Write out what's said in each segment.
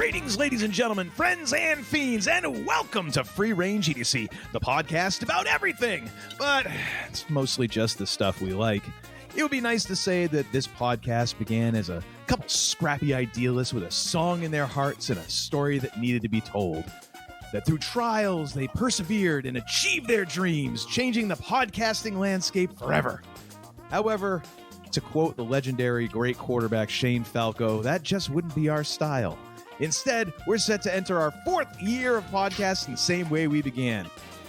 Greetings, ladies and gentlemen, friends and fiends, and welcome to Free Range Idiocy, the podcast about everything, but it's mostly just the stuff we like. It would be nice to say that this podcast began as a couple scrappy idealists with a song in their hearts and a story that needed to be told. That through trials, they persevered and achieved their dreams, changing the podcasting landscape forever. However, to quote the legendary great quarterback Shane Falco, that just wouldn't be our style. Instead, we're set to enter our 4th year of podcasting the same way we began,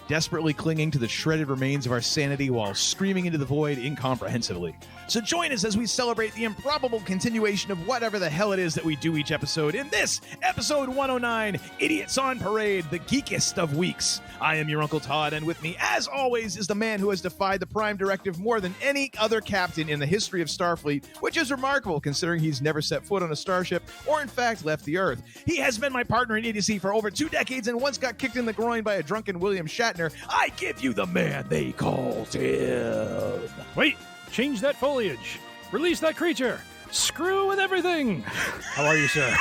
desperately clinging to the shredded remains of our sanity while screaming into the void incomprehensibly. So join us as we celebrate the improbable continuation of whatever the hell it is that we do each episode in this episode 109, Idiots on Parade, the geekest of weeks. I am your Uncle Todd, and with me, as always, is the man who has defied the Prime Directive more than any other captain in the history of Starfleet, which is remarkable considering he's never set foot on a starship or, in fact, left the Earth. He has been my partner in idiocy for over 2 decades and once got kicked in the groin by a drunken William Shatner. I give you the man they call Tim. Wait, change that foliage. Release that creature. Screw with everything. How are you, sir?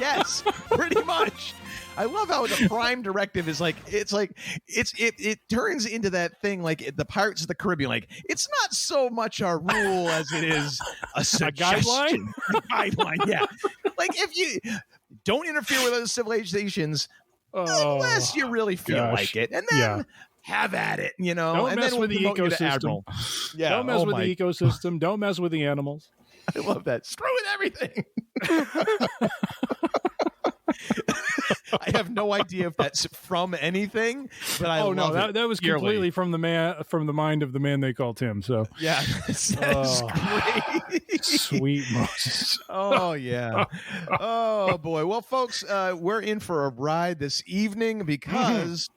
Yes, pretty much. I love how the Prime Directive is like, it turns into that thing like the Pirates of the Caribbean. Like, it's not so much a rule as it is a suggestion. A guideline, yeah. Like, if you don't interfere with other civilizations, unless you really feel like it, and then have at it, you know. Don't and mess then with the ecosystem. Yeah, don't mess with the ecosystem. Don't mess with the animals. I love that. Screw with everything. I have no idea if that's from anything, but I love it. That was completely from the mind of the man they call Tim. So yeah, that's great. Sweet Moses. Oh yeah. Oh boy. Well, folks, we're in for a ride this evening because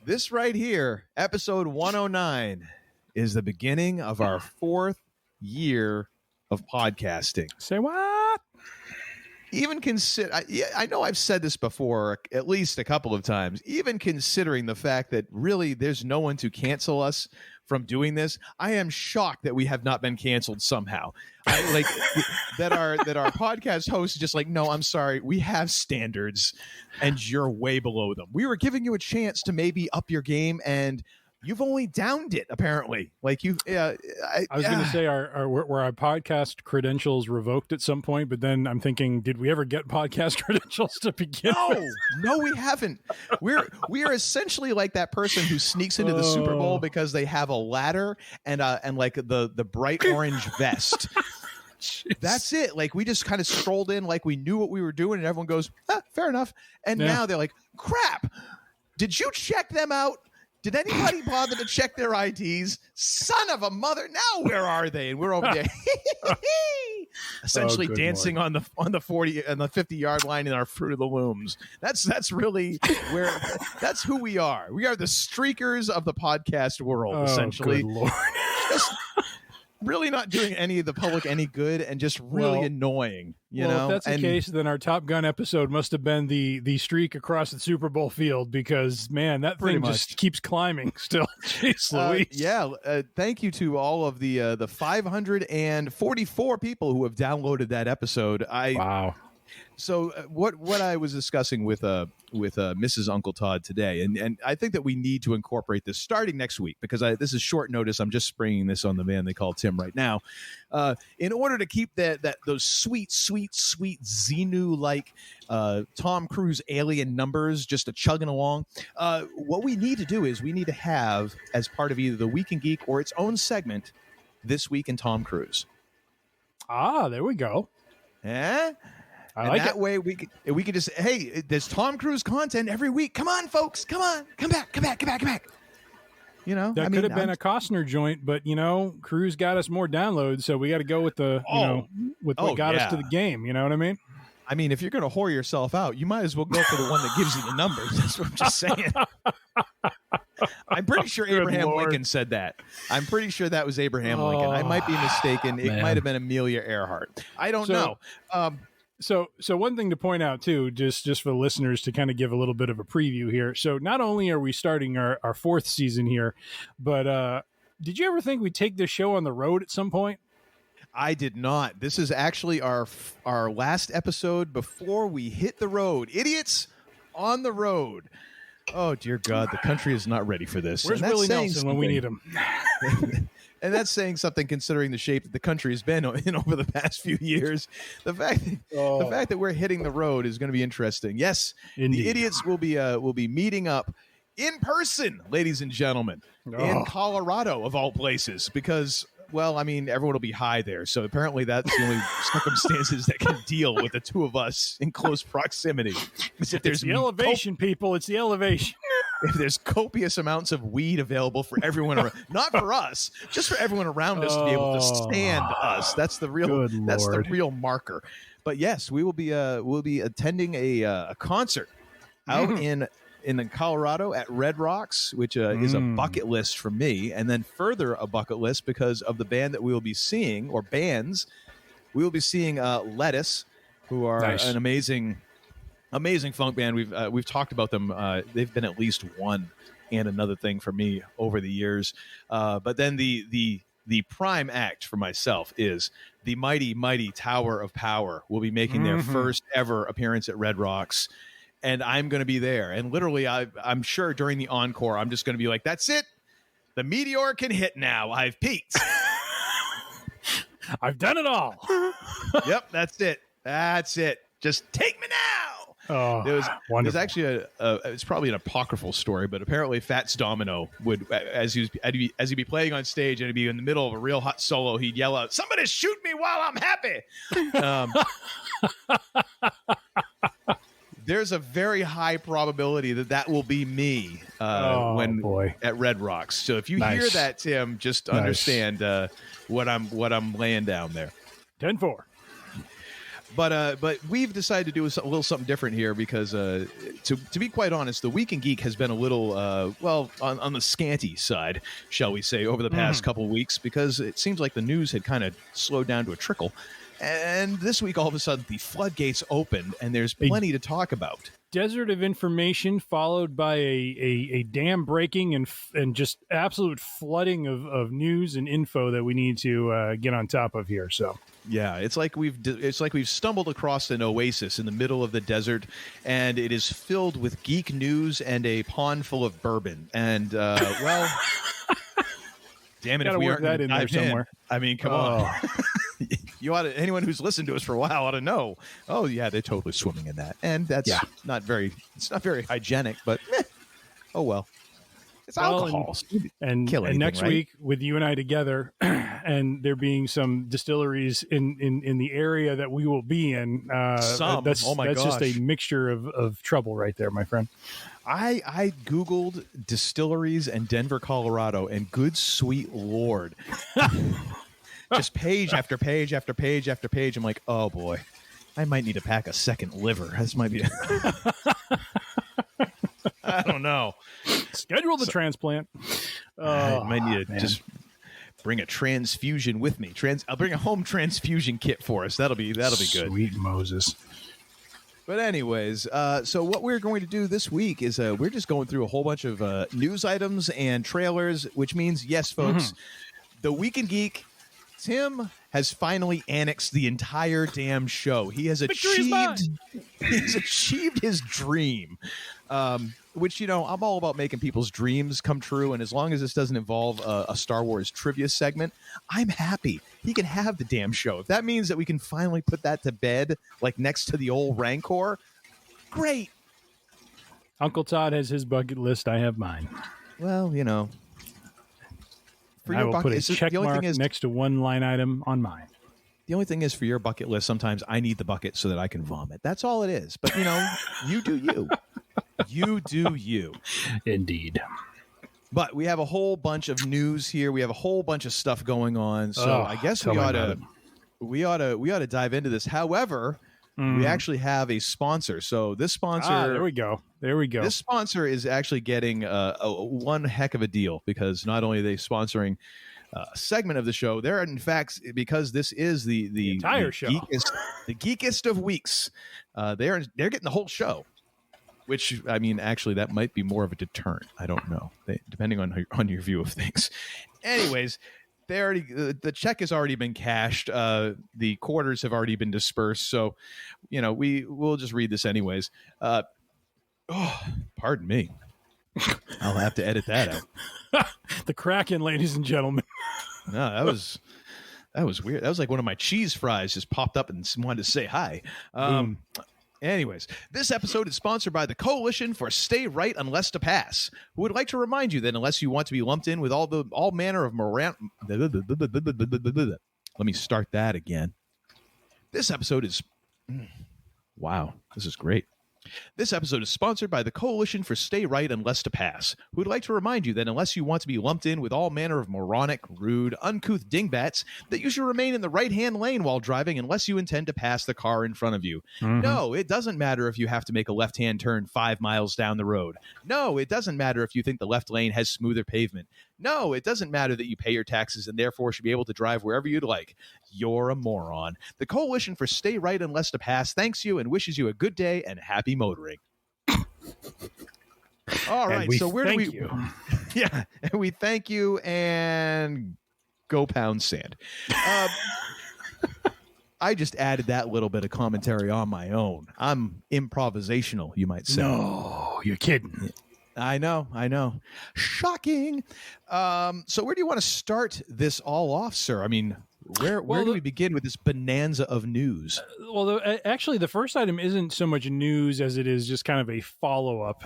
this right here, episode 109, is the beginning of our 4th year of podcasting. Say what? Even consider, I know I've said this before at least a couple of times, even considering the fact that really there's no one to cancel us from doing this, I am shocked that we have not been canceled somehow. That our podcast host is just like, no, I'm sorry, we have standards and you're way below them. We were giving you a chance to maybe up your game, and you've only downed it, apparently. Like you've. I was going to say, were our podcast credentials revoked at some point? But then I'm thinking, did we ever get podcast credentials to begin with? No, we haven't. We are essentially like that person who sneaks into the Super Bowl because they have a ladder and like the bright orange vest. That's it. Like, we just kind of strolled in like we knew what we were doing, and everyone goes, fair enough. And now they're like, crap. Did you check them out? Did anybody bother to check their IDs? Son of a mother! Now where are they? And we're over there, essentially dancing on the 40 and the 50-yard line in our Fruit of the Looms. That's really where. That's who we are. We are the streakers of the podcast world, essentially. Good Lord. Just really not doing any of the public any good, and just really annoying. You know, if that's the case, then our Top Gun episode must have been the streak across the Super Bowl field, because man, that thing just keeps climbing still. Jeez Louise. Thank you to all of the 544 people who have downloaded that episode. Wow. So what I was discussing with Mrs. Uncle Todd today, and I think that we need to incorporate this starting next week, because this is short notice. I'm just springing this on the man they call Tim right now. In order to keep those sweet Xenu like Tom Cruise alien numbers just chugging along, what we need to do is we need to have, as part of either the Week in Geek or its own segment, This Week in Tom Cruise. There we go. Yeah. And like that way we could just, hey, there's Tom Cruise content every week. Come on, folks. Come on. Come back. You know, that could have been a Costner joint, but you know, Cruise got us more downloads, so we got to go with what got us to the game. You know what I mean? I mean, if you're going to whore yourself out, you might as well go for the one that gives you the numbers. That's what I'm just saying. I'm pretty sure Abraham Lincoln said that. I'm pretty sure that was Abraham Lincoln. I might be mistaken. It might have been Amelia Earhart. I don't know. So one thing to point out too, just for the listeners to kind of give a little bit of a preview here. So not only are we starting our 4th season here, but did you ever think we'd take this show on the road at some point? I did not. This is actually our last episode before we hit the road. Idiots on the road. Oh, dear God, the country is not ready for this. Where's Willie Nelson when we need him? And that's saying something considering the shape that the country has been in over the past few years. The fact that we're hitting the road is going to be interesting. Yes, Indeed. The idiots will be meeting up in person, ladies and gentlemen, in Colorado of all places, because, well, I mean, everyone will be high there. So apparently that's the only circumstances that can deal with the two of us in close proximity. It's the elevation, people. It's the elevation. If there's copious amounts of weed available for everyone around, not for us, just for everyone around us to be able to stand us. That's the real marker. But yes, we'll be attending a concert out in Colorado at Red Rocks, which is a bucket list for me, and then further a bucket list because of the band that we will be seeing, or bands. We will be seeing Lettuce, who are an amazing funk band. We've talked about them. They've been at least one and another thing for me over the years. But then the prime act for myself is the mighty Tower of Power will be making their first ever appearance at Red Rocks. And I'm going to be there. And literally, I'm sure during the encore, I'm just going to be like, that's it. The meteor can hit now. I've peaked. I've done it all. Yep, that's it. That's it. Just take me now. Oh, there's actually it's probably an apocryphal story, but apparently Fats Domino would, as he'd be playing on stage and he'd be in the middle of a real hot solo, he'd yell out, "Somebody shoot me while I'm happy." There's a very high probability that will be me at Red Rocks. So if you hear that, Tim, just understand what I'm laying down there. 10-4. But we've decided to do a little something different here because, to be quite honest, the Week in Geek has been a little, on the scanty side, shall we say, over the past couple of weeks, because it seems like the news had kind of slowed down to a trickle. And this week, all of a sudden, the floodgates opened, and there's plenty to talk about. Desert of information followed by a dam breaking and just absolute flooding of news and info that we need to get on top of here. So yeah, it's like we've stumbled across an oasis in the middle of the desert, and it is filled with geek news and a pond full of bourbon. And well, damn it, if we aren't that in there somewhere. I mean, come on. Anyone who's listened to us for a while ought to know. Oh yeah, they're totally swimming in that, and that's not very hygienic. But oh well, it's alcohol. And next week with you and I together, and there being some distilleries in the area that we will be in. That's just a mixture of trouble right there, my friend. I Googled distilleries in Denver, Colorado, and good sweet Lord. Just page after page after page after page. I'm like, oh boy, I might need to pack a second liver. This might be. I don't know. Schedule the transplant. I might need to just bring a transfusion with me. I'll bring a home transfusion kit for us. That'll be good. Sweet Moses. But anyways, so what we're going to do this week is we're just going through a whole bunch of news items and trailers, which means, yes, folks, the Week in Geek. Tim has finally annexed the entire damn show. He has achieved his dream, which, I'm all about making people's dreams come true. And as long as this doesn't involve a Star Wars trivia segment, I'm happy. He can have the damn show. If that means that we can finally put that to bed, like next to the old Rancor, great. Uncle Todd has his bucket list. I have mine. Well, I will put a check mark next to one line item on mine. The only thing is, for your bucket list, sometimes I need the bucket so that I can vomit. That's all it is. But, you do you. You do you. Indeed. But we have a whole bunch of news here. We have a whole bunch of stuff going on. So I guess we ought to dive into this. However, we actually have a sponsor. So this sponsor... there we go. This sponsor is actually getting one heck of a deal, because not only are they sponsoring a segment of the show, they're in fact, because this is the entire show, the geekest of weeks. They're getting the whole show, which, I mean, actually that might be more of a deterrent. I don't know, depending on your view of things. Anyways, the check has already been cashed. The quarters have already been dispersed. So, we'll just read this anyways. Pardon me. I'll have to edit that out. The Kraken, ladies and gentlemen. No, that was weird. That was like one of my cheese fries just popped up and wanted to say hi. Anyways, this episode is sponsored by the Coalition for Stay Right Unless to Pass, who would like to remind you that unless you want to be lumped in with all manner of Let me start that again. This episode is... Wow, this is great. This episode is sponsored by the Coalition for Stay Right Unless to Pass, who would like to remind you that unless you want to be lumped in with all manner of moronic, rude, uncouth dingbats, that you should remain in the right-hand lane while driving unless you intend to pass the car in front of you. Mm-hmm. No, it doesn't matter if you have to make a left-hand turn 5 miles down the road. No, it doesn't matter if you think the left lane has smoother pavement. No, it doesn't matter that you pay your taxes and therefore should be able to drive wherever you'd like. You're a moron. The Coalition for Stay Right Unless to Pass thanks you and wishes you a good day and happy motoring. All right, so where do we... Yeah, and we thank you and go pound sand. I just added that little bit of commentary on my own. I'm improvisational, you might say. No, you're kidding. I know. Shocking. So where do you want to start this all off, sir? I mean, where do we begin with this bonanza of news? Actually, the first item isn't so much news as it is just kind of a follow-up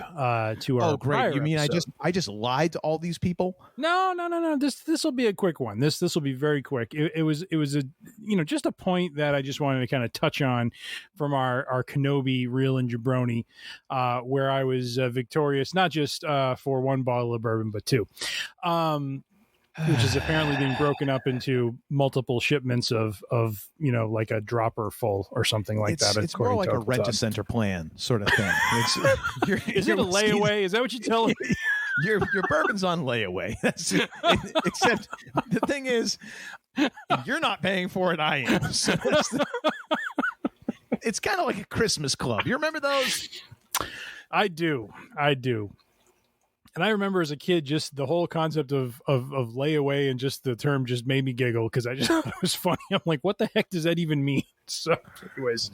to our prior You mean episode. I just lied to all these people? No. This will be a quick one. This will be very quick. It was a just a point that I just wanted to kind of touch on from our Kenobi Real and Jabroni, where I was victorious not just for one bottle of bourbon but two. Which is apparently being broken up into multiple shipments of like a dropper full or something like that. It's more like a rent-a-center plan sort of thing. Is it a layaway? Is that what you tell me? Your bourbon's on layaway. Except the thing is, you're not paying for it. I am. So it's kind of like a Christmas club. You remember those? I do. And I remember as a kid, just the whole concept of layaway and just the term just made me giggle because I just thought it was funny. I'm like, what the heck does that even mean? So anyways,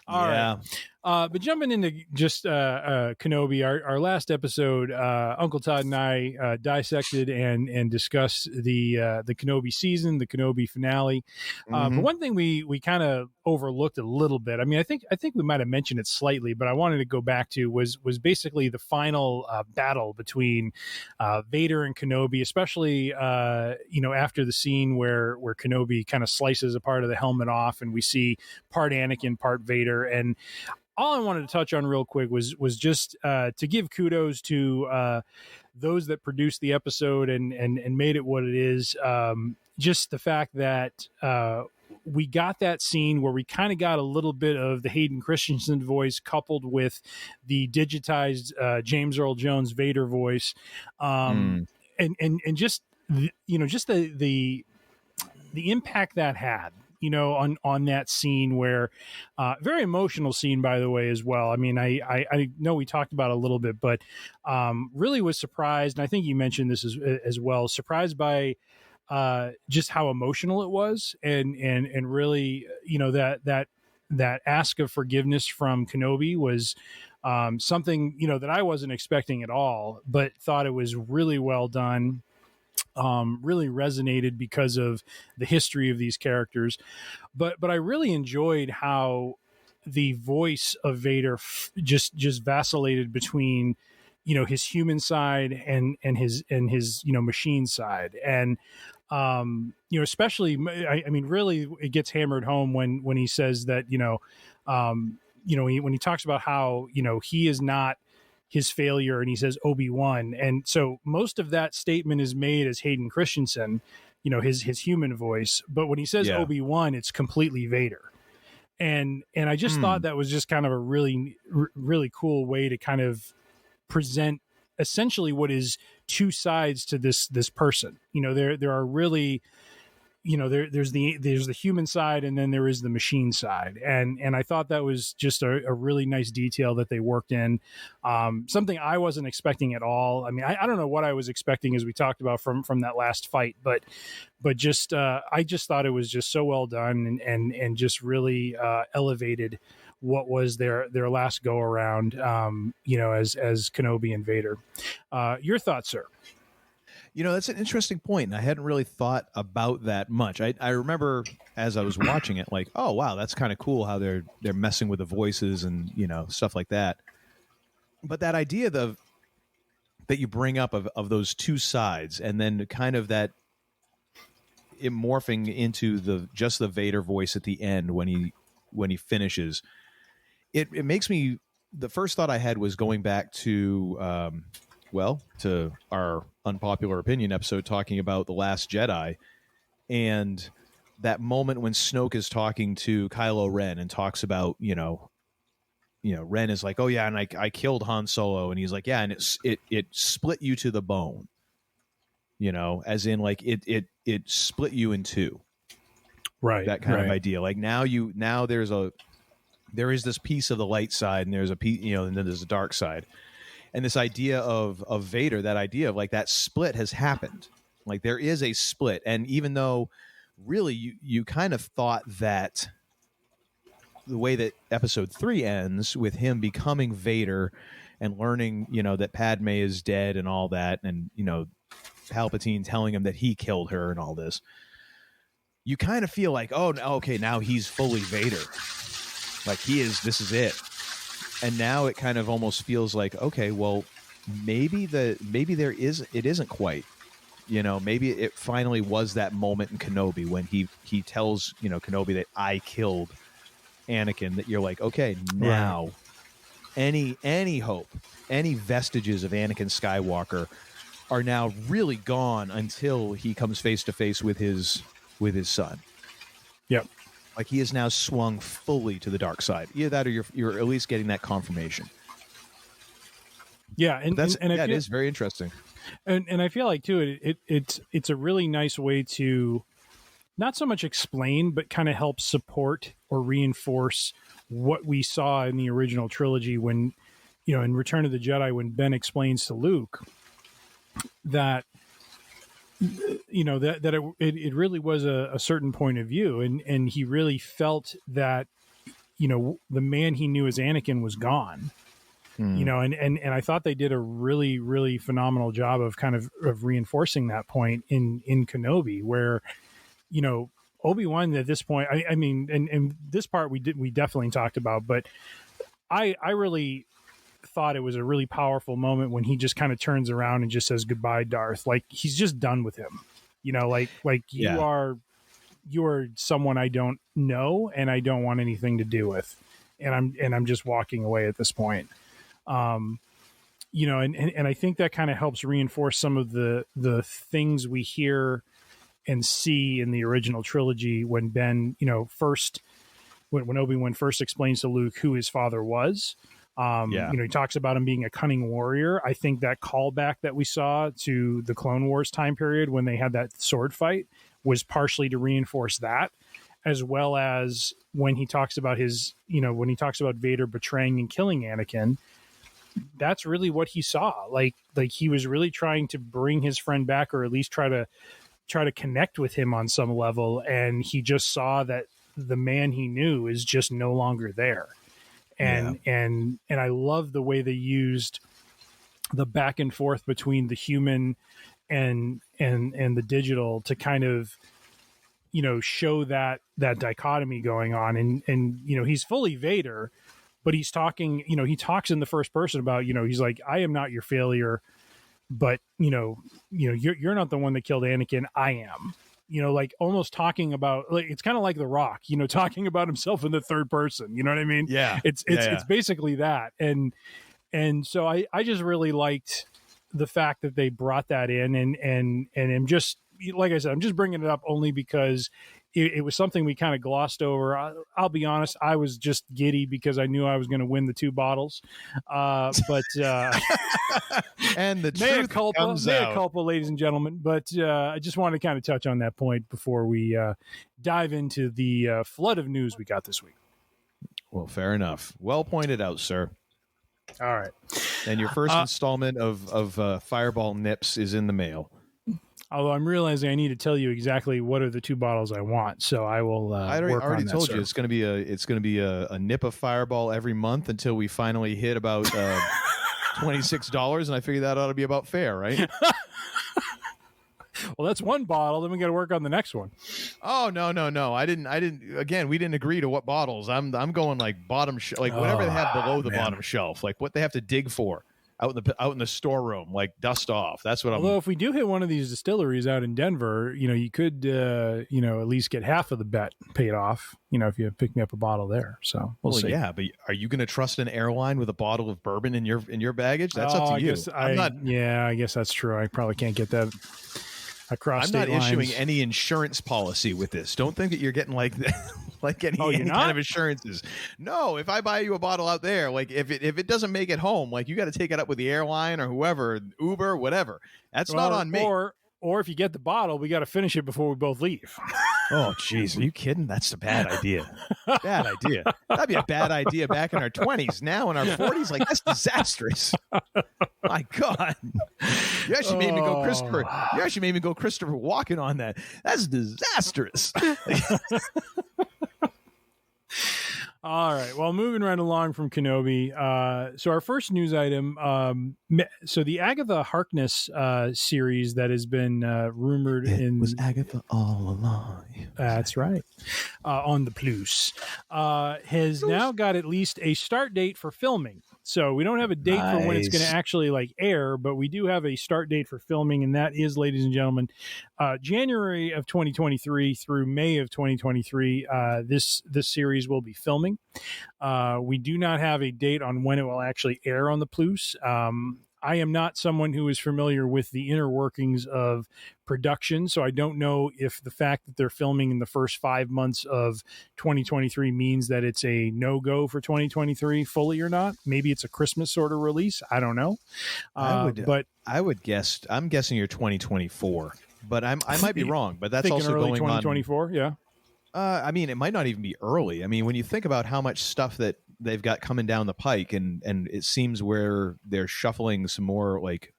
all right. But jumping into just Kenobi, our last episode, Uncle Todd and I dissected and discussed the Kenobi season, the Kenobi finale. But one thing we kind of overlooked a little bit. I mean, I think we might have mentioned it slightly, but I wanted to go back to was basically the final battle between Vader and Kenobi, especially after the scene where Kenobi kind of slices a part of the helmet off, and we see part Anakin, part Vader. And all I wanted to touch on real quick was just to give kudos to those that produced the episode and made it what it is. Just the fact that we got that scene where we kind of got a little bit of the Hayden Christensen voice coupled with the digitized James Earl Jones Vader voice, and just just the impact that had. On that scene where very emotional scene, by the way, as well. I mean, I know we talked about it a little bit, but really was surprised. And I think you mentioned this as well, surprised by just how emotional it was. And really, that ask of forgiveness from Kenobi was something, that I wasn't expecting at all, but thought it was really well done. Really resonated because of the history of these characters, but I really enjoyed how the voice of Vader just vacillated between his human side and his machine side, and especially I mean really it gets hammered home when he says that when he talks about how he is not his failure, and he says Obi-Wan, and so most of that statement is made as Hayden Christensen, his human voice, but when he says Obi-Wan, it's completely Vader, and I just thought that was just kind of a really really cool way to kind of present essentially what is two sides to this person. There are really there's the human side, and then there is the machine side, and I thought that was just a really nice detail that they worked in, something I wasn't expecting at all. I mean, I don't know what I was expecting, as we talked about from that last fight, but just I just thought it was just so well done, and just really elevated what was their last go around, as Kenobi and Vader. Your thoughts, sir? That's an interesting point, and I hadn't really thought about that much. I remember as I was watching it, like, oh wow, that's kind of cool how they're messing with the voices and stuff like that. But that idea that you bring up of those two sides, and then kind of that it morphing into the Vader voice at the end when he finishes, it makes me. The first thought I had was going back to. To our unpopular opinion episode talking about The Last Jedi, and that moment when Snoke is talking to Kylo Ren and talks about, Ren is like, oh yeah, and I killed Han Solo, and he's like, yeah, and it split you to the bone, as in like it split you in two, right? That kind of idea. Like now there is this piece of the light side, and there's a piece, and then there's a dark side. And this idea of Vader, that idea of like that split has happened. Like there is a split. And even though really you kind of thought that the way that episode 3 ends with him becoming Vader and learning, that Padme is dead and all that, and, Palpatine telling him that he killed her and all this, you kind of feel like, oh, okay, now he's fully Vader. Like this is it. And now it kind of almost feels like, okay, well, maybe it isn't quite, maybe it finally was that moment in Kenobi when he tells, Kenobi that I killed Anakin, that you're like, okay, now any hope, any vestiges of Anakin Skywalker are now really gone until he comes face to face with his son. Yep. Like he is now swung fully to the dark side. Either that, or you're at least getting that confirmation. Yeah, it is very interesting. And I feel like too, it's a really nice way to not so much explain, but kind of help support or reinforce what we saw in the original trilogy when, in Return of the Jedi, when Ben explains to Luke that. That it really was a certain point of view, and he really felt that, the man he knew as Anakin was gone, and I thought they did a really, really phenomenal job of kind of reinforcing that point in Kenobi, where, Obi-Wan at this point, I mean, and this part we definitely talked about, but I really thought it was a really powerful moment when he just kind of turns around and just says goodbye, Darth. Like he's just done with him, like you are someone I don't know and I don't want anything to do with, and I'm just walking away at this point. And I think that kind of helps reinforce some of the things we hear and see in the original trilogy when Ben, first when Obi-Wan first explains to Luke who his father was. He talks about him being a cunning warrior. I think that callback that we saw to the Clone Wars time period when they had that sword fight was partially to reinforce that, as well as when he talks about when he talks about Vader betraying and killing Anakin. That's really what he saw. Like he was really trying to bring his friend back, or at least try to connect with him on some level. And he just saw that the man he knew is just no longer there. And I love the way they used the back and forth between the human and the digital to kind of, show that dichotomy going on. And he's fully Vader, but he's talking, he talks in the first person about, he's like, I am not your failure, but you're not the one that killed Anakin. I am. Like almost talking about, like, it's kind of like The Rock, talking about himself in the third person. You know what I mean? Yeah. It's basically that. And so I just really liked the fact that they brought that in, and I'm just, like I said, I'm just bringing it up only because it was something we kind of glossed over. I'll be honest, I was just giddy because I knew I was going to win the 2 bottles. And the truth comes out. Mea culpa, ladies and gentlemen. But I just wanted to kind of touch on that point before we dive into the flood of news we got this week. Well, fair enough. Well pointed out, sir. All right. And your first installment of Fireball Nips is in the mail. Although I'm realizing I need to tell you exactly what are the 2 bottles I want, so I will. I already told you it's going to be a nip of Fireball every month until we finally hit about $26, and I figure that ought to be about fair, right? Well, that's 1 bottle. Then we got to work on the next one. Oh no! I didn't. Again, we didn't agree to what bottles. I'm going like bottom whatever they have below the bottom shelf, like what they have to dig for out in the storeroom, like dust off. That's what Although if we do hit one of these distilleries out in Denver, you could at least get half of the bet paid off. If you pick me up a bottle there. So we'll see. Yeah, but are you going to trust an airline with a bottle of bourbon in your baggage? That's up to you. I guess that's true. I probably can't get that. I'm not issuing any insurance policy with this. Don't think that you're getting like any kind of insurances. No, if I buy you a bottle out there, like if it doesn't make it home, like you got to take it up with the airline or whoever, Uber, whatever. That's not on me. Or if you get the bottle, we got to finish it before we both leave. Oh, jeez. Are you kidding? That's a bad idea. Bad idea. That'd be a bad idea back in our 20s. Now in our 40s, like, that's disastrous. My God. You actually made me go Christopher. You actually made me go Christopher Walken on that. That's disastrous. All right. Well, moving right along from Kenobi. So our first news item. So the Agatha Harkness series that has been rumored was Agatha all along. That's right. On the Plus has now got at least a start date for filming. So we don't have a date for when it's going to actually air, but we do have a start date for filming, and that is, ladies and gentlemen, January of 2023 through May of 2023. This series will be filming. We do not have a date on when it will actually air on the Plus. I am not someone who is familiar with the inner workings of production, so I don't know if the fact that they're filming in the first 5 months of 2023 means that it's a no-go for 2023 fully or not. Maybe it's a Christmas sort of release. I don't know. I would guess. I'm guessing you're 2024, but I might be wrong. But that's also early going 2024. On. Yeah. I mean, it might not even be early. I mean, when you think about how much stuff that they've got coming down the pike, and it seems where they're shuffling some more like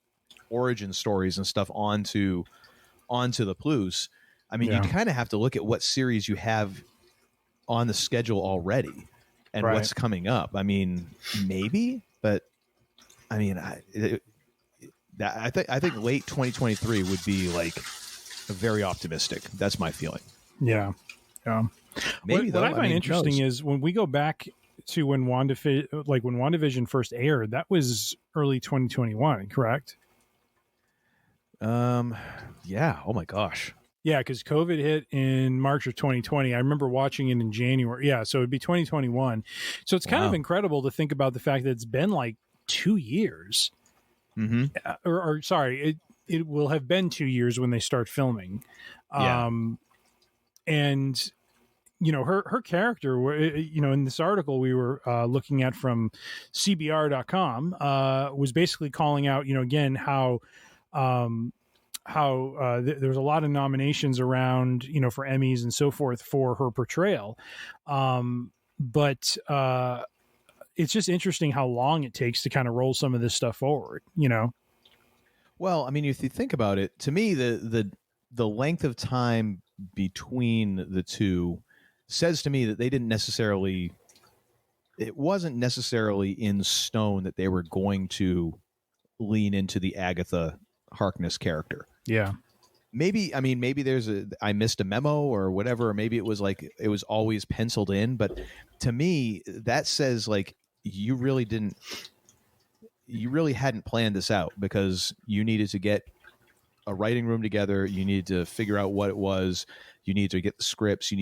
origin stories and stuff onto the Plus. I mean, you kind of have to look at what series you have on the schedule already and what's coming up. I mean, maybe, but I mean, I think late 2023 would be like very optimistic. That's my feeling. Yeah. Maybe what I find interesting is when we go back to when WandaVision first aired, that was early 2021, correct? Yeah. Oh my gosh. Yeah, because COVID hit in March of 2020. I remember watching it in January. Yeah, so it'd be 2021. So it's kind of incredible to think about the fact that it's been like 2 years. Mm-hmm. Or sorry, it will have been 2 years when they start filming. And her character, in this article we were looking at from CBR.com, was basically calling out, again, how there's a lot of nominations around, for Emmys and so forth for her portrayal. But it's just interesting how long it takes to kind of roll some of this stuff forward, Well, I mean, if you think about it, to me, the length of time between the two says to me that it wasn't necessarily in stone that they were going to lean into the Agatha Harkness character. Yeah. Maybe I missed a memo or whatever, or maybe it was always penciled in, but to me that says like you really hadn't planned this out, because you needed to get a writing room together, you needed to figure out what it was, you need to get the scripts,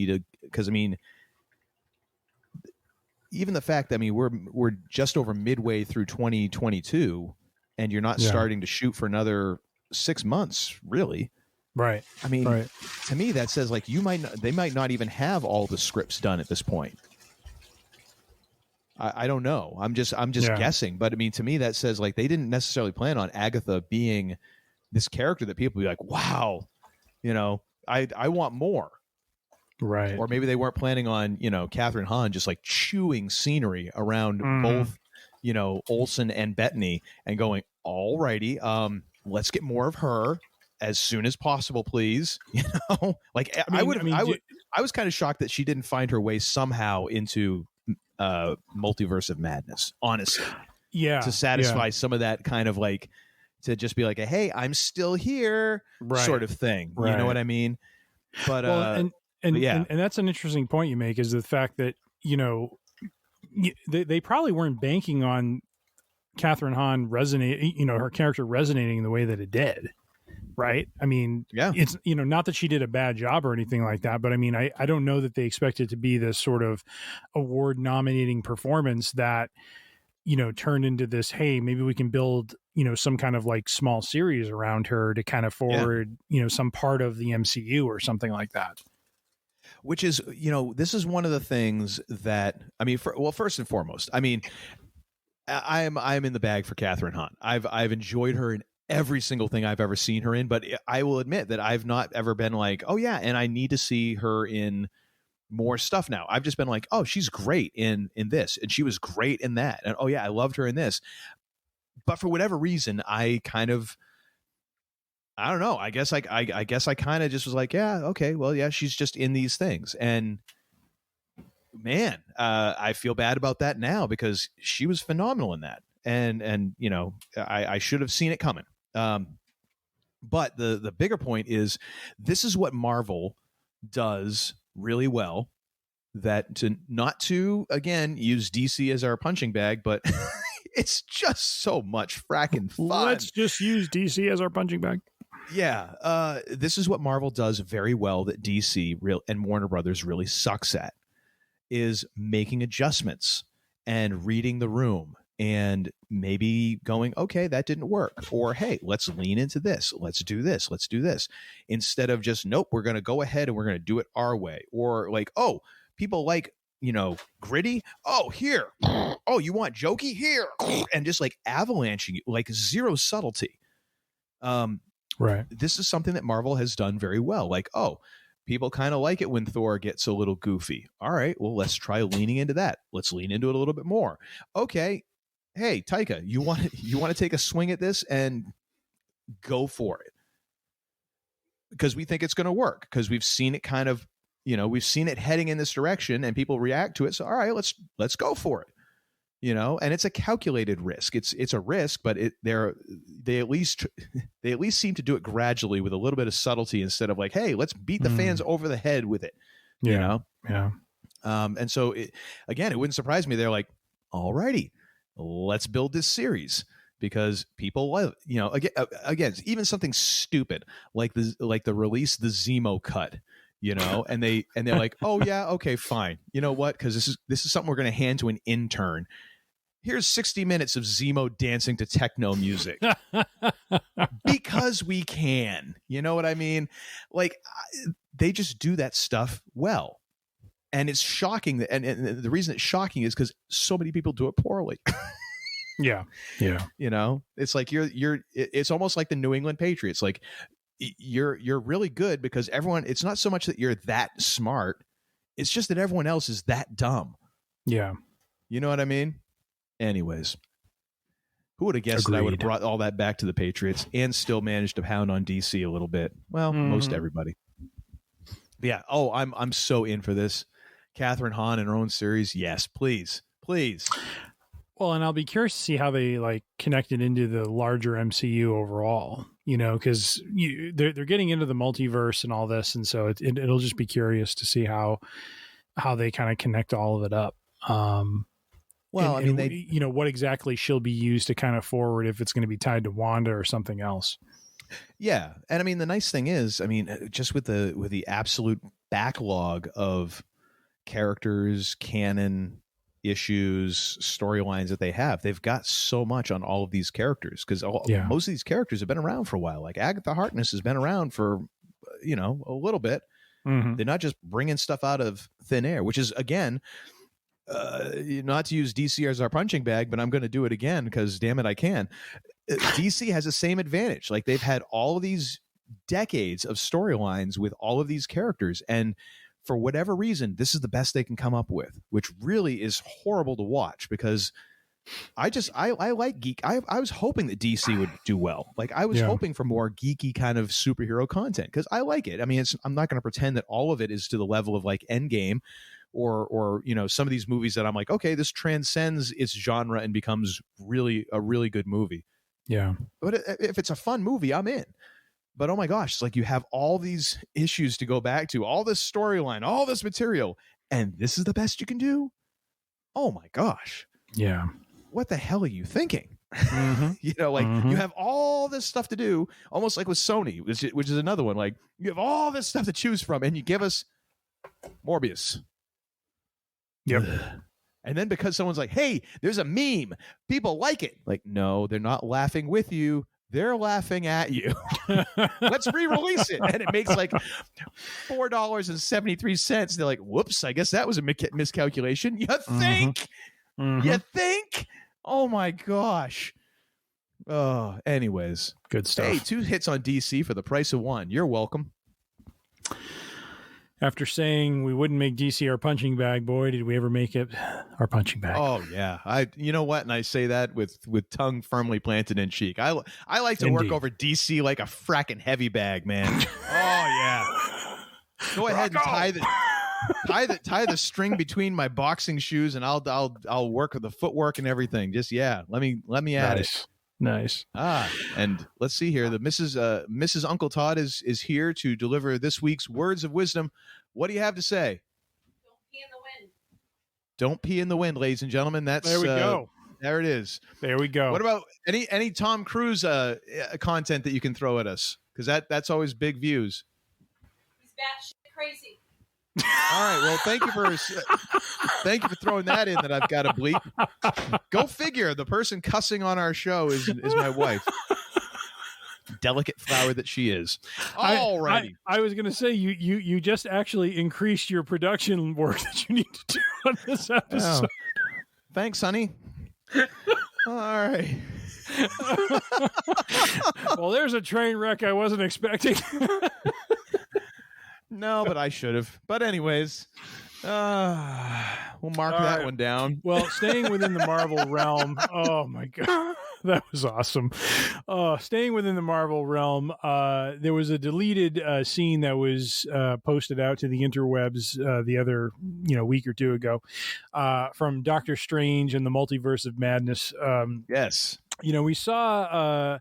because I mean, even the fact that we're just over midway through 2022 and you're not starting to shoot for another 6 months, really. Right. I mean, right. To me, that says like they might not even have all the scripts done at this point. I don't know. I'm just guessing. But I mean, to me, that says like they didn't necessarily plan on Agatha being this character that people be like, wow, I want more. Right. Or maybe they weren't planning on, Catherine Hahn just like chewing scenery around both, Olsen and Bettany and going, all righty, let's get more of her as soon as possible, please. Like I was kind of shocked that she didn't find her way somehow into Multiverse of Madness, honestly. Yeah. To satisfy some of that kind of like, to just be like, hey, I'm still here sort of thing. Right. You know what I mean? But, and that's an interesting point you make, is the fact that, they probably weren't banking on Catherine Hahn her character resonating the way that it did. Right. I mean, it's, not that she did a bad job or anything like that, but I mean, I don't know that they expect it to be this sort of award nominating performance that, turned into this, hey, maybe we can build, some kind of like small series around her to kind of forward, some part of the MCU or something like that. Which is, this is one of the things that, I mean, first and foremost, I mean, I'm in the bag for Catherine Hahn. I've enjoyed her in every single thing I've ever seen her in, but I will admit that I've not ever been like, oh yeah, and I need to see her in more stuff now. I've just been like, oh, she's great in this, and she was great in that, and oh yeah, I loved her in this. But for whatever reason, I don't know. I guess I kind of just was like, yeah, okay, well, yeah, she's just in these things, and man, I feel bad about that now because she was phenomenal in that, and I should have seen it coming. But the bigger point is, this is what Marvel does really well. That not to again use DC as our punching bag, but it's just so much fracking fun. Let's just use DC as our punching bag. Yeah, this is what Marvel does very well that DC and Warner Brothers really sucks at, is making adjustments and reading the room and maybe going, okay, that didn't work, or hey, let's lean into this, let's do this, instead of just, nope, we're going to go ahead and we're going to do it our way, or like, oh, people like, gritty, oh, here, oh, you want jokey, here, and just like avalanching you, like zero subtlety. Right. This is something that Marvel has done very well. Like, oh, people kind of like it when Thor gets a little goofy. All right, well, let's try leaning into that. Let's lean into it a little bit more. Okay, hey, Taika, you want to take a swing at this and go for it, because we think it's going to work, because we've seen it kind of, we've seen it heading in this direction and people react to it. So, all right, let's go for it. And it's a calculated risk. It's a risk, but they at least seem to do it gradually with a little bit of subtlety, instead of like, hey, let's beat the fans over the head with it. Yeah. And so it wouldn't surprise me. They're like, all righty, let's build this series, because people love, again, even something stupid like the release, the Zemo cut, and they're like, oh yeah, okay, fine. You know what? Because this is something we're going to hand to an intern. Here's 60 minutes of Zemo dancing to techno music because we can. You know what I mean? Like, they just do that stuff well. And it's shocking. And the reason it's shocking is because so many people do it poorly. Yeah. It's like it's almost like the New England Patriots. Like, you're really good because everyone, it's not so much that you're that smart. It's just that everyone else is that dumb. Yeah. You know what I mean? Anyways, who would have guessed that I would have brought all that back to the Patriots and still managed to pound on DC a little bit? Well, most everybody. But yeah. Oh, I'm so in for this. Catherine Hahn in her own series. Yes, please. Well, and I'll be curious to see how they like connected into the larger MCU overall, because they're getting into the multiverse and all this. And so it'll just be curious to see how they kind of connect all of it up. Well, what exactly she'll be used to kind of forward, if it's going to be tied to Wanda or something else. Yeah. And I mean, the nice thing is, I mean, just with the absolute backlog of characters, canon issues, storylines that they have, they've got so much on all of these characters, because most of these characters have been around for a while. Like Agatha Harkness has been around for a little bit. They're not just bringing stuff out of thin air, which is, again, not to use DC as our punching bag, but I'm going to do it again because, damn it, I can. DC has the same advantage. Like, they've had all of these decades of storylines with all of these characters, and for whatever reason, this is the best they can come up with, which really is horrible to watch because I like geek. I was hoping that DC would do well. Like, I was hoping for more geeky kind of superhero content because I like it. I mean, I'm not going to pretend that all of it is to the level of like Endgame or some of these movies that I'm like, okay, this transcends its genre and becomes really a really good movie. Yeah. But if it's a fun movie, I'm in. But oh my gosh, it's like you have all these issues to go back to, all this storyline, all this material, and this is the best you can do? Oh my gosh. Yeah. What the hell are you thinking? You have all this stuff to do, almost like with Sony, which is another one. Like, you have all this stuff to choose from, and you give us Morbius. Yep. And then because someone's like, hey, there's a meme, people like it. Like, no, they're not laughing with you. They're laughing at you. Let's re-release it. And it makes like $4.73. They're like, whoops, I guess that was a miscalculation. You think? You think? Oh my gosh. Oh, anyways. Good stuff. Hey, 2 hits on DC for the price of 1. You're welcome. After saying we wouldn't make DC our punching bag, boy, did we ever make it our punching bag. Oh yeah. You know what? And I say that with tongue firmly planted in cheek. I like to work over DC like a fracking heavy bag, man. Oh yeah. Go ahead and tie the string between my boxing shoes, and I'll work with the footwork and everything. Just let me at it. Nice. And let's see here. The Mrs. Uncle Todd is here to deliver this week's words of wisdom. What do you have to say? Don't pee in the wind. Don't pee in the wind, ladies and gentlemen. That's there we go. There it is. There we go. What about any Tom Cruise content that you can throw at us? Because that's always big views. He's batshit crazy. All right. Well, thank you for throwing that in that I've got to bleep. Go figure. The person cussing on our show is my wife. Delicate flower that she is. All righty. I was going to say you just actually increased your production work that you need to do on this episode. Oh. Thanks, honey. All right. Well, there's a train wreck I wasn't expecting. No, but I should have. But anyways, we'll mark that one down. Well, staying within the Marvel realm. Oh my God, that was awesome. Staying within the Marvel realm, there was a deleted scene that was posted out to the interwebs the other week or two ago from Doctor Strange and the Multiverse of Madness. Yes. We saw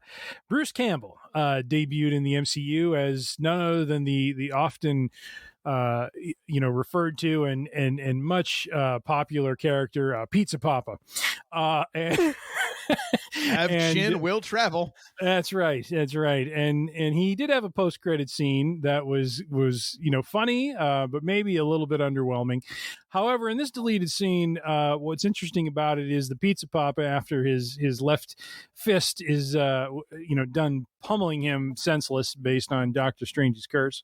Bruce Campbell debuted in the MCU as none other than the often referred to and much popular character Pizza Poppa. Chin will travel. That's right. And he did have a post-credit scene that was funny, but maybe a little bit underwhelming. However, in this deleted scene, what's interesting about it is the Pizza Poppa, after his left fist is done pummeling him senseless based on Doctor Strange's curse,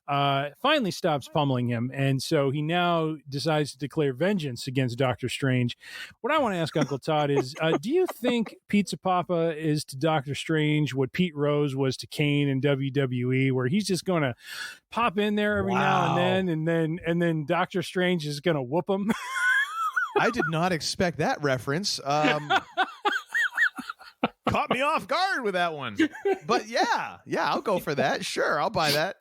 finally stops pummeling him, and so he now decides to declare vengeance against Doctor Strange. What I want to ask Uncle Todd is, do you think Pizza Poppa is to Doctor Strange what Pete Rose was to Kane in WWE, where he's just going to pop in there every now and then Doctor Strange is going to whoop him? I did not expect that reference. Caught me off guard with that one. But yeah, I'll go for that. Sure, I'll buy that.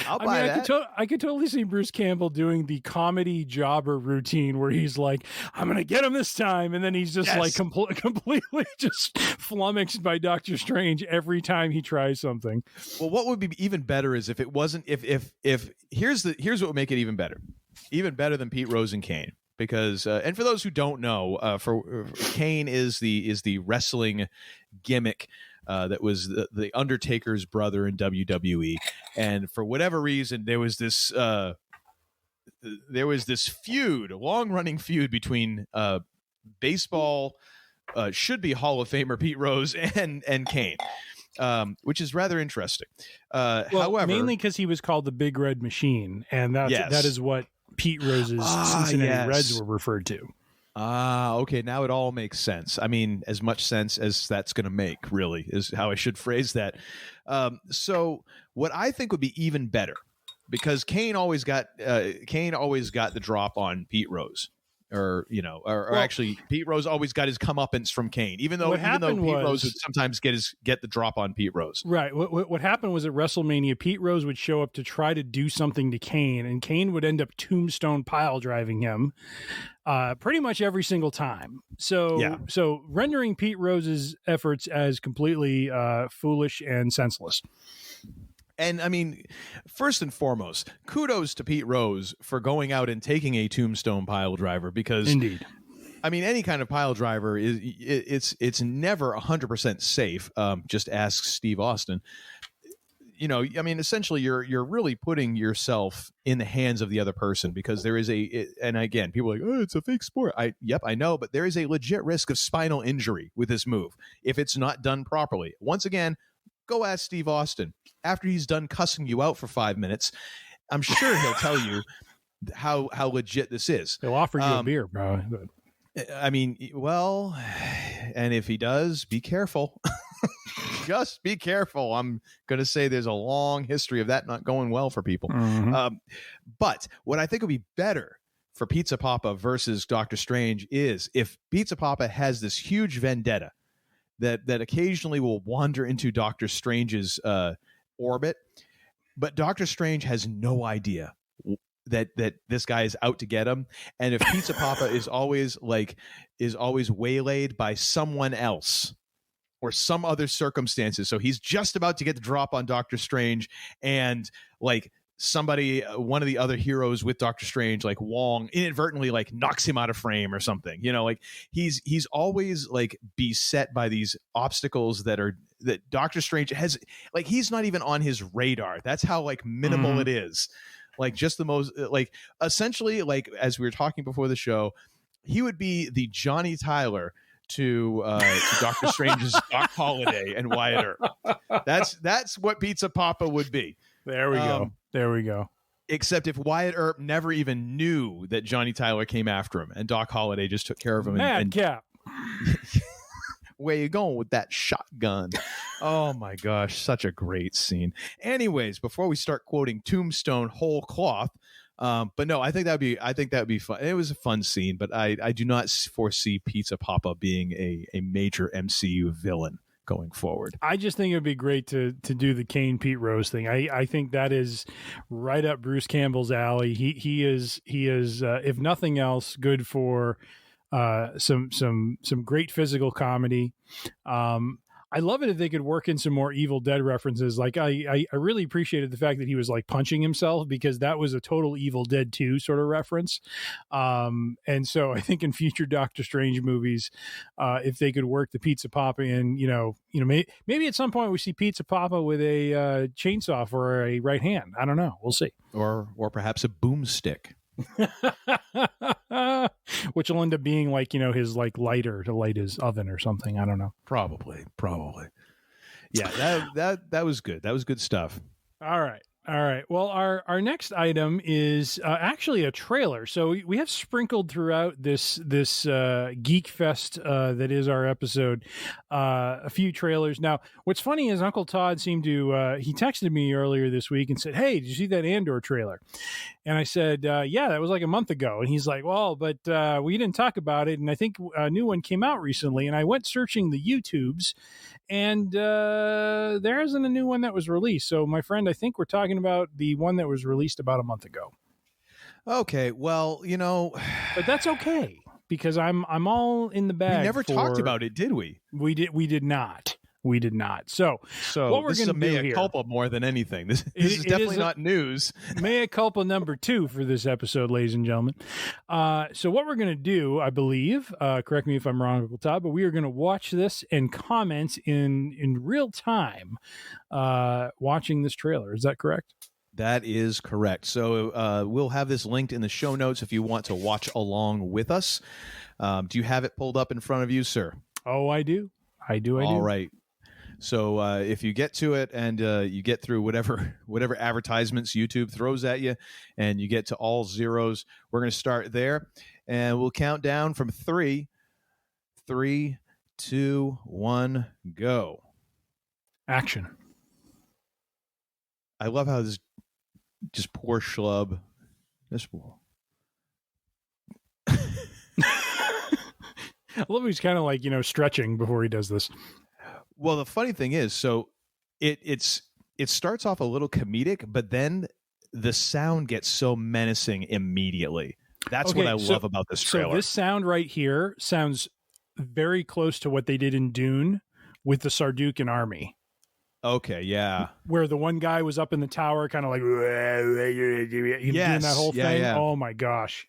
I could totally see Bruce Campbell doing the comedy jobber routine where he's like, I'm going to get him this time. And then he's just completely just flummoxed by Doctor Strange every time he tries something. Well, what would be even better is if it wasn't, if here's what would make it even better than Pete Rose and Kane. Because, and for those who don't know, for Kane is the wrestling gimmick that was the Undertaker's brother in WWE, and for whatever reason, there was this feud, a long-running feud between baseball should be Hall of Famer Pete Rose and Kane. which is rather interesting. However, mainly because he was called the Big Red Machine, and that is what Pete Rose's Cincinnati Reds were referred to. Okay. Now it all makes sense. I mean, as much sense as that's going to make, really, is how I should phrase that. So what I think would be even better, because Kane always got the drop on Pete Rose. Actually, Pete Rose always got his comeuppance from Kane, even though Pete Rose would sometimes get the drop on Pete Rose. Right. What happened was at WrestleMania, Pete Rose would show up to try to do something to Kane, and Kane would end up tombstone pile driving him pretty much every single time. So rendering Pete Rose's efforts as completely foolish and senseless. And I mean, first and foremost, kudos to Pete Rose for going out and taking a tombstone pile driver, because indeed, I mean, any kind of pile driver it's never 100% safe. Just ask Steve Austin. I mean, essentially, you're really putting yourself in the hands of the other person, because there is and again, people are like, oh, it's a fake sport. I know, but there is a legit risk of spinal injury with this move if it's not done properly. Once again, go ask Steve Austin. After he's done cussing you out for 5 minutes, I'm sure he'll tell you how legit this is. He'll offer you a beer, bro. I mean, well, and if he does, be careful. Just be careful. I'm going to say there's a long history of that not going well for people. Mm-hmm. But what I think would be better for Pizza Poppa versus Doctor Strange is if Pizza Poppa has this huge vendetta that occasionally will wander into Doctor Strange's orbit, but Doctor Strange has no idea that this guy is out to get him. And if Pizza Poppa is always waylaid by someone else or some other circumstances, so he's just about to get the drop on Doctor Strange, and like somebody, one of the other heroes with Doctor Strange, like Wong, inadvertently like knocks him out of frame or something, like he's always like beset by these obstacles that Doctor Strange has, like, he's not even on his radar. That's how like minimal it is. Like, just the most, like, essentially, like, as we were talking before the show, he would be the Johnny Tyler to Doctor Strange's Doc Holliday and Wyatt Earp. That's what Pizza Poppa would be. There we go. There we go. Except if Wyatt Earp never even knew that Johnny Tyler came after him, and Doc Holliday just took care of him. Madcap. Where you going with that shotgun? Oh my gosh, such a great scene. Anyways, before we start quoting Tombstone whole cloth, but no, I think that'd be fun. It was a fun scene, but I do not foresee Pizza Poppa being a major MCU villain going forward. I just think it would be great to do the Kane Pete Rose thing. I think that is right up Bruce Campbell's alley. He is if nothing else, good for some great physical comedy. I love it if they could work in some more Evil Dead references. Like I really appreciated the fact that he was like punching himself, because that was a total Evil Dead 2 sort of reference. And so I think in future Doctor Strange movies, if they could work the Pizza Poppa in, maybe at some point we see Pizza Poppa with a chainsaw for a right hand. I don't know. We'll see. Or perhaps a boomstick. Which will end up being like, his like lighter to light his oven or something. I don't know. Probably. Yeah, that was good. That was good stuff. All right. Well, our next item is actually a trailer. So we have sprinkled throughout this Geek Fest that is our episode a few trailers. Now, what's funny is Uncle Todd seemed to he texted me earlier this week and said, "Hey, did you see that Andor trailer?" And I said, "Yeah, that was like a month ago." And he's like, "Well, but we didn't talk about it, and I think a new one came out recently." And I went searching the YouTubes, and there isn't a new one that was released. So, my friend, I think we're talking about the one that was released about a month ago. Okay, well, but that's okay, because I'm all in the bag. We never talked about it, did we? We did not. So what we're going to do here, mea culpa more than anything. This is definitely not news. Mea culpa number 2 for this episode, ladies and gentlemen. So what we're going to do, I believe, correct me if I'm wrong, Uncle Todd, but we are going to watch this and comment in real time watching this trailer. Is that correct? That is correct. So we'll have this linked in the show notes if you want to watch along with us. Do you have it pulled up in front of you, sir? Oh, I do. All right. So if you get to it and you get through whatever advertisements YouTube throws at you, and you get to all zeros, we're going to start there, and we'll count down from 3, 2, 1, go. Action. I love how this just poor schlub. This. I love he's kind of like, stretching before he does this. Well, the funny thing is, so it starts off a little comedic, but then the sound gets so menacing immediately. That's what I love about this trailer. So this sound right here sounds very close to what they did in Dune with the Sardukan army. Okay, yeah. Where the one guy was up in the tower kind of like doing that whole thing. Yeah. Oh my gosh.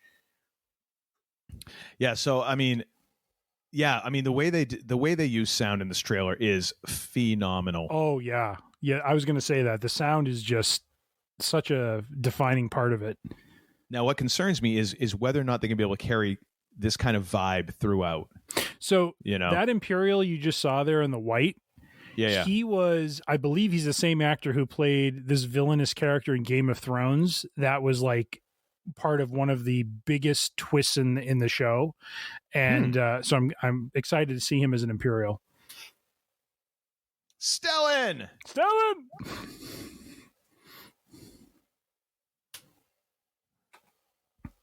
Yeah, so I mean the way they use sound in this trailer is phenomenal. Oh yeah. Yeah, I was going to say that. The sound is just such a defining part of it. Now what concerns me is whether or not they're going to be able to carry this kind of vibe throughout. So, that Imperial you just saw there in the white, yeah. He was, I believe he's the same actor who played this villainous character in Game of Thrones. That was like part of one of the biggest twists in the show. And so I'm excited to see him as an Imperial. Stellan!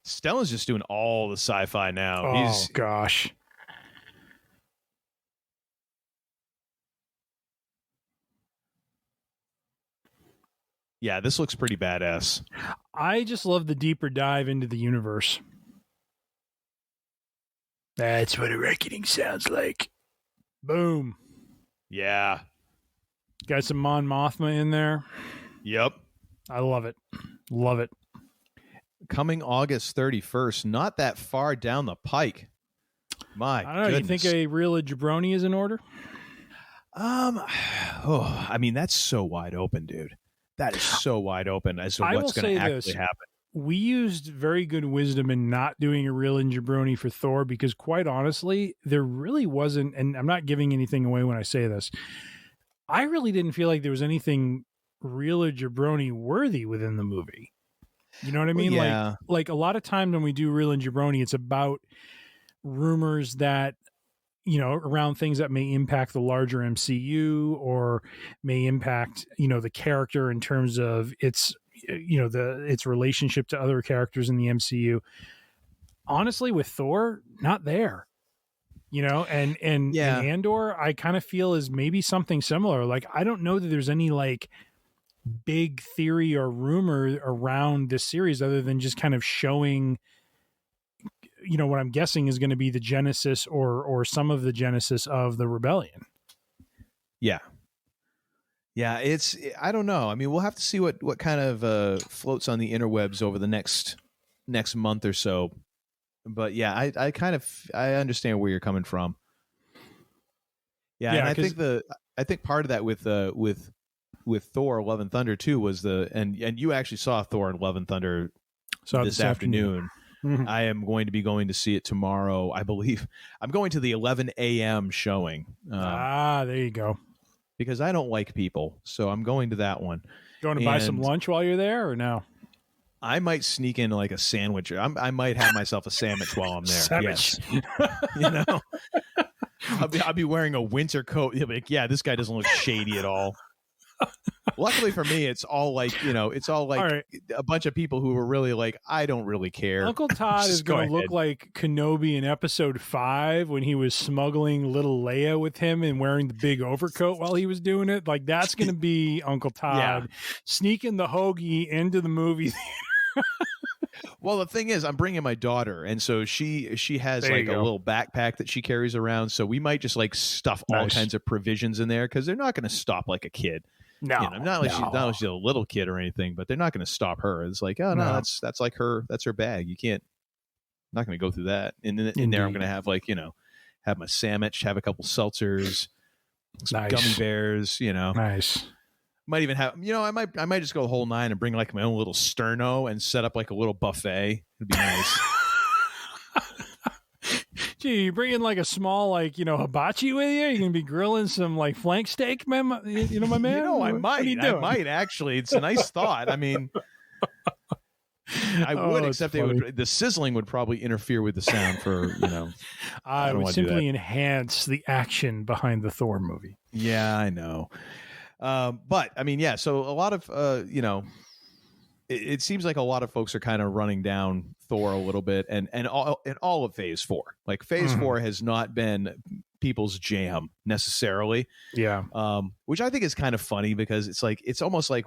Stellan's just doing all the sci-fi now. Oh, gosh. Yeah, this looks pretty badass. I just love the deeper dive into the universe. That's what a reckoning sounds like. Boom. Yeah. Got some Mon Mothma in there. Yep. I love it. Love it. Coming August 31st, not that far down the pike. My I don't know. goodness. You think a real jabroni is in order? I mean, that's so wide open, dude. That is so wide open as to what's going to actually happen. We used very good wisdom in not doing a real jabroni for Thor because, quite honestly, there really wasn't, and I'm not giving anything away when I say this, I really didn't feel like there was anything real jabroni worthy within the movie. You know what I mean? Well, yeah. Like a lot of times when we do real jabroni, it's about rumors that, around things that may impact the larger MCU or may impact, the character in terms of its relationship to other characters in the MCU. Honestly, with Thor, not there. And Andor, I kind of feel is maybe something similar. Like, I don't know that there's any like big theory or rumor around this series other than just kind of showing what I'm guessing is going to be the genesis or some of the genesis of the rebellion. Yeah. Yeah, I don't know. I mean, we'll have to see what kind of floats on the interwebs over the next month or so. But yeah, I understand where you're coming from. Yeah, and I think part of that with Thor Love and Thunder too was and you actually saw Thor and Love and Thunder this afternoon. Mm-hmm. I am going to be going to see it tomorrow. I believe I'm going to the 11 a.m. showing. There you go. Because I don't like people, so I'm going to that one. Going to buy some lunch while you're there, or no? I might sneak in like a sandwich. I might have myself a sandwich while I'm there. Sandwich. Yes. I'll be wearing a winter coat. You'll be like, yeah, this guy doesn't look shady at all. Luckily for me, it's all like right. A bunch of people who were really like, I don't really care. Uncle Todd is going to look like Kenobi in episode 5 when he was smuggling little Leia with him and wearing the big overcoat while he was doing it. Like, that's going to be Uncle Todd sneaking the hoagie into the movie theater. Well, the thing is, I'm bringing my daughter, and so she has like a little backpack that she carries around. So we might just like stuff all kinds of provisions in there because they're not going to stop like a kid. No, not like she's a little kid or anything, but they're not going to stop her. It's like, oh no, that's like that's her bag. You can't. I'm not going to go through that. And in there, I'm going to have like have my sandwich, have a couple seltzers, some gummy bears. Nice. Might even have, I might just go the whole 9 and bring like my own little sterno and set up like a little buffet. It'd be nice. Gee, you bringing like a small, like, hibachi with you? You gonna be grilling some like flank steak, man? My man. I might actually. It's a nice thought. I mean, I would, except the sizzling would probably interfere with the sound for, I would simply enhance the action behind the Thor movie. Yeah, I know. But I mean, yeah, so a lot of, it seems like a lot of folks are kind of running down Thor a little bit and all of phase 4. Like phase 4 has not been people's jam necessarily. Yeah. Which I think is kind of funny because it's almost like,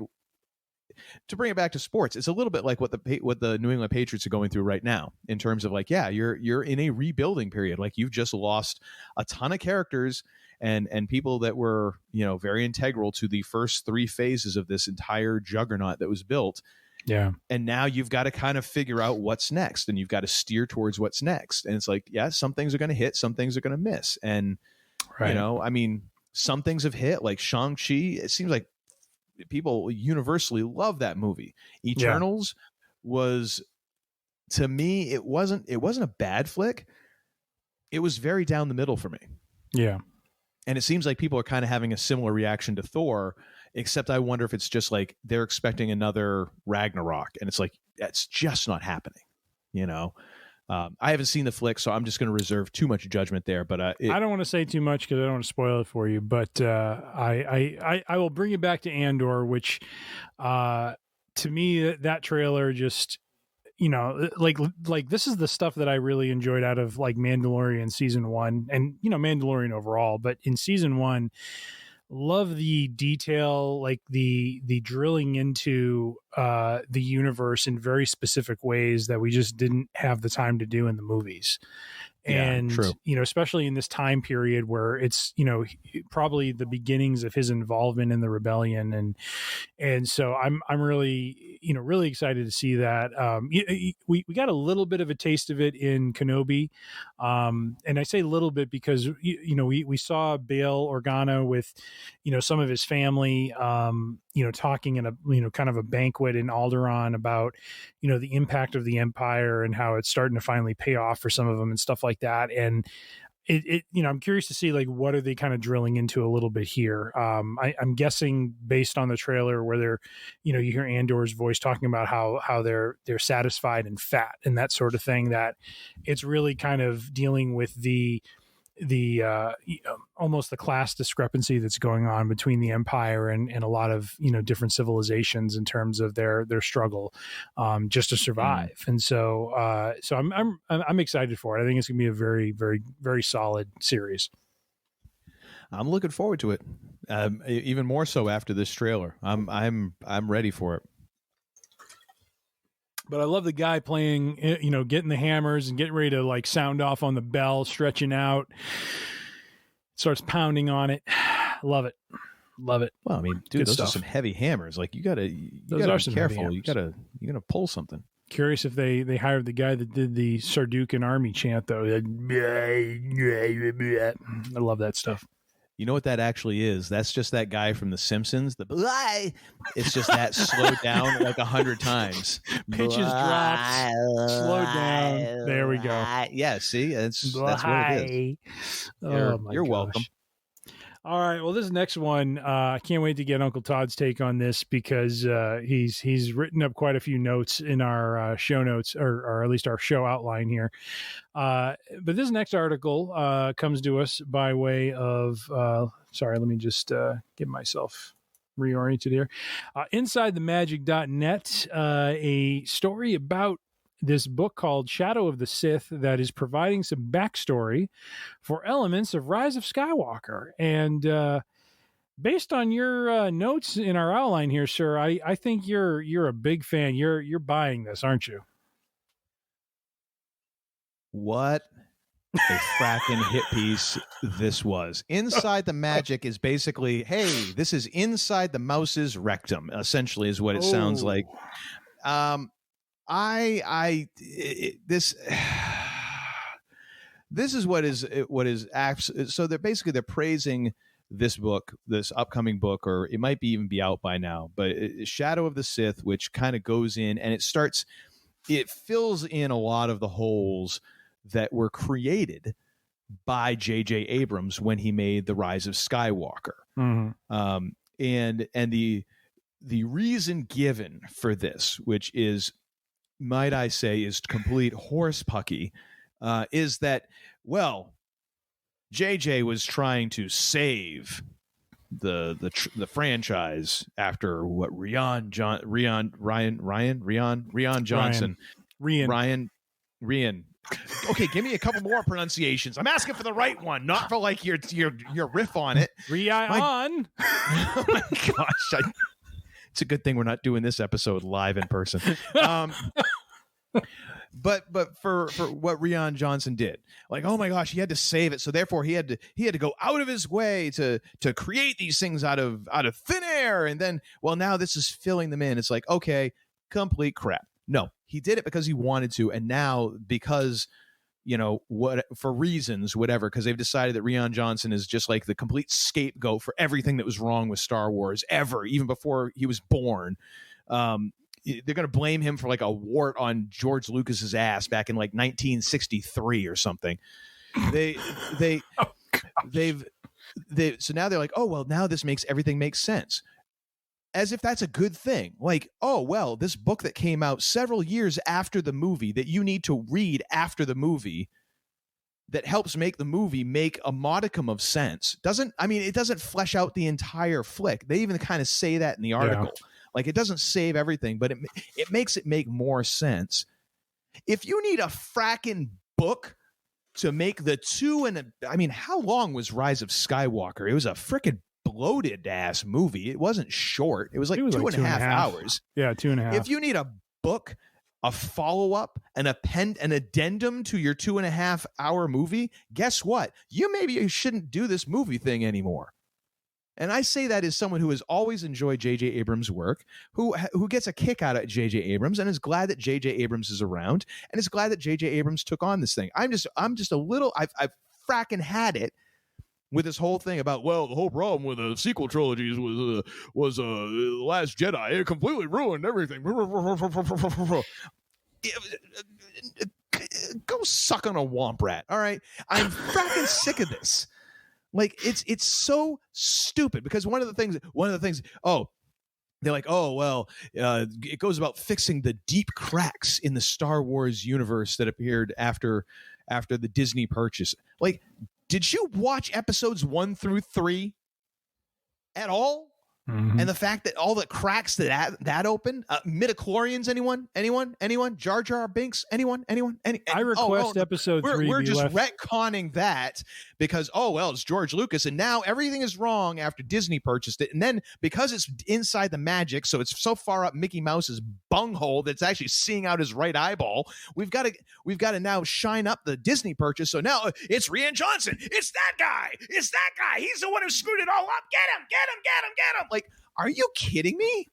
to bring it back to sports, it's a little bit like what the New England Patriots are going through right now in terms of like, yeah, you're in a rebuilding period. Like you've just lost a ton of characters and people that were, very integral to the first 3 phases of this entire juggernaut that was built. Yeah. And now you've got to kind of figure out what's next, and you've got to steer towards what's next. And it's like, yeah, some things are going to hit, some things are going to miss. And, I mean, some things have hit, like Shang-Chi. It seems like people universally love that movie. Eternals was, to me, it wasn't a bad flick. It was very down the middle for me. Yeah. And it seems like people are kind of having a similar reaction to Thor, except I wonder if it's just like they're expecting another Ragnarok, and it's like, that's just not happening. I haven't seen the flick, so I'm just going to reserve too much judgment there. But I don't want to say too much because I don't want to spoil it for you. But I will bring you back to Andor, which to me, that trailer just, like this is the stuff that I really enjoyed out of like Mandalorian season 1 and, Mandalorian overall. But in season 1, love the detail, like the drilling into the universe in very specific ways that we just didn't have the time to do in the movies. And, true. Especially in this time period where it's, probably the beginnings of his involvement in the rebellion. And so I'm really, really excited to see that. We got a little bit of a taste of it in Kenobi. And I say a little bit because, we saw Bail Organa with, some of his family, talking in a, kind of a banquet in Alderaan about, the impact of the Empire and how it's starting to finally pay off for some of them and stuff like that. And it I'm curious to see like what are they kind of drilling into a little bit here. I'm guessing based on the trailer where they're, you hear Andor's voice talking about how they're satisfied and fat and that sort of thing, that it's really kind of dealing with the almost the class discrepancy that's going on between the Empire and a lot of different civilizations in terms of their struggle just to survive. And so I'm excited for it. I think it's gonna be a very, very, very solid series. I'm looking forward to it, even more so after this trailer. I'm ready for it. But I love the guy playing, getting the hammers and getting ready to like sound off on the bell, stretching out, starts pounding on it. Love it. Love it. Well, I mean, dude, those are some heavy hammers. Like you gotta be careful. You gotta pull something. Curious if they hired the guy that did the Sardukan army chant though. I love that stuff. You know what that actually is? That's just that guy from The Simpsons. It's just that slowed down like 100 times. Pitches dropped, slowed down. There we go. Yeah, see? That's what it is. You're welcome. All right. Well, this next one, I can't wait to get Uncle Todd's take on this because he's written up quite a few notes in our show notes, or at least our show outline here. But this next article comes to us by way of, sorry, let me just get myself reoriented here. InsideTheMagic.net, a story about this book called Shadow of the Sith that is providing some backstory for elements of Rise of Skywalker. And based on your notes in our outline here, sir, I think you're a big fan. You're buying this, aren't you? What a fracking hit piece this was. Inside the Magic is basically, hey, this is inside the mouse's rectum, essentially is what it sounds like. This is what is so they're praising this book, this upcoming book, or it might even be out by now, but Shadow of the Sith, which kind of goes in and it fills in a lot of the holes that were created by J.J. Abrams when he made The Rise of Skywalker. Mm-hmm. And the reason given for this, which is, might I say, is complete horsepucky, is that, well, JJ was trying to save the franchise after what Rian Johnson. Okay, give me a couple more pronunciations. I'm asking for the right one, not for like your riff on it. Rian. Oh my gosh! It's a good thing we're not doing this episode live in person. But for what Rian Johnson did, like, oh my gosh, he had to save it, so therefore he had to go out of his way to create these things out of thin air, and then, well, now this is filling them in. It's like, okay, complete crap. No, he did it because he wanted to, and now because, you know, what, for reasons, whatever, because they've decided that Rian Johnson is just like the complete scapegoat for everything that was wrong with Star Wars ever, even before he was born. They're going to blame him for like a wart on George Lucas's ass back in like 1963 or something. So now they're like, oh, well, now this makes everything make sense. As if that's a good thing. Like, oh, well, this book that came out several years after the movie that you need to read after the movie that helps make the movie make a modicum of sense. It doesn't flesh out the entire flick. They even kind of say that in the article. Yeah. Like, it doesn't save everything, but it makes it make more sense. If you need a fracking book to make the how long was Rise of Skywalker? It was a freaking bloated ass movie. It wasn't short. It was like two and a half hours. Yeah, 2.5. If you need a book, a follow-up, an addendum to your 2.5 hour movie, guess what? You shouldn't do this movie thing anymore. And I say that as someone who has always enjoyed J.J. Abrams' work, who gets a kick out of J.J. Abrams, and is glad that J.J. Abrams is around, and is glad that J.J. Abrams took on this thing. I've fracking had it with this whole thing about, well, the whole problem with the sequel trilogies was The Last Jedi. It completely ruined everything. Go suck on a womp rat. All right, I'm fracking sick of this. Like, it's so stupid, because one of the things, they're like, oh, well, it goes about fixing the deep cracks in the Star Wars universe that appeared after the Disney purchase. Like, did you watch episodes 1 through 3 at all? Mm-hmm. And the fact that all the cracks that opened, midichlorians, anyone? Jar Jar Binks, anyone? I request episode 3. We're just retconning that because, oh, well, it's George Lucas, and now everything is wrong after Disney purchased it, and then because it's inside the magic, so it's so far up Mickey Mouse's bunghole that it's actually seeing out his right eyeball. We've got to now shine up the Disney purchase. So now it's Rian Johnson. It's that guy. He's the one who screwed it all up. Get him. Like, are you kidding me?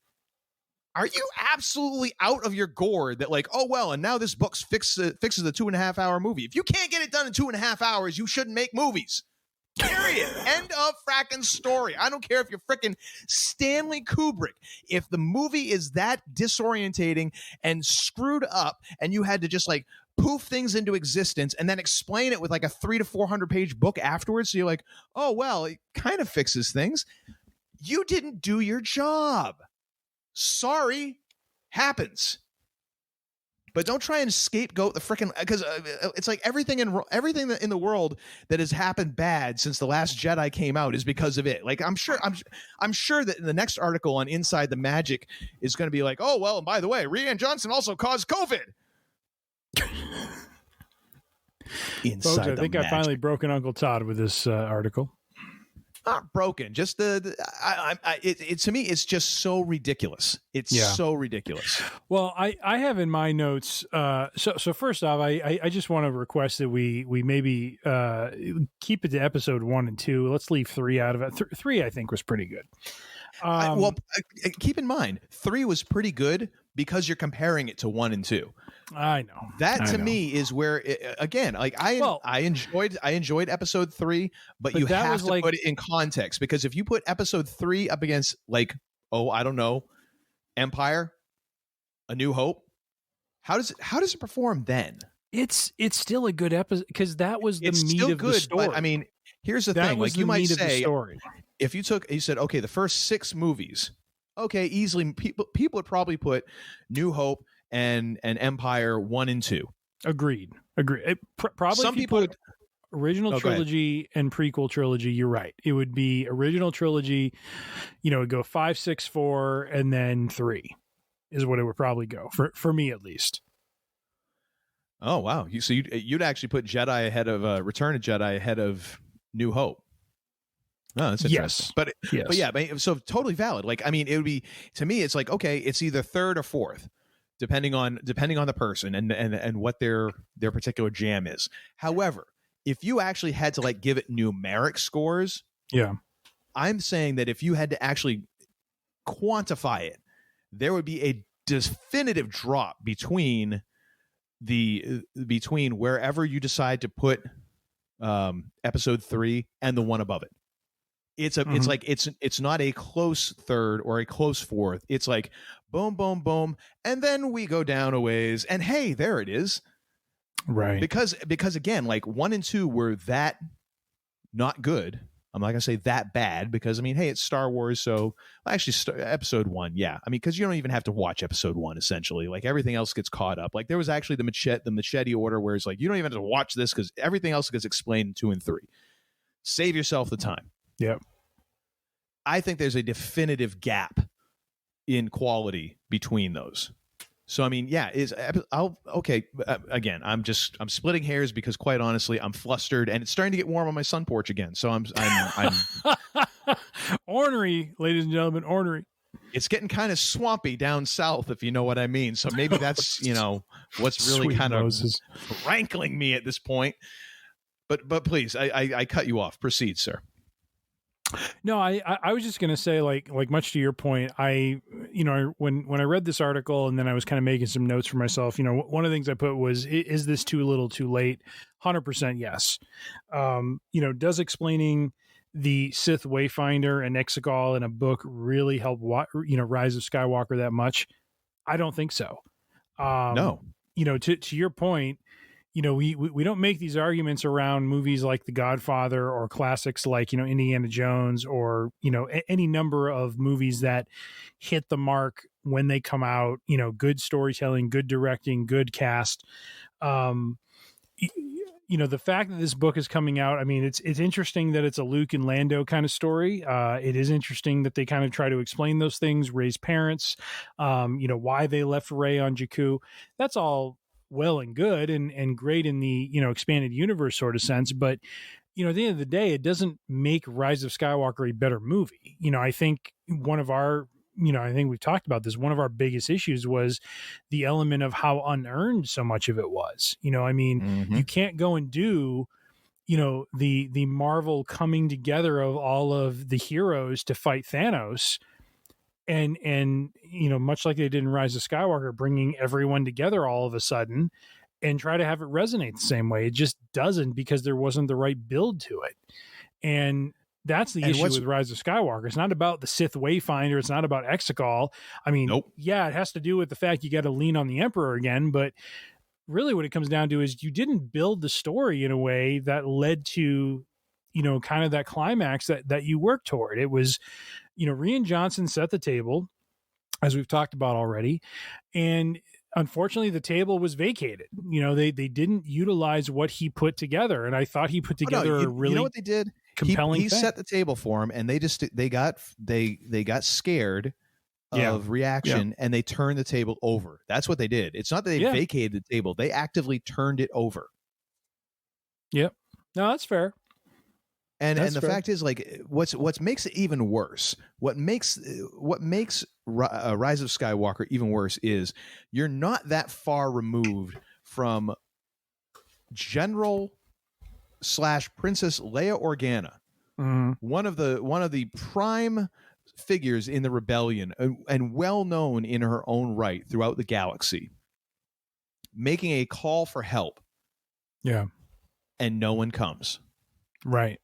Are you absolutely out of your gourd that, like, oh, well, and now this book fixes the 2.5 hour movie? If you can't get it done in 2.5 hours, you shouldn't make movies. Period. End of fracking story. I don't care if you're frickin' Stanley Kubrick. If the movie is that disorientating and screwed up, and you had to just like poof things into existence and then explain it with like a 300 to 400 page book afterwards, so you're like, oh, well, it kind of fixes things. You didn't do your job. Sorry, happens. But don't try and scapegoat the freaking, because it's like everything in the world that has happened bad since The Last Jedi came out is because of it. Like, I'm sure that in the next article on Inside the Magic is going to be like, oh, well, and by the way, Rian Johnson also caused COVID. Folks, I think I finally broken Uncle Todd with this article. Not broken, just to me, it's just so ridiculous. So ridiculous. Well, I have in my notes. So first off, I just want to request that we maybe keep it to episode 1 and 2. Let's leave 3 out of it. 3, I think, was pretty good. Keep in mind, 3 was pretty good because you're comparing it to 1 and 2. I know that to me is where again, like I enjoyed episode 3, but you have to put it in context, because if you put episode 3 up against, like, oh, I don't know, Empire, A New Hope, how does it perform then? It's still a good episode because that was the meat of the story. But I mean, here's the thing: like you might say, if you said, okay, the first 6 movies, okay, easily people would probably put New Hope and Empire 1 and 2. Agreed. Probably some people would. Original trilogy and prequel trilogy, you're right. It would be original trilogy, it would go 5, 6, 4, and then 3 is what it would probably go for me at least. Oh wow! So you'd actually put Jedi ahead of Return of Jedi ahead of New Hope. Oh, that's interesting. Yes. But yeah, so totally valid. Like, I mean, it would be, to me, it's like, okay, it's either 3rd or 4th, depending on the person and what their particular jam is. However, if you actually had to like give it numeric scores, I'm saying that if you had to actually quantify it, there would be a definitive drop between wherever you decide to put episode 3 and the one above it. It's like it's not a close 3rd or a close 4th. It's like boom, boom, boom, and then we go down a ways, and hey, there it is. Right. Because again, like 1 and 2 were that not good. I'm not gonna say that bad because I mean, hey, it's Star Wars, so actually episode 1, yeah. I mean, because you don't even have to watch episode 1 essentially. Like everything else gets caught up. Like there was actually the machete order where it's like you don't even have to watch this because everything else gets explained in 2 and 3. Save yourself the time. Yep. I think there's a definitive gap in quality between those. So I mean, yeah, again, I'm splitting hairs because quite honestly, I'm flustered and it's starting to get warm on my sun porch again. So I'm ornery, ladies and gentlemen, ornery. It's getting kind of swampy down south, if you know what I mean. So maybe that's what's really Sweet kind Moses. Of rankling me at this point. But please, I cut you off. Proceed, sir. No, I was just going to say, like much to your point, when I read this article and then I was kind of making some notes for myself, one of the things I put was, is this too little too late? 100% yes. Does explaining the Sith Wayfinder and Exegol in a book really help, Rise of Skywalker that much? I don't think so. No. To your point, we don't make these arguments around movies like The Godfather or classics like, Indiana Jones or, any number of movies that hit the mark when they come out, good storytelling, good directing, good cast. The fact that this book is coming out, I mean, it's interesting that it's a Luke and Lando kind of story. It is interesting that they kind of try to explain those things, Rey's parents, why they left Rey on Jakku. That's all well and good and great in the expanded universe sort of sense, but at the end of the day, it doesn't make Rise of Skywalker a better movie. I think one of our I think we've talked about this, one of our biggest issues was the element of how unearned so much of it was. You can't go and do the Marvel coming together of all of the heroes to fight Thanos and much like they did in Rise of Skywalker, bringing everyone together all of a sudden and try to have it resonate the same way. It just doesn't, because there wasn't the right build to it. And that's the issue with Rise of Skywalker. It's not about the Sith Wayfinder. It's not about Exegol. I mean, yeah, it has to do with the fact you got to lean on the Emperor again, but really what it comes down to is you didn't build the story in a way that led to, kind of that climax that you worked toward. It was, Rian Johnson set the table, as we've talked about already, and unfortunately the table was vacated. They didn't utilize what he put together, and I thought he put together a really what they did? Compelling he set the table for him, and they got scared of reaction, and they turned the table over. That's what they did. It's not that they vacated the table; they actively turned it over. Yep. No, that's fair. And the fact is, like, what makes it even worse, what makes Rise of Skywalker even worse is you're not that far removed from General / Princess Leia Organa, one of the prime figures in the rebellion and well known in her own right throughout the galaxy, making a call for help. Yeah. And no one comes. Right.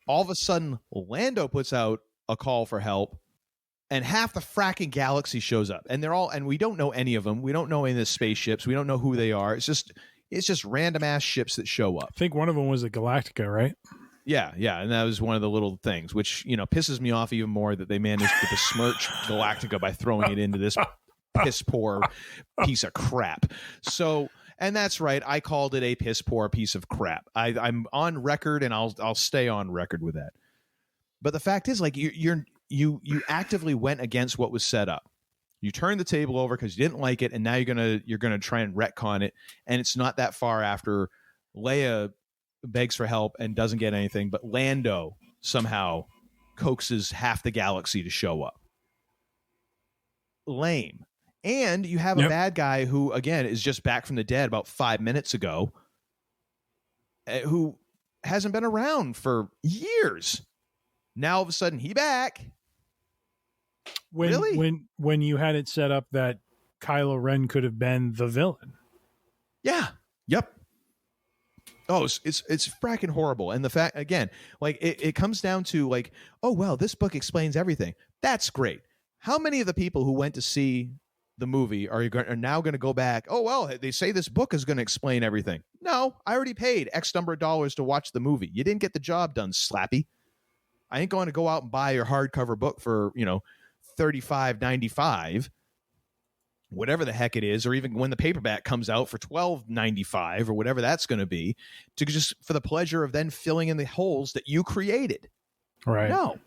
All of a sudden, Lando puts out a call for help, and half the fracking galaxy shows up, and we don't know any of them. We don't know any of the spaceships. We don't know who they are. It's just It's just random ass ships that show up. I think one of them was the Galactica, right? Yeah, and that was one of the little things, which, pisses me off even more that they managed to besmirch Galactica by throwing it into this piss poor piece of crap. So, and that's right, I called it a piss poor piece of crap. I'm on record, and I'll stay on record with that. But the fact is, like, you actively went against what was set up. You turned the table over because you didn't like it, and now you're gonna try and retcon it. And it's not that far after Leia begs for help and doesn't get anything, but Lando somehow coaxes half the galaxy to show up. Lame. And you have a bad guy who, again, is just back from the dead about 5 minutes ago, who hasn't been around for years. Now all of a sudden he back. When you had it set up that Kylo Ren could have been the villain. Yeah. Yep. Oh, it's fracking horrible. And the fact, again, like it comes down to like, oh, well, this book explains everything. That's great. How many of the people who went to see the movie are now going to go back? Oh, well, they say this book is going to explain everything. No, I already paid X number of dollars to watch the movie. You didn't get the job done, slappy. I ain't going to go out and buy your hardcover book for, $35.95. Whatever the heck it is, or even when the paperback comes out for $12.95 or whatever that's going to be, to just for the pleasure of then filling in the holes that you created. Right. No.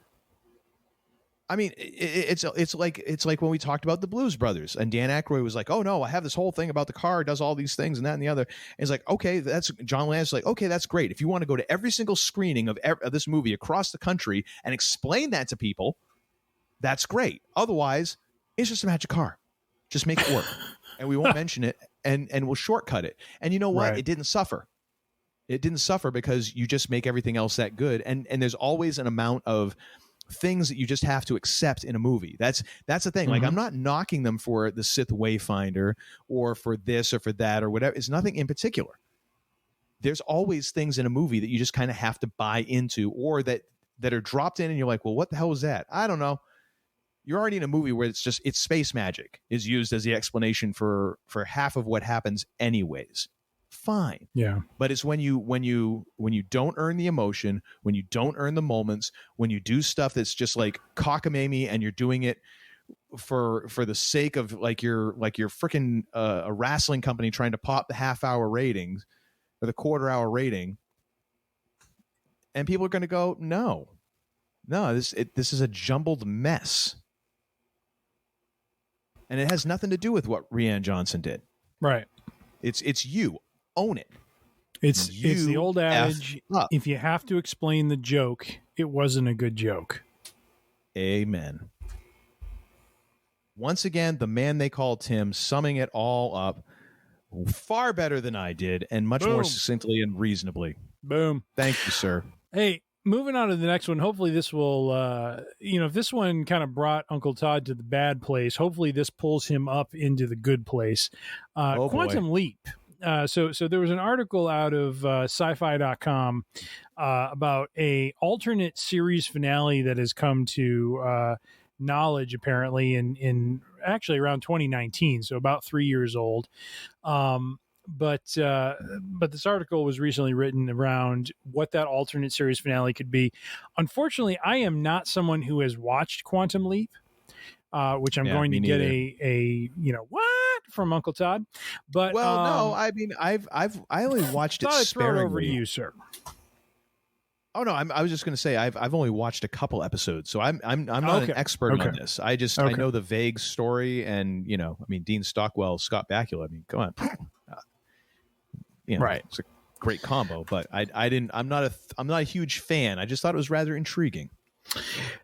I mean, it's like when we talked about the Blues Brothers, and Dan Aykroyd was like, "Oh no, I have this whole thing about the car, does all these things and that and the other." And it's like, okay, that's John Landis. Like, okay, that's great. If you want to go to every single screening of this movie across the country and explain that to people, that's great. Otherwise, it's just a magic car. Just make it work, and we won't mention it, and we'll shortcut it. And you know what? Right. It didn't suffer. It didn't suffer because you just make everything else that good. And there's always an amount of things that you just have to accept in a movie. That's the thing. Mm-hmm. Like, I'm not knocking them for the Sith Wayfinder or for this or for that or whatever. It's nothing in particular. There's always things in a movie that you just kind of have to buy into, or that are dropped in and you're like, well, what the hell was that? I don't know. You're already in a movie where it's space magic is used as the explanation for half of what happens anyways. Fine. Yeah. But it's when you don't earn the emotion, when you don't earn the moments, when you do stuff that's just like cockamamie and you're doing it for the sake of like you're freaking a wrestling company trying to pop the half-hour ratings or the quarter-hour rating, and people are going to go, no, this is a jumbled mess. And it has nothing to do with what Rian Johnson did. Right. It's you. Own it. It's the old adage, if you have to explain the joke, it wasn't a good joke. Amen. Once again, the man they call Tim, summing it all up far better than I did, and much more succinctly and reasonably. Boom. Thank you, sir. Hey, moving on to the next one. Hopefully this will, if this one kind of brought Uncle Todd to the bad place, hopefully this pulls him up into the good place. Quantum Leap. So there was an article out of sci-fi.com about a alternate series finale that has come to knowledge apparently in actually around 2019, so about 3 years old. But this article was recently written around what that alternate series finale could be. Unfortunately, I am not someone who has watched Quantum Leap, which I'm going to get a what from Uncle Todd. But no, I mean I only watched it sparingly. Throw it over to you, sir. Oh no, I was just going to say I've only watched a couple episodes, so I'm not an expert on this. I know the vague story, and Dean Stockwell, Scott Bakula. I mean, come on. Right, it's a great combo, but I'm not a huge fan. I just thought it was rather intriguing.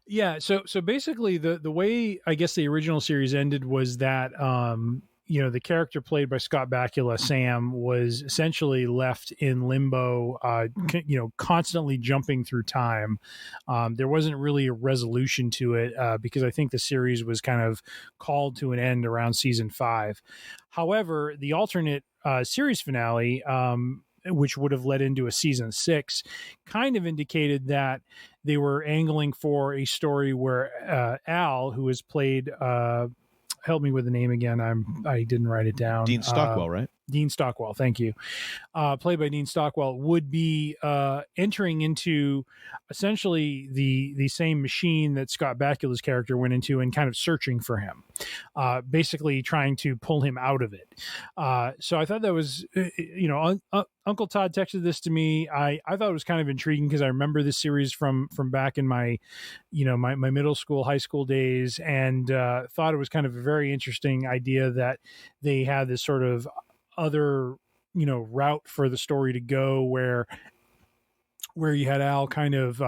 Yeah, so basically the way I guess the original series ended was that the character played by Scott Bakula, Sam, was essentially left in limbo, constantly jumping through time. There wasn't really a resolution to it because I think the series was kind of called to an end around season 5. However, the alternate series finale, which would have led into a season 6, kind of indicated that they were angling for a story where Al, who is played... help me with the name again. I didn't write it down. Dean Stockwell, right? Dean Stockwell, thank you, played by Dean Stockwell, would be entering into essentially the same machine that Scott Bakula's character went into and kind of searching for him, basically trying to pull him out of it. So I thought that was, Uncle Todd texted this to me. I thought it was kind of intriguing because I remember this series from back in my, my middle school, high school days, and thought it was kind of a very interesting idea that they had this sort of other route for the story to go where you had Al kind of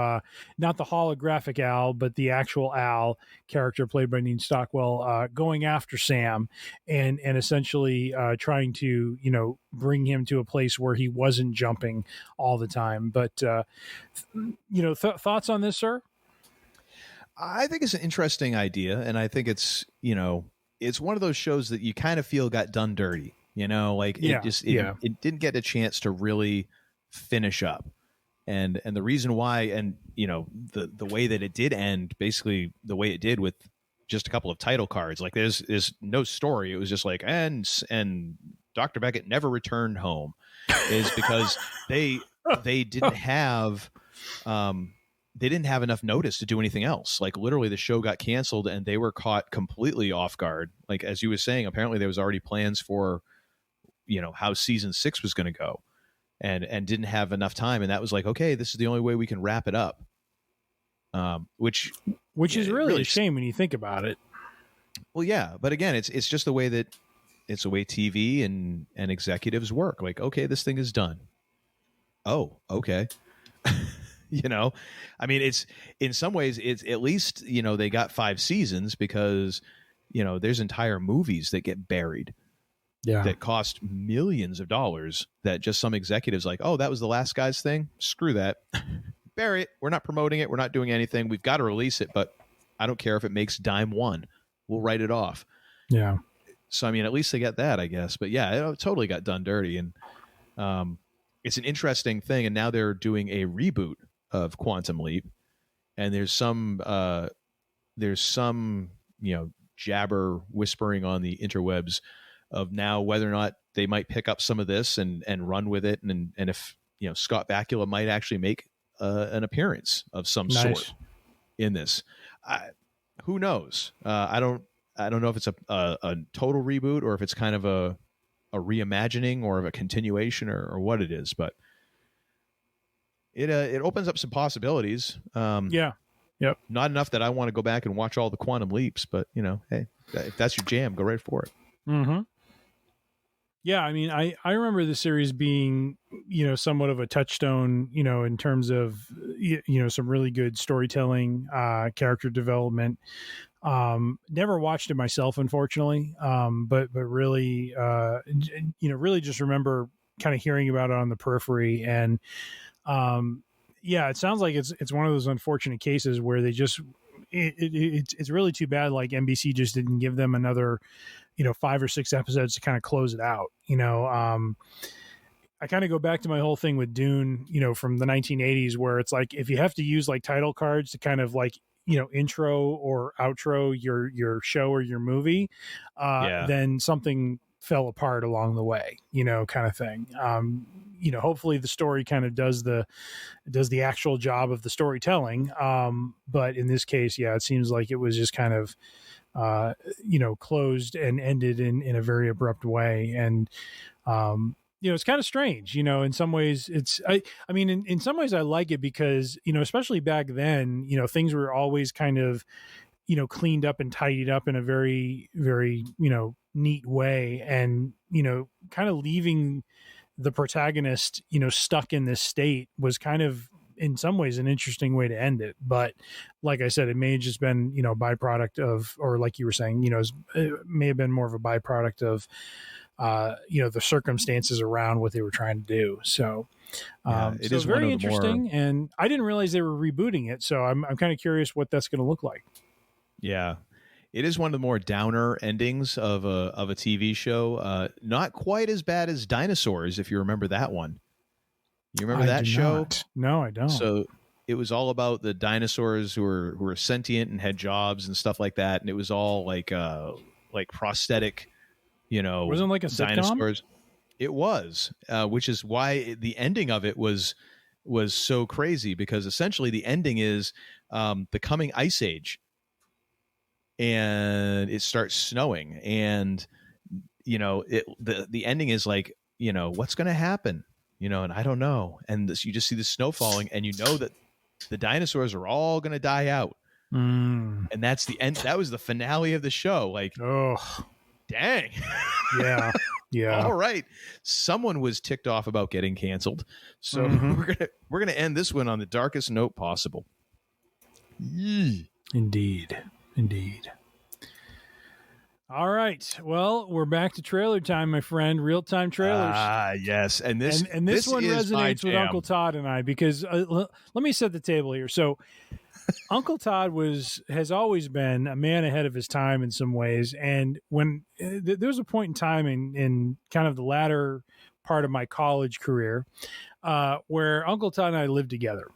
not the holographic Al but the actual Al character played by Dean Stockwell going after Sam and essentially trying to bring him to a place where he wasn't jumping all the time. But thoughts on this, sir? I think it's an interesting idea, and I think it's it's one of those shows that you kind of feel got done dirty. It didn't get a chance to really finish up. And the reason why, and the way that it did end, basically the way it did with just a couple of title cards, like there's no story. It was just like, and Dr. Beckett never returned home, is because they didn't have enough notice to do anything else. Like literally the show got canceled and they were caught completely off guard. Like as you were saying, apparently there was already plans for how season 6 was going to go, and didn't have enough time. And that was like, okay, this is the only way we can wrap it up. Which is really a shame when you think about it. Well, yeah, but again, it's just the way TV and executives work. Like, okay, this thing is done. Oh, okay. I mean, it's in some ways it's at least, they got 5 seasons because, there's entire movies that get buried. Yeah. That cost millions of dollars that just some executives like, oh, that was the Last Guys thing. Screw that. Bury it. We're not promoting it. We're not doing anything. We've got to release it, but I don't care if it makes dime one. We'll write it off. Yeah. So, I mean, at least they got that, I guess. But yeah, it totally got done dirty. And it's an interesting thing. And now they're doing a reboot of Quantum Leap. And there's some jabber whispering on the interwebs of now whether or not they might pick up some of this and run with it, and if Scott Bakula might actually make an appearance of some sort in this. Who knows? I don't know if it's a total reboot or if it's kind of a reimagining or of a continuation or what it is, but it opens up some possibilities. Yeah. Yep. Not enough that I want to go back and watch all the Quantum Leaps, but hey, if that's your jam, go right for it. Mm-hmm. Yeah, I mean, I remember the series being, somewhat of a touchstone, in terms of, some really good storytelling, character development. Never watched it myself, unfortunately, but really, really just remember kind of hearing about it on the periphery. And it sounds like it's one of those unfortunate cases where they just it's really too bad. Like NBC just didn't give them another 5 or 6 episodes to kind of close it out. I kind of go back to my whole thing with Dune, from the 1980s, where it's like, if you have to use like title cards to kind of like, intro or outro your show or your movie, then something fell apart along the way, kind of thing. Hopefully the story kind of does the actual job of the storytelling. But in this case, it seems like it was just kind of, closed and ended in a very abrupt way. And, it's kind of strange, in some ways I mean, in some ways I like it because, especially back then, things were always kind of, cleaned up and tidied up in a very, very, neat way. And, kind of leaving the protagonist, stuck in this state was kind of, in some ways, an interesting way to end it. But like I said, it may have just been, a byproduct of, or like you were saying, it may have been more of a byproduct of, the circumstances around what they were trying to do. So, it is very interesting. And I didn't realize they were rebooting it. So I'm kind of curious what that's going to look like. Yeah. It is one of the more downer endings of a TV show. Not quite as bad as Dinosaurs, if you remember that one. You remember that show? Not. No, I don't. So it was all about the dinosaurs who were sentient and had jobs and stuff like that, and it was all like prosthetic, wasn't it like a dinosaurs. sitcom? It was, which is why the ending of it was so crazy, because essentially the ending is the coming ice age, and it starts snowing, and the ending is like, what's going to happen, and I don't know, and you just see the snow falling, and that the dinosaurs are all going to die out, and that's the end. That was the finale of the show. Like, oh, dang. Yeah. All right. Someone was ticked off about getting canceled. So we're gonna end this one on the darkest note possible. Yee. Indeed. All right. Well, we're back to trailer time, my friend. Real-time trailers. Yes. And this one resonates with Uncle Todd and I, because let me set the table here. So Uncle Todd has always been a man ahead of his time in some ways. And when there was a point in time in kind of the latter part of my college career where Uncle Todd and I lived together.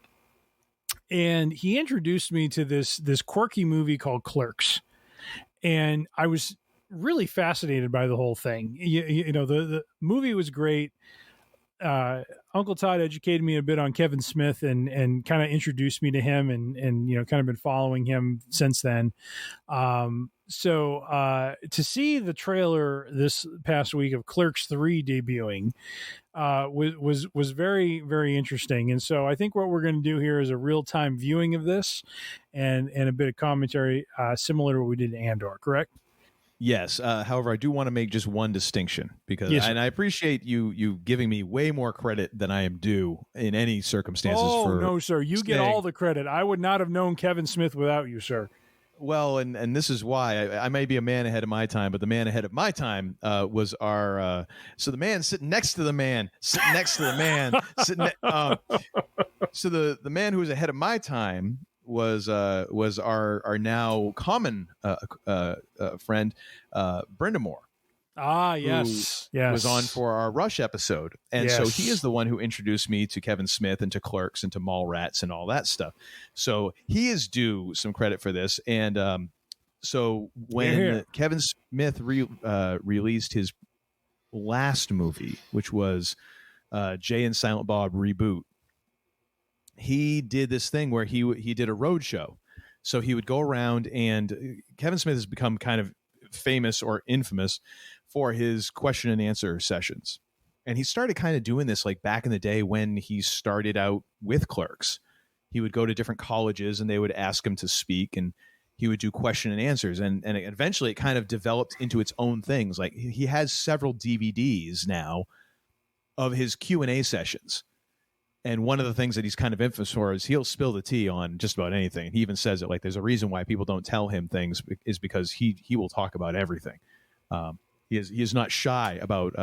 And he introduced me to this quirky movie called Clerks. And I was really fascinated by the whole thing. The movie was great. Uncle Todd educated me a bit on Kevin Smith and kind of introduced me to him and kind of been following him since then. So to see the trailer this past week of Clerks 3 debuting was very, very interesting. And so I think what we're going to do here is a real-time viewing of this and a bit of commentary similar to what we did in Andor, correct? Yes. However, I do want to make just one distinction, because and I appreciate you giving me way more credit than I am due in any circumstances. Oh, no, sir. You get all the credit. I would not have known Kevin Smith without you, sir. Well, and this is why I may be a man ahead of my time, but the man ahead of my time was our so the man sitting next to the man, sitting next to the man, so the man who was ahead of my time was our now common friend Brenda Moore. Yes. Was on for our Rush episode. And so he is the one who introduced me to Kevin Smith and to Clerks and to Mallrats and all that stuff. So he is due some credit for this. And so when Kevin Smith released his last movie, which was Jay and Silent Bob Reboot, he did this thing where he did a road show. So he would go around, and Kevin Smith has become kind of famous or infamous for his question and answer sessions. And he started kind of doing this like back in the day when he started out with Clerks. He would go to different colleges and they would ask him to speak, and he would do question and answers. And eventually it kind of developed into its own things. Like he has several DVDs now of his Q&A sessions. And one of the things that he's kind of infamous for is he'll spill the tea on just about anything. He even says it, like, there's a reason why people don't tell him things is because he will talk about everything. He is not shy about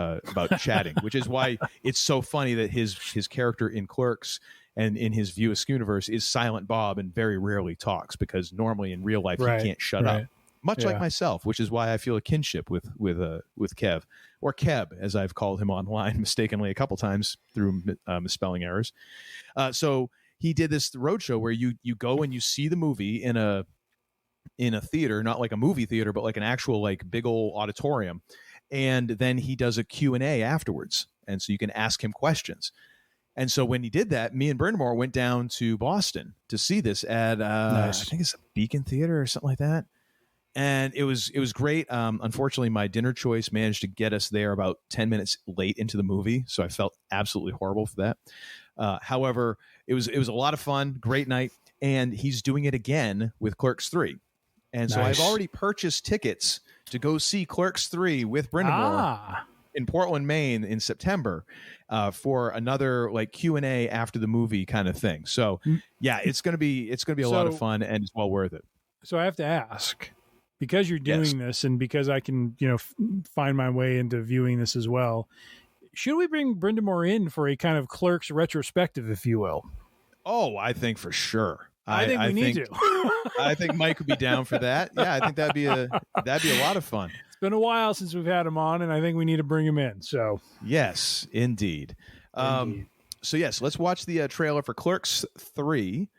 chatting, which is why it's so funny that his character in Clerks and in his View Askew universe is Silent Bob and very rarely talks, because normally in real life he can't shut up. Much like myself, which is why I feel a kinship with Kev, or Keb, as I've called him online mistakenly a couple times through misspelling errors. So he did this roadshow where you go and you see the movie in a theater, not like a movie theater, but like an actual like big old auditorium, and then he does a Q&A afterwards, and so you can ask him questions. And so when he did that, me and Brenda Moore went down to Boston to see this at I think it's a Beacon Theater or something like that. And it was great. Unfortunately, my dinner choice managed to get us there about 10 minutes late into the movie, so I felt absolutely horrible for that. However, it was a lot of fun, great night, and he's doing it again with Clerks 3. And so I've already purchased tickets to go see Clerks 3 with Brenda Moore in Portland, Maine in September for another like Q&A after the movie kind of thing. So yeah, it's going to be a lot of fun, and it's well worth it. So I have to ask, because you're doing this, and because I can, find my way into viewing this as well, should we bring Brenda Moore in for a kind of Clerks retrospective, if you will? Oh, I think for sure. I think we need to. I think Mike would be down for that. Yeah, I think that'd be a lot of fun. It's been a while since we've had him on, and I think we need to bring him in. So yes, indeed. So yes, let's watch the trailer for Clerks 3.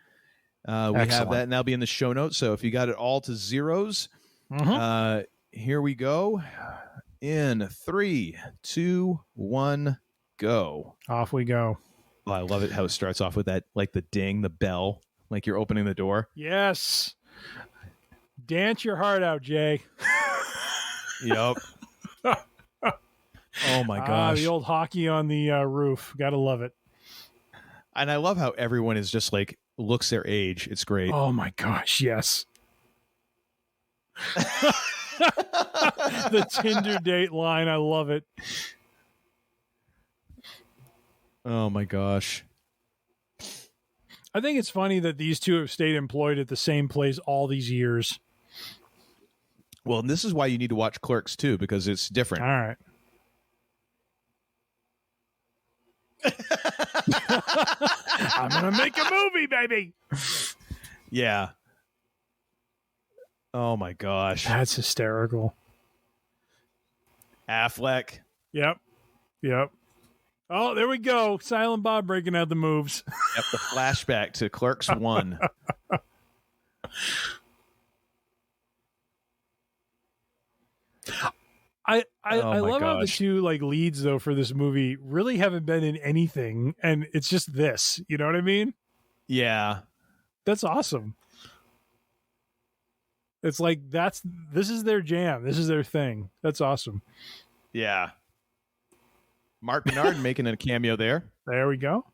We have that, and that'll be in the show notes. So if you got it all to zeros, here we go. In 3, 2, 1, go. Off we go. Oh, I love it how it starts off with that, like the ding, the bell, like you're opening the door. Yes. Dance your heart out, Jay. Yep. Oh my gosh. The old hockey on the roof. Gotta love it. And I love how everyone is just like looks their age. It's great. Oh my gosh, yes. The Tinder date line, I love it. Oh my gosh. I think it's funny that these two have stayed employed at the same place all these years. Well, and this is why you need to watch Clerks too, because it's different. All right. I'm going to make a movie, baby. Yeah. Oh my gosh. That's hysterical. Affleck. Yep. Oh, there we go. Silent Bob breaking out the moves. Yep, the flashback to Clerks 1. I love how the two like leads though for this movie really haven't been in anything, and it's just this. You know what I mean? Yeah. That's awesome. It's like this is their jam. This is their thing. That's awesome. Yeah. Mark Bernard making a cameo there. There we go.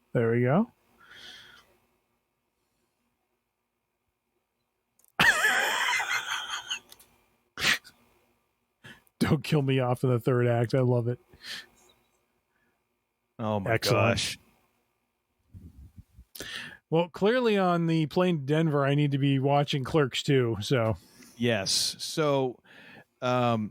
Don't kill me off in the third act. I love it. Oh my Excellent. gosh. Well, clearly on the plane to Denver, I need to be watching Clerks too. So yes. So that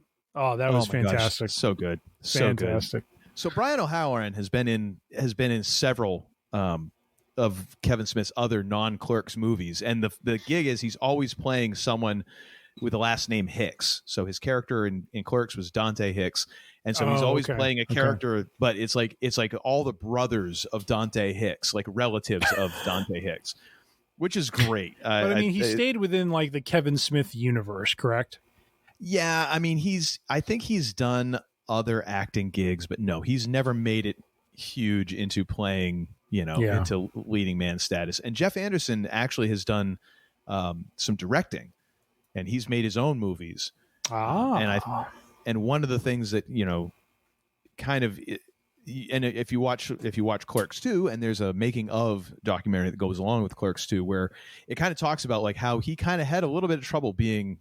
was fantastic. Gosh. So good. Fantastic. So Brian O'Halloran has been in several of Kevin Smith's other non-Clerks movies, and the gig is he's always playing someone with the last name Hicks. So his character in Clerks was Dante Hicks, and so he's always playing a character, but it's like all the brothers of Dante Hicks, like relatives of Dante Hicks, which is great. But I mean, he stayed within like the Kevin Smith universe, correct? Yeah, I mean, I think he's done other acting gigs, but no, he's never made it huge into playing, into leading man status. And Jeff Anderson actually has done some directing, and he's made his own movies. And one of the things that kind of, and if you watch Clerks 2, and there's a making of documentary that goes along with Clerks 2, where it kind of talks about like how he kind of had a little bit of trouble being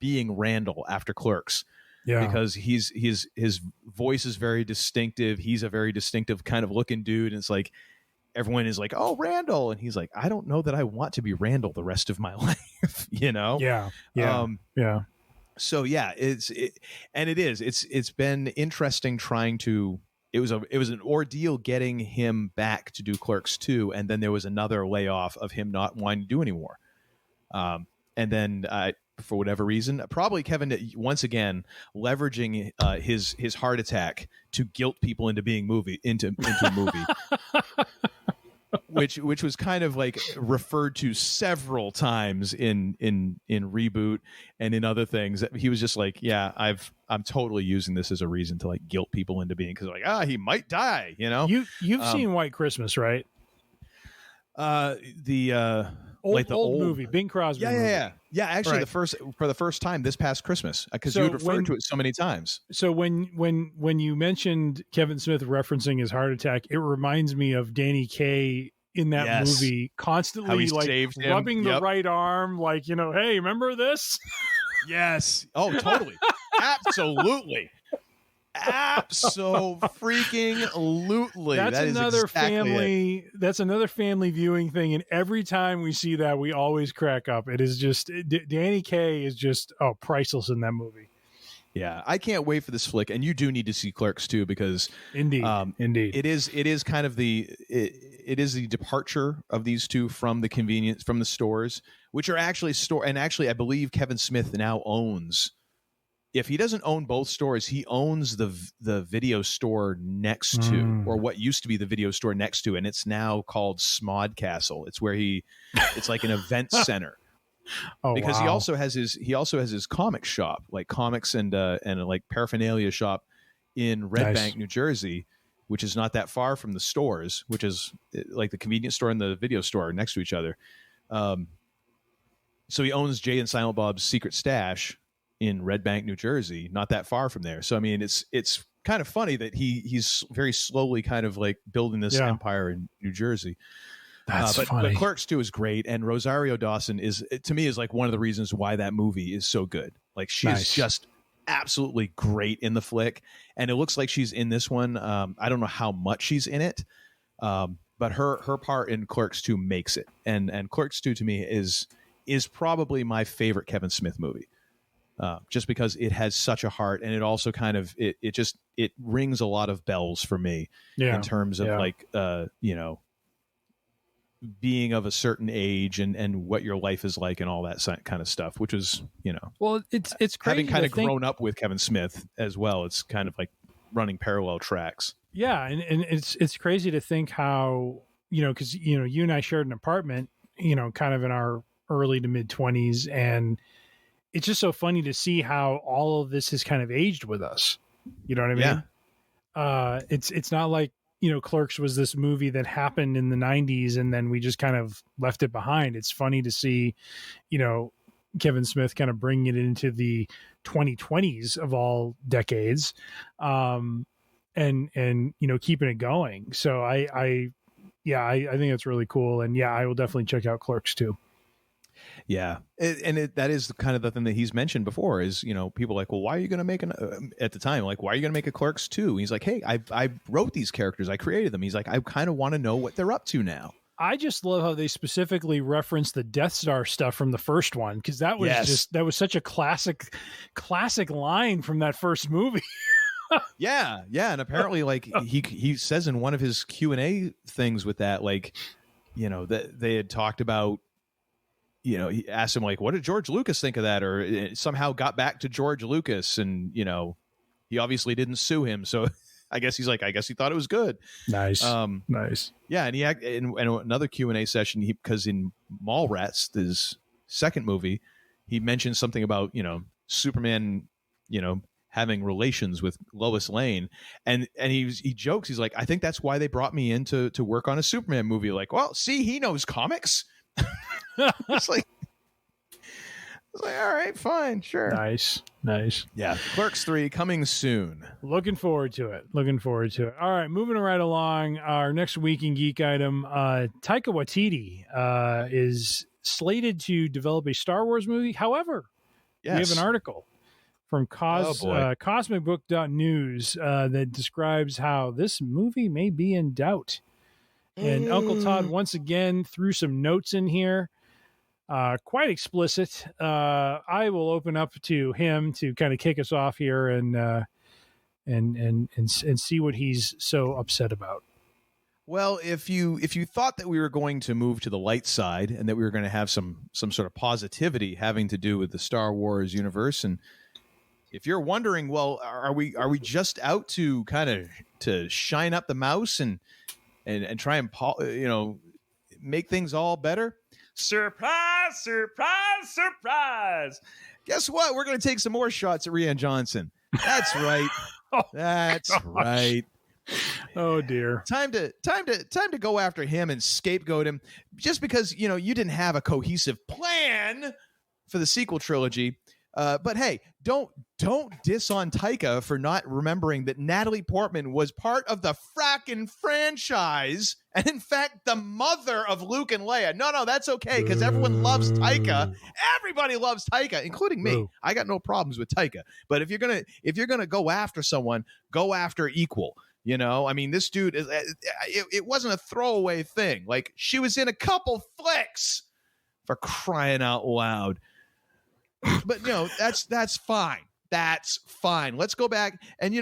Randall after Clerks. Yeah. Because his voice is very distinctive. He's a very distinctive kind of looking dude. And it's like, everyone is like, oh, Randall. And he's like, I don't know that I want to be Randall the rest of my life, Yeah. So yeah, it's been interesting trying to, it was an ordeal getting him back to do Clerks 2. And then there was another layoff of him not wanting to do anymore. And then, for whatever reason, probably Kevin once again leveraging his heart attack to guilt people into being into a movie, which was kind of like referred to several times in Reboot and in other things. He was just like, yeah, I'm totally using this as a reason to like guilt people into being, because like he might die, You've seen White Christmas, right? The old movie, Bing Crosby. Yeah. Actually, right. for the first time this past Christmas, because you had referred to it so many times. So when you mentioned Kevin Smith referencing his heart attack, it reminds me of Danny Kaye in that movie, constantly like rubbing the right arm, like hey, remember this? Yes. Oh, totally. Absolutely. Absolutely. That's another family. That's another family viewing thing, and every time we see that, we always crack up. It is just Danny Kaye is just priceless in that movie. Yeah, I can't wait for this flick, and you do need to see Clerks too, because indeed, it is kind of it is the departure of these two from the stores, which are actually and actually I believe Kevin Smith now owns. If he doesn't own both stores, he owns the video store next to, or what used to be the video store next to, and it's now called Smodcastle. It's where it's like an event center. because he also has his comic shop, like comics and like paraphernalia shop in Red Bank, New Jersey, which is not that far from the stores, which is like the convenience store and the video store next to each other. So he owns Jay and Silent Bob's Secret Stash in Red Bank, New Jersey, not that far from there. So I mean, it's kind of funny that he's very slowly kind of like building this empire in New Jersey. That's funny. But Clerks 2 is great, and Rosario Dawson is like one of the reasons why that movie is so good. Like she's just absolutely great in the flick, and it looks like she's in this one. I don't know how much she's in it, but her part in Clerks 2 makes it. And Clerks 2 to me is probably my favorite Kevin Smith movie, just because it has such a heart, and it also kind of it rings a lot of bells for me in terms of like being of a certain age and what your life is like and all that kind of stuff, which is, well, it's crazy having kind of grown up with Kevin Smith as well. It's kind of like running parallel tracks. Yeah. And it's crazy to think how, cause you and I shared an apartment, kind of in our early to mid 20s. And it's just so funny to see how all of this has kind of aged with us. You know what I mean? Yeah. It's not like, Clerks was this movie that happened in the 90s and then we just kind of left it behind. It's funny to see, Kevin Smith kind of bring it into the 2020s of all decades, and keeping it going. So I think that's really cool. And I will definitely check out Clerks too. Yeah. That is kind of the thing that he's mentioned before is, people are like, well, why are you going to make at the time, like, why are you going to make a Clerks 2? He's like, hey, I wrote these characters. I created them. He's like, I kind of want to know what they're up to now. I just love how they specifically reference the Death Star stuff from the first one. Cause that was that was such a classic line from that first movie. Yeah. And apparently like he says in one of his Q&A things with that, like, that they had talked about, he asked him like, what did George Lucas think of that? Or it somehow got back to George Lucas and, he obviously didn't sue him. So I guess he thought it was good. Nice. Nice. Yeah. And he in another Q&A session, because in Mallrats, his second movie, he mentioned something about, Superman, having relations with Lois Lane. And he jokes, he's like, I think that's why they brought me in to work on a Superman movie. Like, well, see, he knows comics. It's like, all right, fine, sure. Nice. Yeah, Clerks 3 coming soon. Looking forward to it. All right, moving right along. Our next week in Geek Item, Taika Watiti is slated to develop a Star Wars movie. However, we have an article from cosmicbook.news that describes how this movie may be in doubt. And Uncle Todd once again threw some notes in here, quite explicit. I will open up to him to kind of kick us off here and see what he's so upset about. Well, if you thought that we were going to move to the light side and that we were going to have some sort of positivity having to do with the Star Wars universe, and if you're wondering, well, are we just out to kind of to shine up the mouse and try and make things all better? Surprise, surprise, surprise. Guess what? We're going to take some more shots at Rian Johnson. That's right. That's right. Oh dear. Time to go after him and scapegoat him just because, you didn't have a cohesive plan for the sequel trilogy. But hey, don't diss on Taika for not remembering that Natalie Portman was part of the fracking franchise, and in fact, the mother of Luke and Leia. No, that's okay because everyone loves Taika. Everybody loves Taika, including me. Ooh. I got no problems with Taika. But if you're gonna go after someone, go after equal. I mean, this dude is. It wasn't a throwaway thing. Like she was in a couple flicks, for crying out loud. But that's fine. That's fine. Let's go back. And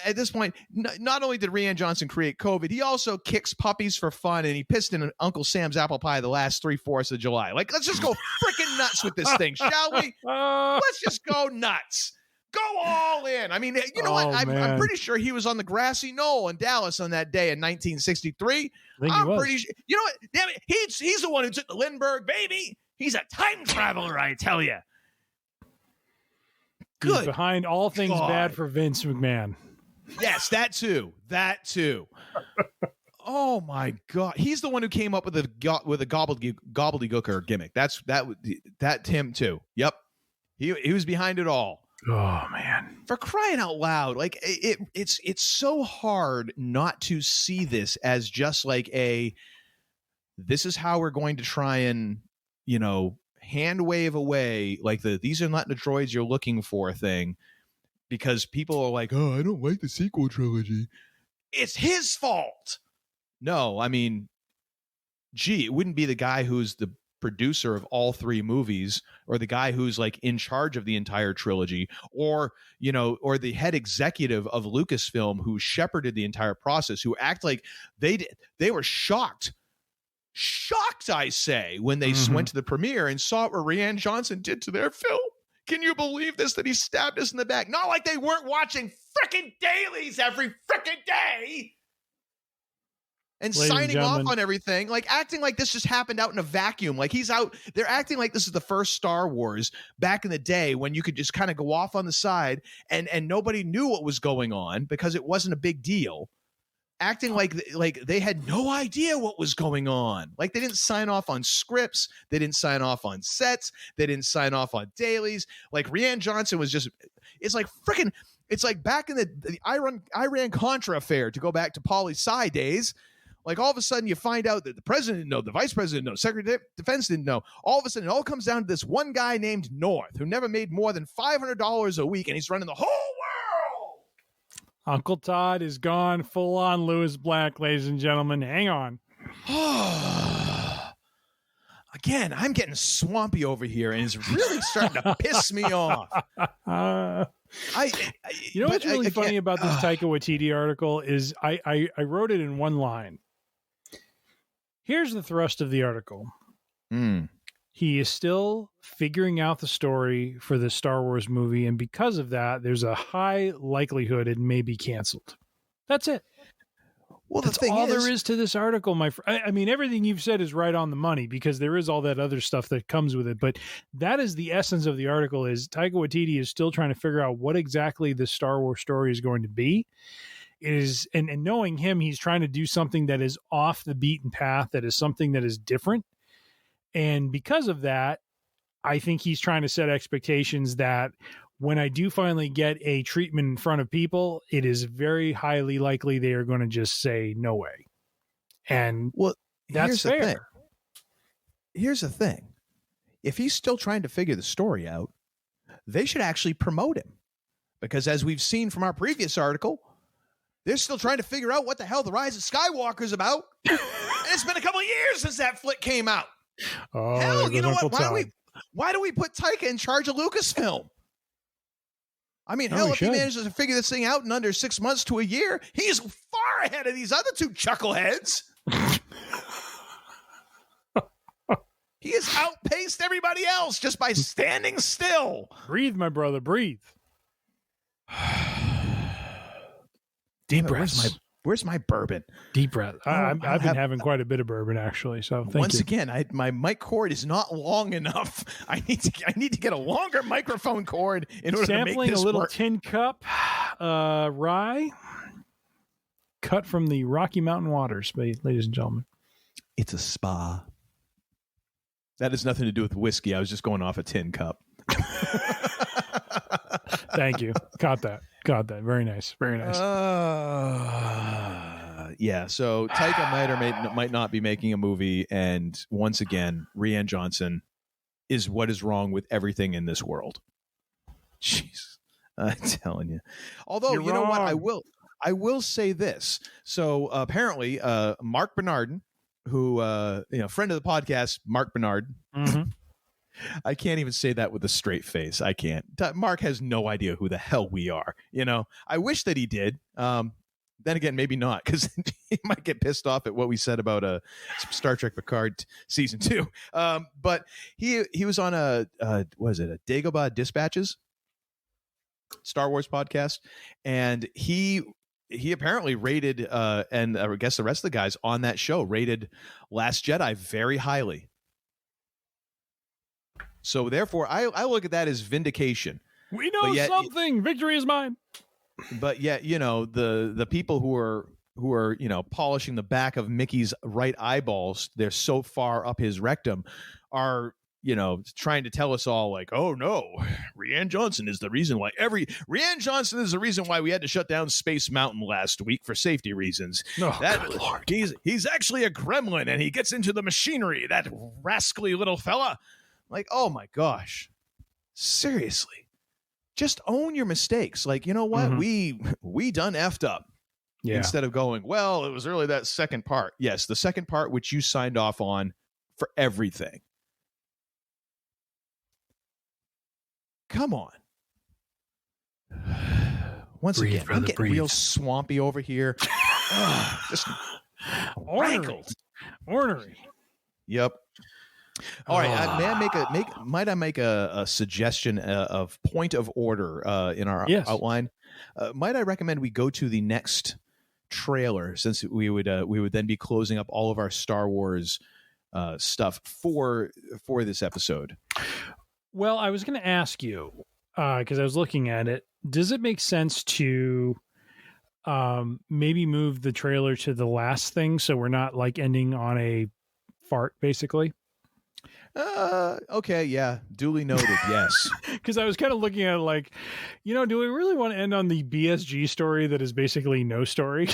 at this point, not only did Rian Johnson create COVID, he also kicks puppies for fun, and he pissed in Uncle Sam's apple pie the last 3/4 of July. Like, let's just go freaking nuts with this thing, shall we? Let's just go nuts. Go all in. I mean, what? I'm pretty sure he was on the grassy knoll in Dallas on that day in 1963. I'm pretty sure. You know what? Damn it, he's the one who took the Lindbergh baby. He's a time traveler, I tell you. Good. He's behind all things bad for Vince McMahon. Yes, that too. That too. Oh my God, he's the one who came up with a gobbledygooker gimmick. That him too. Yep, he was behind it all. Oh man, for crying out loud! Like it's so hard not to see this as just like this is how we're going to try and hand wave away like these are not the droids you're looking for thing, because people are like, oh, I don't like the sequel trilogy. It's his fault. No, I mean, it wouldn't be the guy who's the producer of all three movies, or the guy who's like in charge of the entire trilogy, or or the head executive of Lucasfilm who shepherded the entire process, who act like they were shocked, I say, when they went to the premiere and saw what Rian Johnson did to their film. Can you believe this, that he stabbed us in the back? Not like they weren't watching frickin' dailies every frickin' day and signing off on everything, like acting like this just happened out in a vacuum. Like he's out, they're acting like this is the first Star Wars back in the day when you could just kind of go off on the side and nobody knew what was going on because it wasn't a big deal. Acting like they had no idea what was going on. Like they didn't sign off on scripts. They didn't sign off on sets. They didn't sign off on dailies. Like Rian Johnson was just, it's like back in the Iran-Contra affair, to go back to poli-sci days. Like all of a sudden you find out that the president didn't know, the vice president didn't know, Secretary of Defense didn't know. All of a sudden it all comes down to this one guy named North who never made more than $500 a week, and he's running the whole world. Uncle Todd is gone full on Lewis Black, ladies and gentlemen. Hang on. Again, I'm getting swampy over here, and it's really starting to piss me off. What's really funny about this Taika Waititi article is I wrote it in one line. Here's the thrust of the article. He is still figuring out the story for the Star Wars movie, and because of that, there's a high likelihood it may be canceled. That's it. Well, that's all there is to this article, my friend. I mean, everything you've said is right on the money, because there is all that other stuff that comes with it. But that is the essence of the article: is Taika Waititi is still trying to figure out what exactly the Star Wars story is going to be. And knowing him, he's trying to do something that is off the beaten path, that is something that is different. And because of that, I think he's trying to set expectations that when I do finally get a treatment in front of people, it is very highly likely they are going to just say no way. And that's fair. Here's the thing. If he's still trying to figure the story out, they should actually promote him. Because as we've seen from our previous article, they're still trying to figure out what the hell the Rise of Skywalker is about. And it's been a couple of years since that flick came out. Oh, hell, you know what? Why do we put Taika in charge of Lucasfilm? I mean, hell, if he manages to figure this thing out in under 6 months to a year, he's far ahead of these other two chuckleheads. He has outpaced everybody else just by standing still. Breathe, my brother, breathe. Deep breaths. Where's my bourbon? Deep breath. I've been having quite a bit of bourbon, actually. So once again, my mic cord is not long enough. I need to get a longer microphone cord in order to make this Sampling a little work. tin cup rye cut from the Rocky Mountain waters, ladies and gentlemen. It's a spa. That has nothing to do with whiskey. I was just going off a tin cup. Thank you. Caught that. Very nice. Very nice. Yeah. So Taika might or might not be making a movie, and once again, Rian Johnson is what is wrong with everything in this world. Jeez, I'm telling you. Although you know what, I will say this. So apparently, Mark Bernardin, who friend of the podcast, Mark Bernard. Mm-hmm. I can't even say that with a straight face. I can't. Mark has no idea who the hell we are. I wish that he did. Then again, maybe not, because he might get pissed off at what we said about Star Trek Picard season 2. But he was on a Dagobah Dispatches Star Wars podcast, and he apparently rated, and I guess the rest of the guys on that show rated Last Jedi very highly. So therefore, I look at that as vindication. We know something. Victory is mine. But yet, the people who are polishing the back of Mickey's right eyeballs, they're so far up his rectum, are trying to tell us all like, oh no, Rian Johnson is the reason why we had to shut down Space Mountain last week for safety reasons. He's actually a gremlin and he gets into the machinery, that rascally little fella. Like, oh my gosh, seriously, just own your mistakes. Like, you know what? Mm-hmm. We done effed up. Yeah. Instead of going, well, it was really that second part. Yes, the second part which you signed off on for everything. Come on. Once breathe, again, brother, I'm getting breathe. real swampy over here. Just ornery. Yep. All right. Might I make a suggestion of point of order in our outline? Might I recommend we go to the next trailer, since we would then be closing up all of our Star Wars stuff for this episode. Well, I was going to ask you, because I was looking at it, does it make sense to maybe move the trailer to the last thing so we're not like ending on a fart, basically? Okay, yeah, duly noted, yes. Because I was kind of looking at it like, do we really want to end on the BSG story that is basically no story?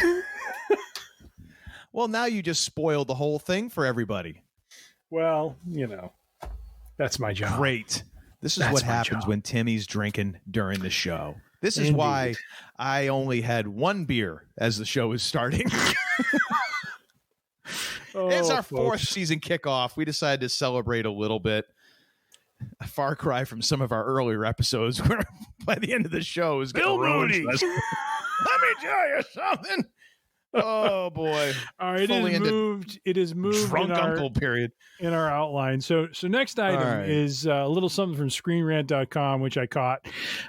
Well, now you just spoiled the whole thing for everybody. Well, that's my job. Great. This is what happens when Timmy's drinking during the show. This is why I only had one beer as the show is starting. It's our fourth season kickoff. We decided to celebrate a little bit. A far cry from some of our earlier episodes where by the end of the show is Bill Mooney. Let me tell you something. Oh boy! All right, it is moved. Drunk uncle period in our outline. So next item is a little something from ScreenRant.com, which I caught,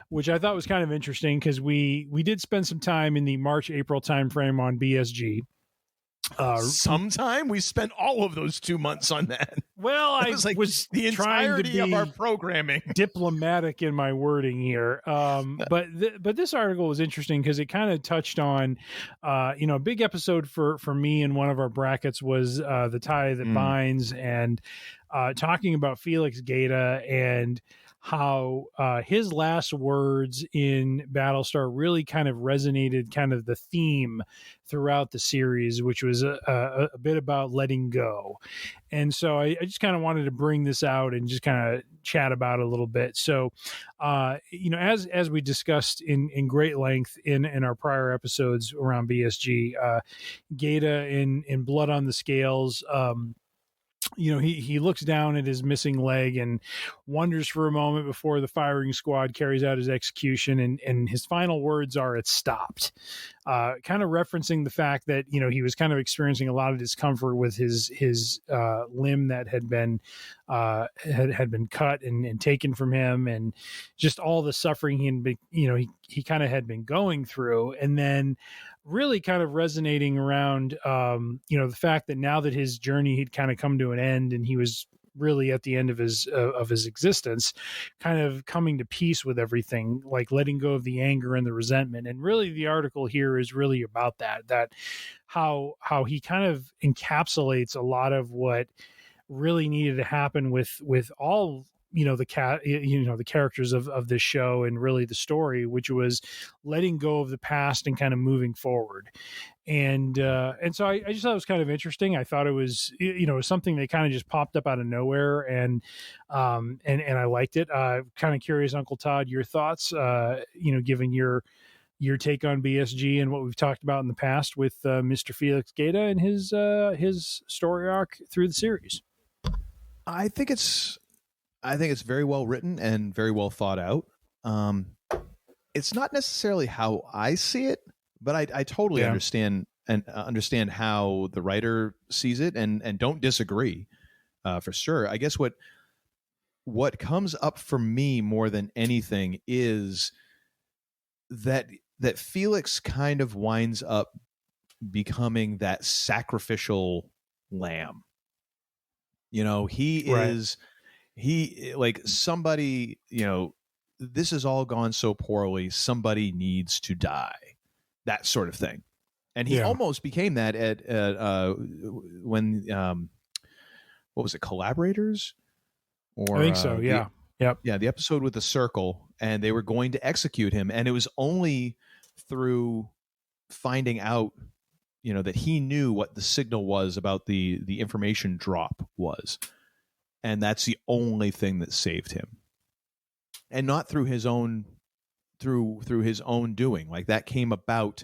which I thought was kind of interesting because we did spend some time in the March-April timeframe on BSG. Sometime we spent all of those 2 months on that. Well, I was the entirety of our programming diplomatic in my wording here. But this article was interesting because it kind of touched on, a big episode for me in one of our brackets was the tie that binds, and talking about Felix Gaeta and how his last words in Battlestar really kind of resonated kind of the theme throughout the series, which was a bit about letting go. And so I just kind of wanted to bring this out and just kind of chat about it a little bit. So, as we discussed in great length in our prior episodes around BSG, Gaeta in Blood on the Scales, he looks down at his missing leg and wonders for a moment before the firing squad carries out his execution. And his final words are, "It stopped," kind of referencing the fact that, he was kind of experiencing a lot of discomfort with his limb that had been cut and taken from him, and just all the suffering he had been, he kind of had been going through. And then really kind of resonating around, the fact that now that his journey had kind of come to an end and he was really at the end of his existence, kind of coming to peace with everything, like letting go of the anger and the resentment. And really the article here is really about that how he kind of encapsulates a lot of what really needed to happen with all the characters of this show and really the story, which was letting go of the past and kind of moving forward. And so I just thought it was kind of interesting. I thought it was, something that kind of just popped up out of nowhere, and I liked it. Kind of curious, Uncle Todd, your thoughts, given your take on BSG and what we've talked about in the past with Mr. Felix Gaeta and his story arc through the series. I think it's very well written and very well thought out. It's not necessarily how I see it, but I totally understand how the writer sees it, and don't disagree for sure. I guess what comes up for me more than anything is that Felix kind of winds up becoming that sacrificial lamb. He is he, like, somebody, this has all gone so poorly, somebody needs to die, that sort of thing. And he almost became that at when what was it, Collaborators? Or I think so. Yeah. The episode with the circle, and they were going to execute him, and it was only through finding out, that he knew what the signal was about the information drop was, and that's the only thing that saved him, and not through his own through his own doing. Like, that came about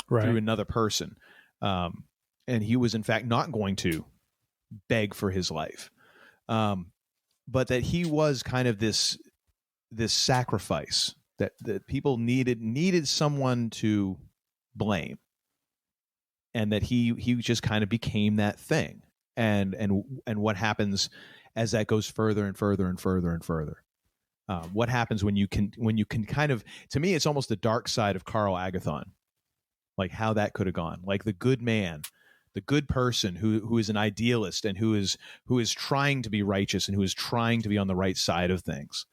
through another person, and he was in fact not going to beg for his life, but that he was kind of this sacrifice that people needed someone to blame, and that he just kind of became that thing. And what happens as that goes further and further and further and further? What happens when you can kind of, to me, it's almost the dark side of Carl Agathon, like how that could have gone. Like the good man, the good person who is an idealist and who is trying to be righteous and who is trying to be on the right side of things.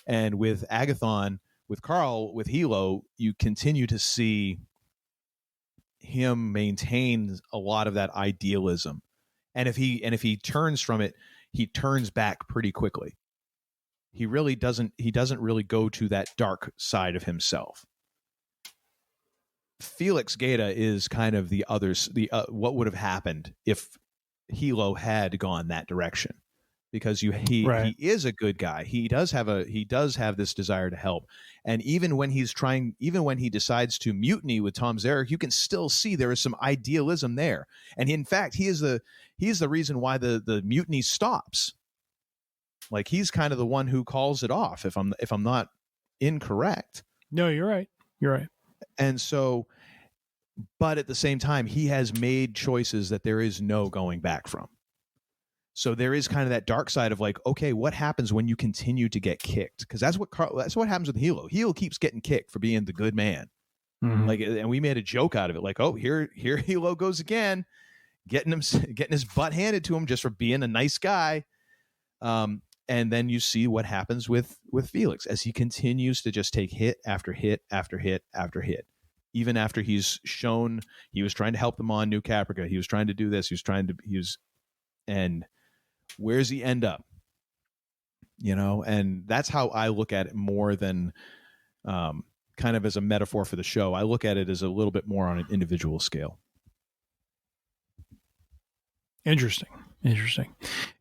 And with Agathon, with Carl, with Hilo, you continue to see him maintain a lot of that idealism. And if he turns from it, he turns back pretty quickly. He doesn't really go to that dark side of himself. Felix Gaeta is kind of the others, what would have happened if Hilo had gone that direction, because he is a good guy. He does have this desire to help, and even when he decides to mutiny with Tom Zarek, you can still see there is some idealism there, and in fact he is the reason why the mutiny stops. Like, he's kind of the one who calls it off, if I'm not incorrect. No, you're right. And so, but at the same time, he has made choices that there is no going back from. So there is kind of that dark side of like, okay, what happens when you continue to get kicked? Because that's what happens with Hilo. Hilo keeps getting kicked for being the good man. Mm-hmm. Like, and we made a joke out of it, like, oh, here Hilo goes again, getting his butt handed to him just for being a nice guy. And then you see what happens with Felix as he continues to just take hit after hit after hit after hit. Even after he's shown he was trying to help them on New Caprica, he was trying to do this, and where's he end up? And that's how I look at it more than kind of as a metaphor for the show. I look at it as a little bit more on an individual scale. Interesting.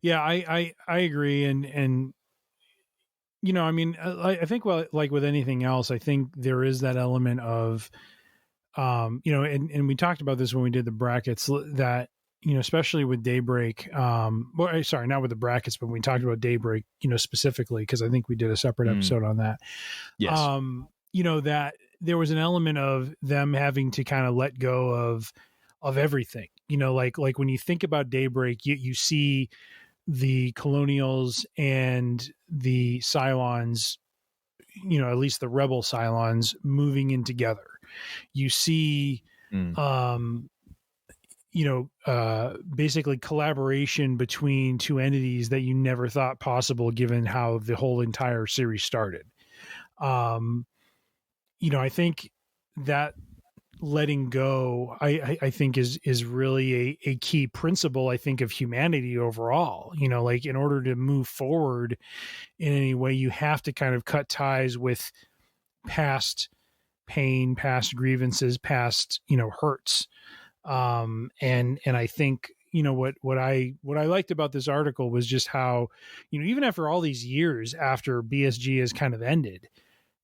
Yeah, I agree. And I mean, I think, well, like with anything else, I think there is that element of, and we talked about this when we did the brackets, that, especially with Daybreak, sorry, not with the brackets, but when we talked about Daybreak, specifically, because I think we did a separate episode on that. Yes. That there was an element of them having to kind of let go of everything. Like when you think about Daybreak, you see the Colonials and the Cylons, at least the Rebel Cylons, moving in together. You see, basically collaboration between two entities that you never thought possible, given how the whole entire series started. I think that letting go, I think is really a key principle, I think, of humanity overall. Like, in order to move forward in any way, you have to kind of cut ties with past pain, past grievances, past, hurts. And I think, what I liked about this article was just how, even after all these years after BSG has kind of ended,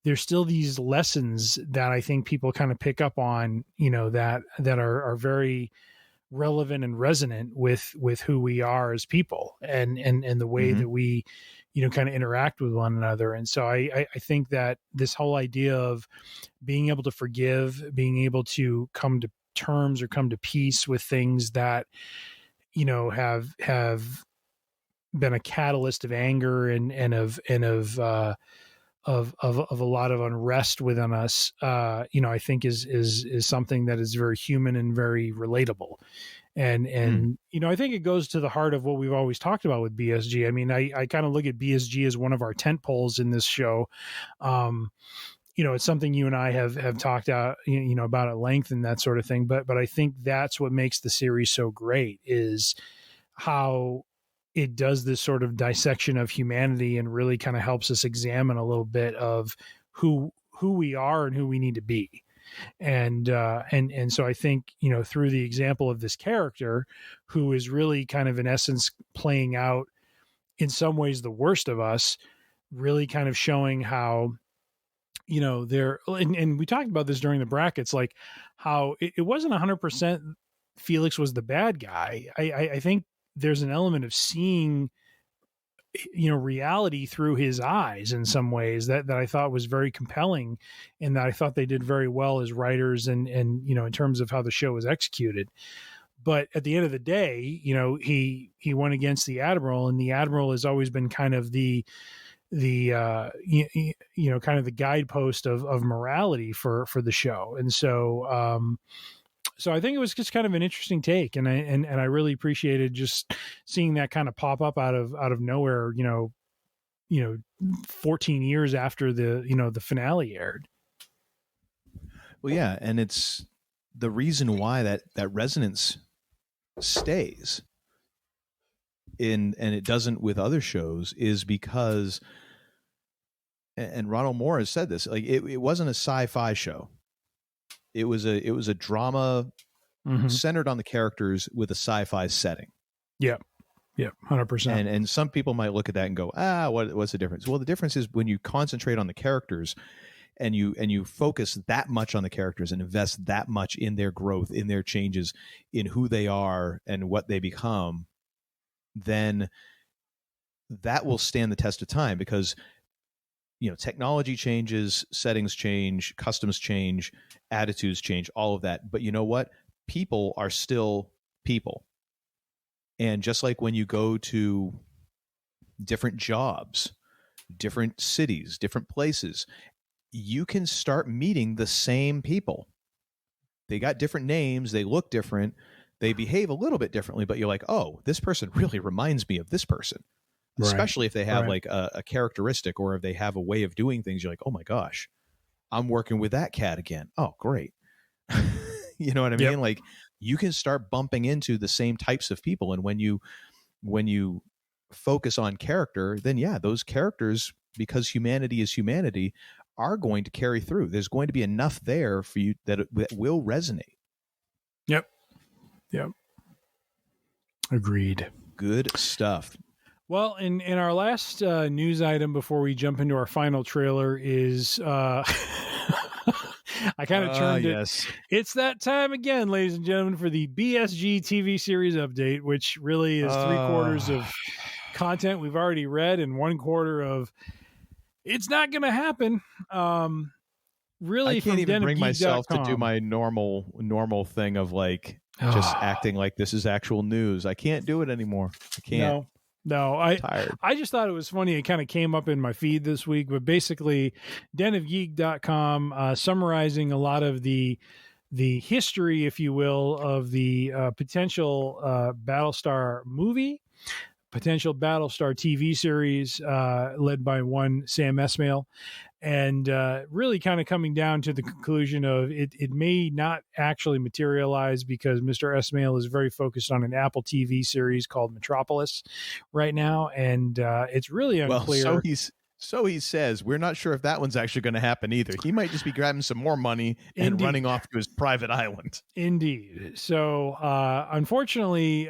there's still these lessons that I think people kind of pick up on, that are very relevant and resonant with who we are as people and the way that we, kind of interact with one another. And so I think that this whole idea of being able to forgive, being able to come to terms or come to peace with things that, have been a catalyst of anger and of of a lot of unrest within us, I think is something that is very human and very relatable. And I think it goes to the heart of what we've always talked about with BSG. I mean, I kind of look at BSG as one of our tent poles in this show. It's something you and I have talked out, about at length and that sort of thing. But I think that's what makes the series so great, is how it does this sort of dissection of humanity and really kind of helps us examine a little bit of who we are and who we need to be. And so I think, through the example of this character, who is really kind of in essence playing out in some ways the worst of us, really kind of showing how, they're, and we talked about this during the brackets, like how it wasn't 100% Felix was the bad guy. I think there's an element of seeing, reality through his eyes in some ways that I thought was very compelling, and that I thought they did very well as writers and in terms of how the show was executed. But at the end of the day, he went against the Admiral, and the Admiral has always been kind of the kind of the guidepost of morality for the show. And so so I think it was just kind of an interesting take, and I really appreciated just seeing that kind of pop up out of nowhere, 14 years after the finale aired. Well, yeah, and it's the reason why that resonance stays and it doesn't with other shows is because, and Ronald Moore has said this, like it wasn't a sci-fi show. It was a drama centered on the characters with a sci-fi setting. Yeah. 100%. And some people might look at that and go, what's the difference? Well, the difference is when you concentrate on the characters and you focus that much on the characters and invest that much in their growth, in their changes, in who they are and what they become, then that will stand the test of time, because technology changes, settings change, customs change, attitudes change, all of that. But you know what? People are still people. And just like when you go to different jobs, different cities, different places, you can start meeting the same people. They got different names, they look different, they behave a little bit differently, but you're like, oh, this person really reminds me of this person. Especially if they have like a characteristic, or if they have a way of doing things, you're like, oh my gosh, I'm working with that cat again. Oh, great. You know what I mean? Yep. Like you can start bumping into the same types of people. And when you focus on character, then those characters, because humanity is humanity, are going to carry through. There's going to be enough there for you that will resonate. Yep. Agreed. Good stuff. Well, in our last news item before we jump into our final trailer is I kind of turned it. Yes. It's that time again, ladies and gentlemen, for the BSG TV series update, which really is 3/4 of content we've already read and 1/4 of it's not going to happen. Really, I can't even bring myself to do my normal thing of like just acting like this is actual news. I can't do it anymore. I can't. No, I just thought it was funny. It kind of came up in my feed this week, but basically denofgeek.com summarizing a lot of the history, if you will, of the potential Battlestar movie, potential Battlestar TV series led by one Sam Esmail, and really kind of coming down to the conclusion of it may not actually materialize because Mr. Esmail is very focused on an Apple TV series called Metropolis right now, and it's really unclear. Well, so he says, we're not sure if that one's actually going to happen either. He might just be grabbing some more money and running off to his private island. Indeed. So, unfortunately,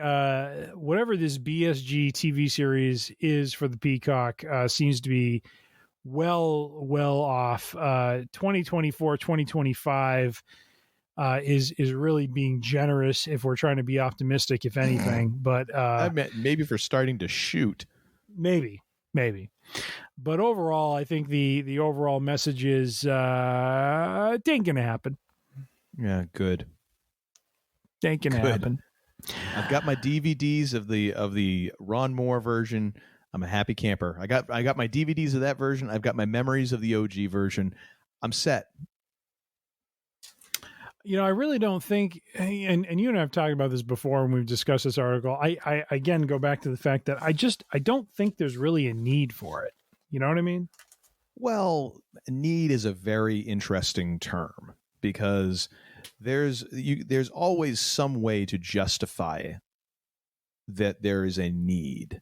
whatever this BSG TV series is for the Peacock seems to be well off. 2024, 2025 is really being generous if we're trying to be optimistic, if anything. But I meant maybe for starting to shoot. Maybe. But overall, I think the overall message is it ain't gonna happen. Yeah, good. Ain't gonna happen. I've got my DVDs of the Ron Moore version. I'm a happy camper. I got my DVDs of that version. I've got my memories of the OG version. I'm set. I really don't think, and you and I have talked about this before when we've discussed this article. I again go back to the fact that I don't think there's really a need for it. You know what I mean? Well, need is a very interesting term because there's always some way to justify that there is a need.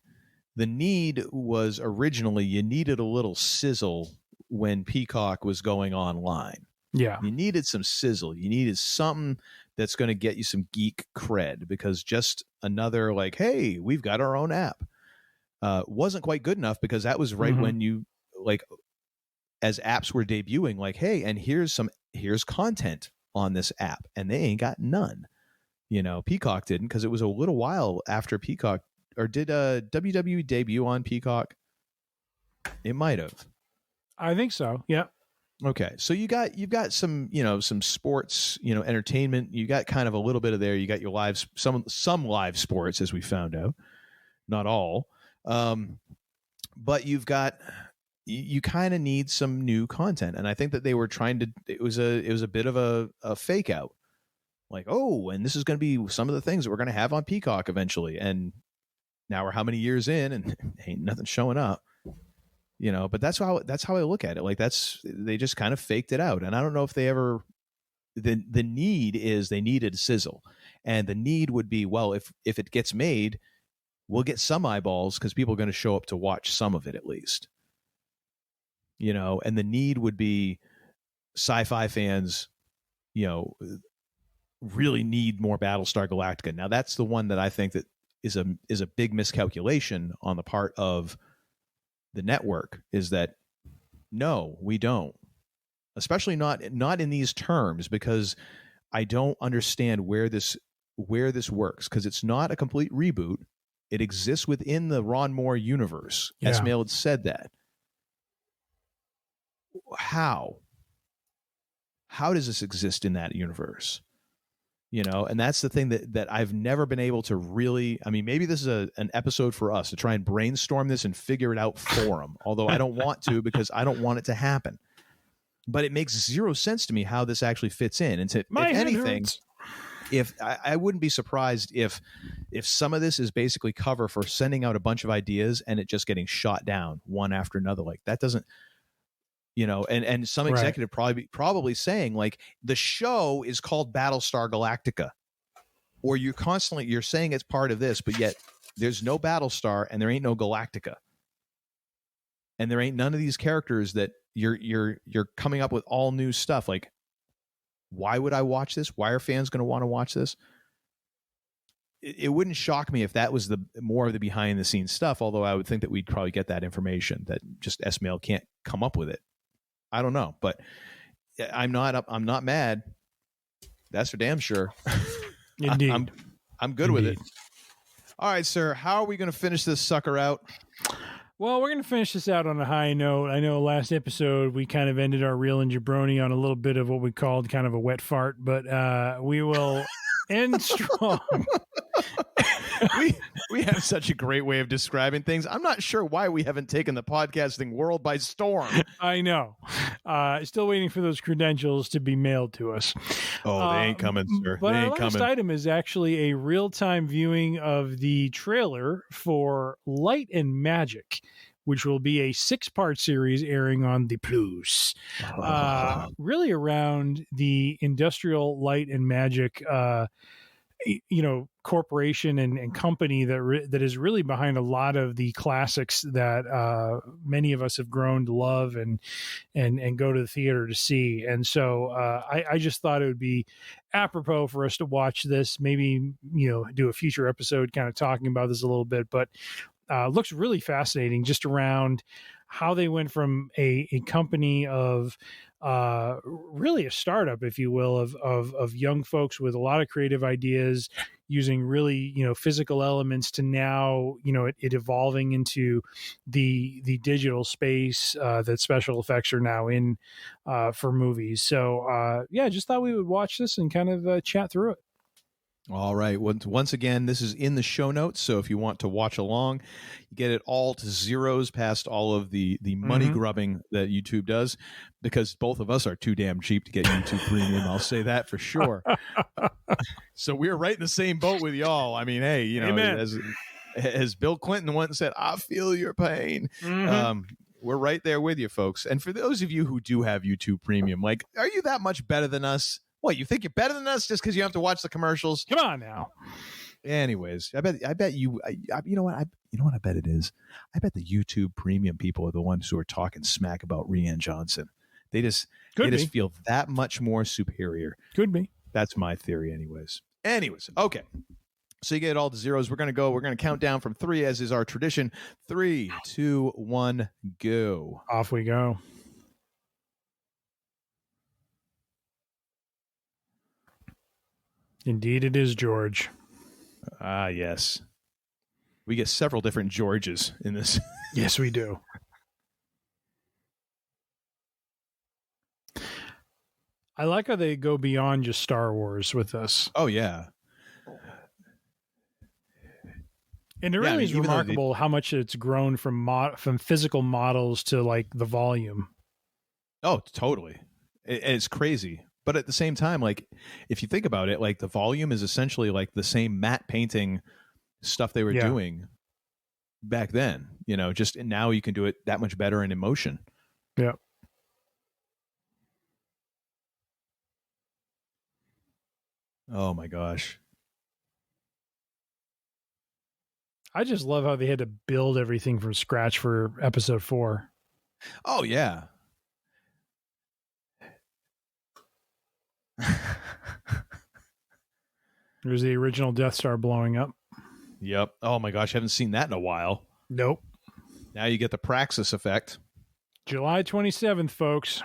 The need was originally you needed a little sizzle when Peacock was going online. Yeah. You needed some sizzle. You needed something that's going to get you some geek cred, because just another like, hey, we've got our own app wasn't quite good enough, because that was right when you like, as apps were debuting, like, hey, and here's content on this app, and they ain't got none. Peacock didn't, because it was a little while after Peacock. Or did WWE debut on Peacock? It might have. I think so. Yeah. Okay, so you've got some some sports entertainment. You got kind of a little bit of there. You got your live some live sports, as we found out, not all, but you kind of need some new content, and I think that they were trying to. It was a bit of a fake out, like, oh, and this is going to be some of the things that we're going to have on Peacock eventually, and now we're how many years in, and ain't nothing showing up. But that's how I look at it. Like, they just kind of faked it out. And I don't know if they ever, the need is they needed sizzle, and the need would be, well, if it gets made, we'll get some eyeballs because people are going to show up to watch some of it at least, and the need would be sci-fi fans, really need more Battlestar Galactica. Now that's the one that I think that is a big miscalculation on the part of the network, is that no, we don't, especially not in these terms, because I don't understand where this works, because it's not a complete reboot. It exists within the Ron Moore universe. Yeah. Esmail had said that. How does this exist in that universe? And that's the thing that I've never been able to really, I mean, maybe this is an episode for us to try and brainstorm this and figure it out for them. Although I don't want to, because I don't want it to happen, but it makes zero sense to me how this actually fits in. And if anything, I wouldn't be surprised if some of this is basically cover for sending out a bunch of ideas and it just getting shot down one after another. Like, that doesn't, and some executive probably saying, like, the show is called Battlestar Galactica, or you're saying it's part of this, but yet there's no Battlestar and there ain't no Galactica, and there ain't none of these characters that you're coming up with all new stuff. Like, why would I watch this? Why are fans going to want to watch this? It wouldn't shock me if that was the more of the behind the scenes stuff, although I would think that we'd probably get that information that just Esmail can't come up with it. I don't know, but I'm not mad. That's for damn sure. Indeed. I'm good with it. All right, sir. How are we going to finish this sucker out? Well, we're going to finish this out on a high note. I know last episode we kind of ended our Real and Jabroni on a little bit of what we called kind of a wet fart, but we will end strong. We have such a great way of describing things. I'm not sure why we haven't taken the podcasting world by storm. I know. Still waiting for those credentials to be mailed to us. Oh, they ain't coming, sir. But they ain't our last coming. item is actually a real-time viewing of the trailer for Light and Magic, which will be a 6-part series airing on the Plus. Really around the industrial light and magic corporation and company that is really behind a lot of the classics that many of us have grown to love and go to the theater to see. And so I just thought it would be apropos for us to watch this, maybe, do a future episode kind of talking about this a little bit, but looks really fascinating just around how they went from a company of really a startup, if you will, of young folks with a lot of creative ideas using really, physical elements to now, it evolving into the digital space that special effects are now in for movies. So, just thought we would watch this and kind of chat through it. All right. Once again, this is in the show notes. So if you want to watch along, you get it all to zeros past all of the money grubbing that YouTube does, because both of us are too damn cheap to get YouTube Premium. I'll say that for sure. So we're right in the same boat with y'all. I mean, hey, you know, as Bill Clinton once said, I feel your pain. We're right there with you, folks. And for those of you who do have YouTube Premium, like, are you that much better than us? What, you think you're better than us just because you have to watch the commercials? Come on now. Anyways, I bet you. You know what? I bet it is. I bet the YouTube Premium people are the ones who are talking smack about Rian Johnson. They just feel that much more superior. Could be. That's my theory, anyways. Okay. So you get it all to zeros. We're gonna count down from 3, as is our tradition. 3, 2, 1, go. Off we go. Indeed it is, George. Ah, yes. We get several different Georges in this. Yes, we do. I like how they go beyond just Star Wars with this. Oh, yeah. And it really is remarkable how much it's grown from physical models to like the volume. Oh, totally. It's crazy. But at the same time, like, if you think about it, like, the volume is essentially like the same matte painting stuff they were doing back then, you know, just now you can do it that much better in emotion. Yeah. Oh my gosh. I just love how they had to build everything from scratch for episode 4. Oh yeah. There's the original Death Star blowing up. Yep. Oh my gosh, I haven't seen that in a while. Nope. Now you get the Praxis effect. July 27th, folks.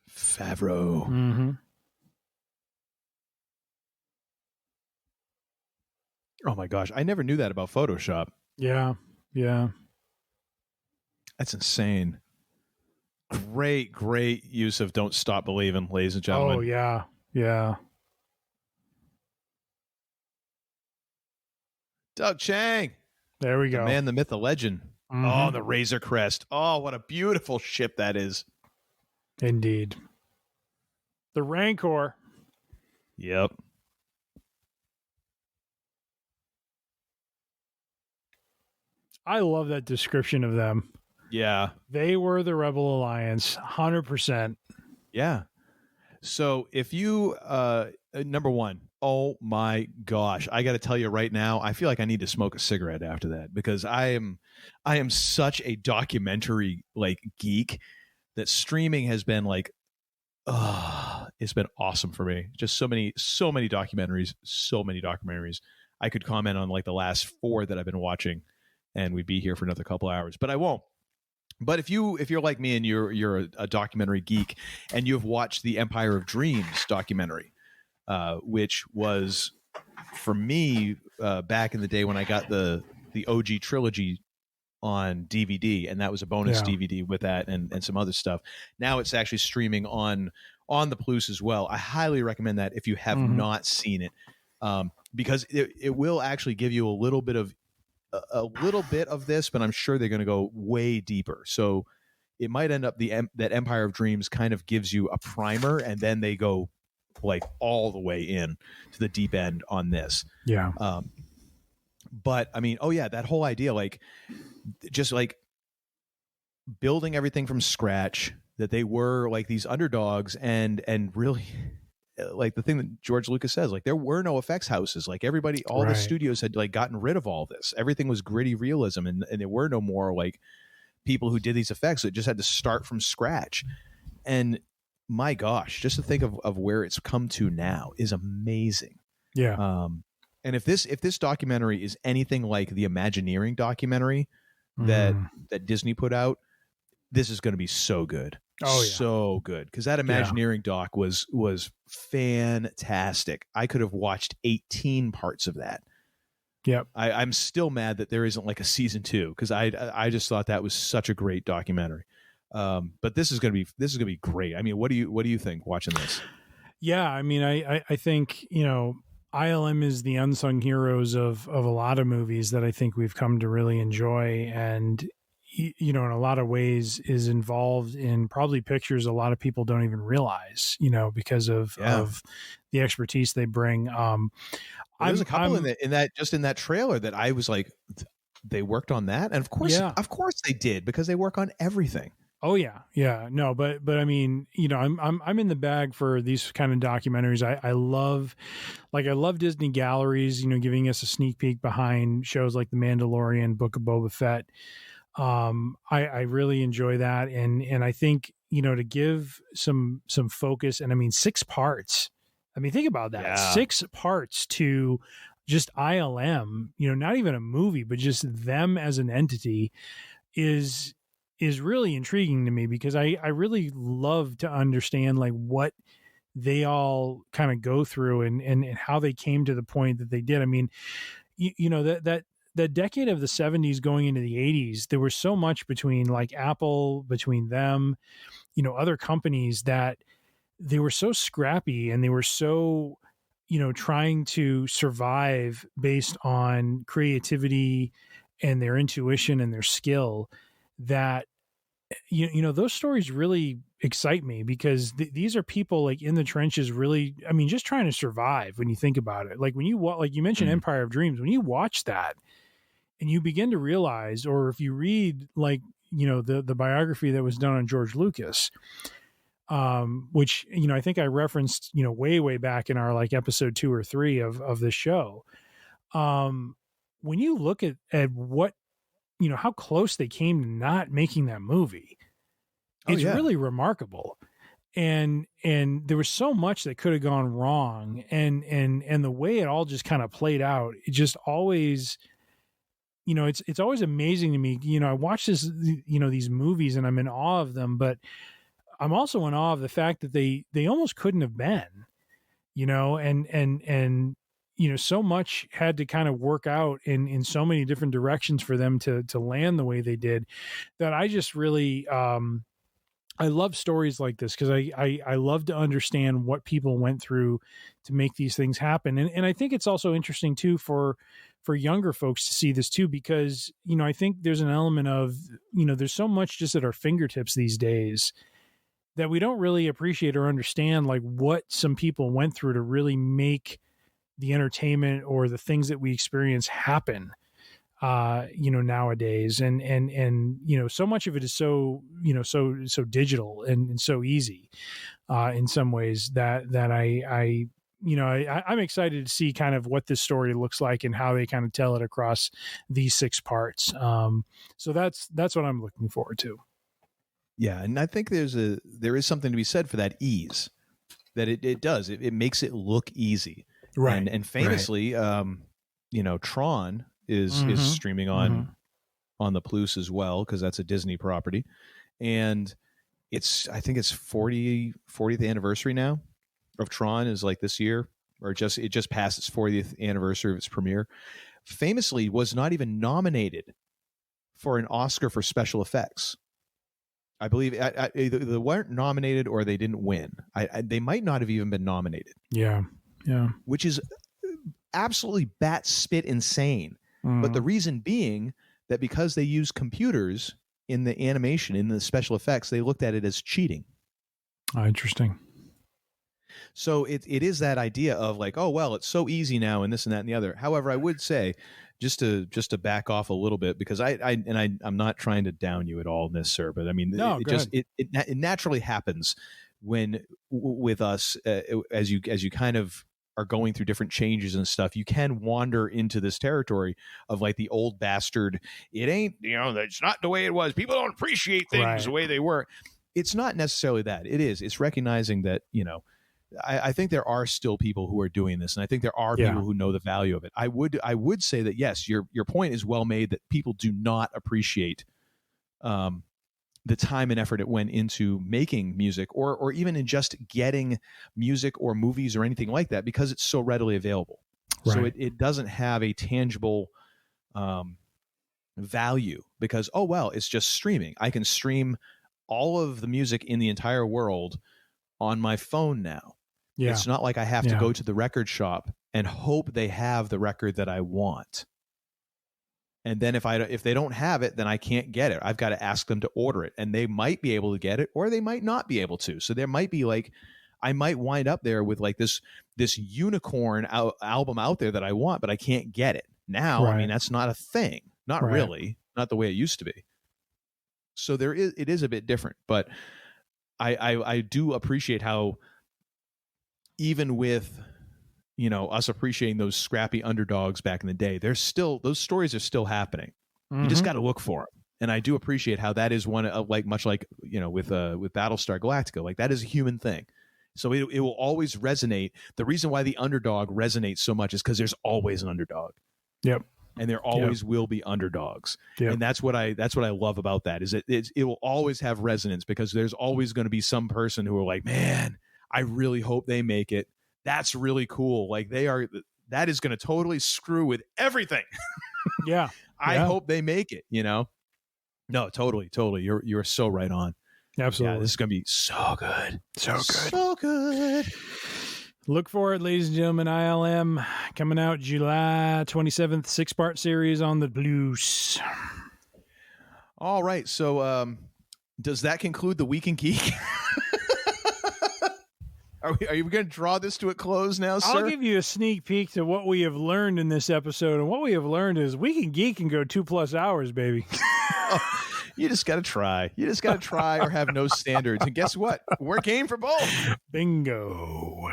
Favreau. Mm-hmm. Oh my gosh, I never knew that about Photoshop. Yeah. That's insane. Great use of Don't Stop Believing, ladies and gentlemen. Oh, yeah. Doug Chang. There we go. The man, the myth, the legend. Mm-hmm. Oh, the Razor Crest. Oh, what a beautiful ship that is. Indeed. The Rancor. Yep. I love that description of them. Yeah. They were the Rebel Alliance, 100%. Yeah. So if you, number one, oh my gosh, I got to tell you right now, I feel like I need to smoke a cigarette after that, because I am such a documentary like geek that streaming has been like, it's been awesome for me. Just so many documentaries. I could comment on like the last 4 that I've been watching, and we'd be here for another couple hours, but I won't. But if you're like me and you're a documentary geek and you've watched the Empire of Dreams documentary, which was for me back in the day when I got the OG trilogy on DVD, and that was a bonus DVD with that and some other stuff. Now it's actually streaming on the Plus as well. I highly recommend that if you have not seen it, because it will actually give you a little bit of this, but I'm sure they're going to go way deeper. So it might end up that Empire of Dreams kind of gives you a primer, and then they go like all the way in to the deep end on this. Yeah. But I mean, that whole idea, like just like building everything from scratch, that they were like these underdogs, and really like the thing that George Lucas says, like there were no effects houses. Like everybody, all the studios had like gotten rid of all this. Everything was gritty realism, and there were no more like people who did these effects. It just had to start from scratch. And my gosh, just to think of where it's come to now is amazing. Yeah. And if this documentary is anything like the Imagineering documentary that Disney put out, this is going to be so good. Oh, yeah. So good. Because that Imagineering doc was fantastic. I could have watched 18 parts of that. Yep. I'm still mad that there isn't like a season 2, because I just thought that was such a great documentary. But this is gonna be great. I mean, what do you think watching this? Yeah, I mean, I think, ILM is the unsung heroes of a lot of movies that I think we've come to really enjoy, and in a lot of ways is involved in probably pictures a lot of people don't even realize, because of the expertise they bring. There's a couple in that trailer that I was like, they worked on that, and of course they did, because they work on everything. Oh yeah. No, but I mean, I'm in the bag for these kind of documentaries. I love Disney galleries, giving us a sneak peek behind shows like The Mandalorian, Book of Boba Fett. I really enjoy that, and I think to give some focus, and I mean 6 parts. I mean, think about that, 6 parts to just ILM. Not even a movie, but just them as an entity is really intriguing to me, because I really love to understand like what they all kind of go through and how they came to the point that they did. I mean, that decade of the 70s going into the 80s, there was so much between like Apple, between them, other companies, that they were so scrappy, and they were so, trying to survive based on creativity and their intuition and their skill, that those stories really excite me, because these are people like in the trenches, really, I mean, just trying to survive. When you think about it, like when you like you mentioned Empire of Dreams, when you watch that and you begin to realize, or if you read like the biography that was done on George Lucas, which I think I referenced way back in our like episode 2 or 3 of this show, when you look at what how close they came to not making that movie, it's really remarkable. And there was so much that could have gone wrong, and the way it all just kind of played out, it just always, it's always amazing to me. I watch this, these movies, and I'm in awe of them, but I'm also in awe of the fact that they almost couldn't have been, and so much had to kind of work out in so many different directions for them to land the way they did, that I just really, I love stories like this, because I love to understand what people went through to make these things happen. And I think it's also interesting too for younger folks to see this too, because, I think there's an element of, there's so much just at our fingertips these days that we don't really appreciate or understand, like what some people went through to really make the entertainment or the things that we experience happen, nowadays. And so much of it is so digital and so easy, in some ways, that I'm excited to see kind of what this story looks like and how they kind of tell it across these 6 parts. So that's what I'm looking forward to. Yeah. And I think there is something to be said for that ease, that it makes it look easy. Right. And famously, Tron is streaming on the Plus as well, because that's a Disney property, and I think it's 40th anniversary now of Tron, is like this year, or it just passed its 40th anniversary of its premiere. Famously was not even nominated for an Oscar for special effects. I believe either they weren't nominated or they didn't win. They might not have even been nominated. Yeah. Which is absolutely bat spit insane. But the reason being that because they use computers in the animation, in the special effects, they looked at it as cheating. Interesting. So it is that idea of like, oh, well, it's so easy now and this and that and the other. However, I would say, just to back off a little bit, because I'm not trying to down you at all in this, sir, but I mean, it naturally happens with us, as you kind of are going through different changes and stuff, you can wander into this territory of like the old bastard. It ain't, that's not the way it was. People don't appreciate things the way they were. It's not necessarily that. It's recognizing that, I think there are still people who are doing this, and I think there are people who know the value of it. I would say that, yes, your point is well made, that people do not appreciate the time and effort it went into making music, or even in just getting music or movies or anything like that, because it's so readily available. Right. So it doesn't have a tangible value, because, oh, well, it's just streaming. I can stream all of the music in the entire world on my phone now. Yeah. It's not like I have to go to the record shop and hope they have the record that I want. And then if they don't have it, then I can't get it. I've got to ask them to order it, and they might be able to get it, or they might not be able to. So there might be like, I might wind up there with like this unicorn album out there that I want, but I can't get it now. Right. I mean, that's not a thing. Not really. Not the way it used to be. So it is a bit different, but I do appreciate how, even with, you know, us appreciating those scrappy underdogs back in the day, those stories are still happening. You just got to look for them. And I do appreciate how that is one of, like, much like, you know, with Battlestar Galactica, like that is a human thing. So it will always resonate. The reason why the underdog resonates so much is because there's always an underdog. Yep. And there always will be underdogs. Yep. And that's what I love about that, is it will always have resonance, because there's always going to be some person who are like, man, I really hope they make it. That's really cool. Like that is going to totally screw with everything. Yeah. I hope they make it, you know? No, totally. You're so right on. Absolutely. Yeah, this is going to be so good. So good. Look for it, ladies and gentlemen. ILM coming out July 27th, 6-part series on the Blues. All right. So does that conclude the Week in Geek? Are you going to draw this to a close now, sir? I'll give you a sneak peek to what we have learned in this episode. And what we have learned is Week in Geek can go 2+ hours, baby. You just got to try. You just got to try, or have no standards. And guess what? We're game for both. Bingo.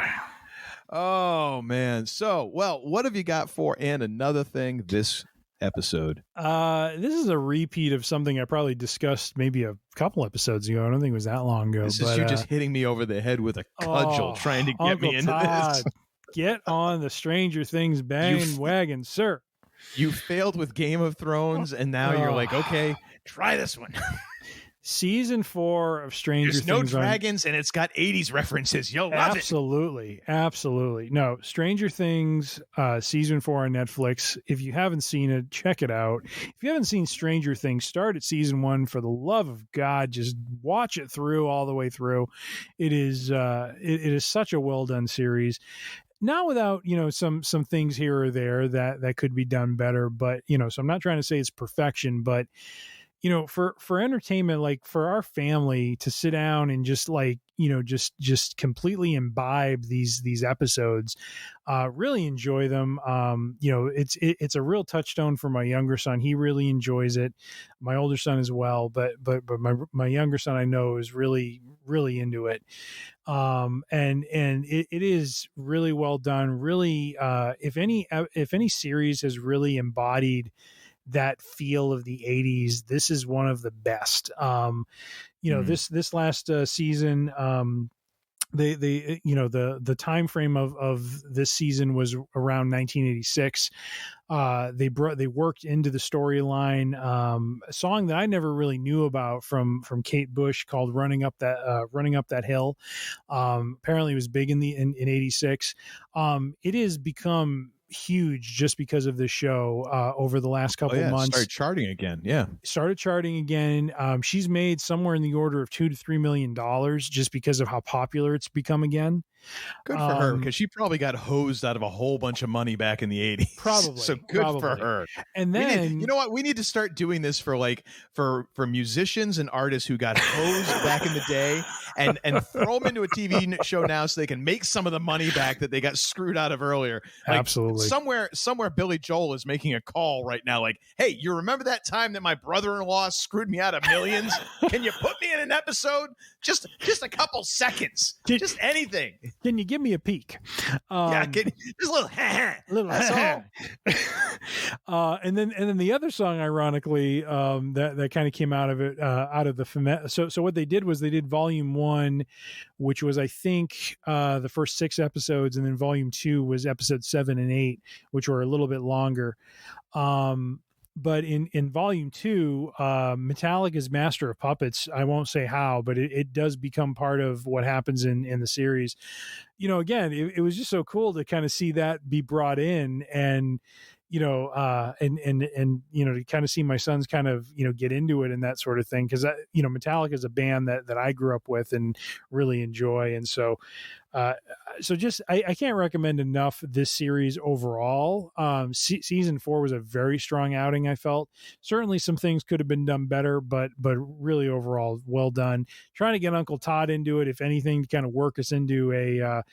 Oh, man. So, well, what have you got for and another thing this episode? This is a repeat of something I probably discussed maybe a couple episodes ago. I don't think it was that long ago. This is you just hitting me over the head with a cudgel, trying to get Uncle me into Todd, this. Get on the Stranger Things bandwagon, sir. You failed with Game of Thrones, and now you're like, okay, try this one. Season 4 of Stranger Things. There's no dragons, and it's got 80s references. You'll love it. Absolutely. No, Stranger Things, season 4 on Netflix. If you haven't seen it, check it out. If you haven't seen Stranger Things, start at season 1. For the love of God, just watch it through all the way through. It is such a well done series. Not without, you know, some things here or there that could be done better, but, you know, so I'm not trying to say it's perfection, but, you know, for entertainment, like for our family to sit down and just like, you know, just completely imbibe these episodes, really enjoy them. You know, it's a real touchstone for my younger son. He really enjoys it. My older son as well, but my younger son, I know, is really into it. And it is really well done. Really, if any series has really embodied that feel of the 80s, this is one of the best. You know, this last season, they you know, the time frame of this season was around 1986. They worked into the storyline a song that I never really knew about from Kate Bush called Running Up That Hill. Apparently it was big in 86. It has become huge just because of this show over the last couple months. Started charting again. She's made somewhere in the order of $2 to $3 million just because of how popular it's become again. Good for her, because she probably got hosed out of a whole bunch of money back in the 80s. Probably. So good for her. And then, you know what? We need to start doing this for musicians and artists who got hosed back in the day, and throw them into a TV show now so they can make some of the money back that they got screwed out of earlier. Like, absolutely. Somewhere Billy Joel is making a call right now like, hey, you remember that time that my brother-in-law screwed me out of millions? Can you put me in an episode? Just a couple seconds. Just anything. Can you give me a peek? Just a little that's all. And then the other song, ironically, that kind of came out of it, out of the so what they did was they did Volume 1, which was, I think, the first 6 episodes, and then Volume 2 was episodes 7 and 8, which were a little bit longer. But in Volume 2, Metallica's Master of Puppets, I won't say how, but it does become part of what happens in the series. You know, again, it was just so cool to kind of see that be brought in. And, and to kind of see my sons kind of get into it and that sort of thing, because Metallica is a band that I grew up with and really enjoy, and so just I can't recommend enough this series overall. Season 4 was a very strong outing. I felt certainly some things could have been done better, but really overall well done. Trying to get Uncle Todd into it, if anything, to kind of work us into a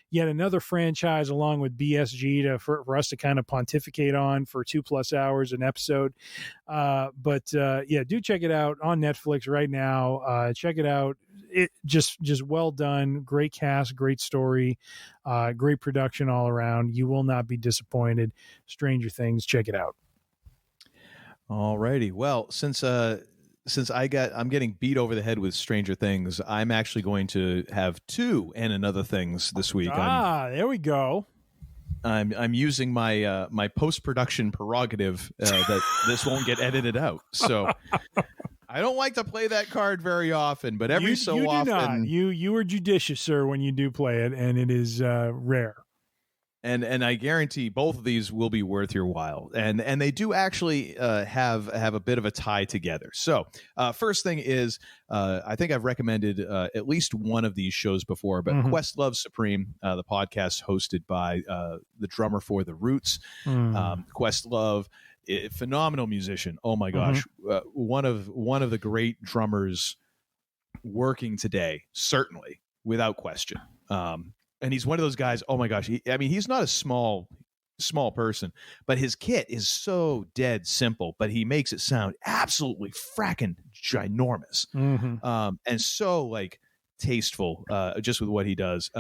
yet another franchise along with BSG for us to kind of pontificate on for 2+ hours an episode. But do check it out on Netflix right now. Check it out. It just well done. Great cast, great story, great production all around. You will not be disappointed. Stranger Things, check it out. All righty. Well, since I'm getting beat over the head with Stranger Things, I'm actually going to have 2 and another things this week. There we go. I'm using my my post-production prerogative that this won't get edited out. So I don't like to play that card very often, but every so often you are judicious, sir, when you do play it, and it is rare. And I guarantee both of these will be worth your while, and they do actually have a bit of a tie together. So first thing is, I think I've recommended at least one of these shows before, but Questlove Supreme, the podcast hosted by the drummer for The Roots, Questlove. Phenomenal musician. Oh my gosh, one of the great drummers working today, certainly, without question. And he's one of those guys. Oh my gosh, he's not a small person, but his kit is so dead simple, but he makes it sound absolutely fracking ginormous, and so like tasteful, just with what he does.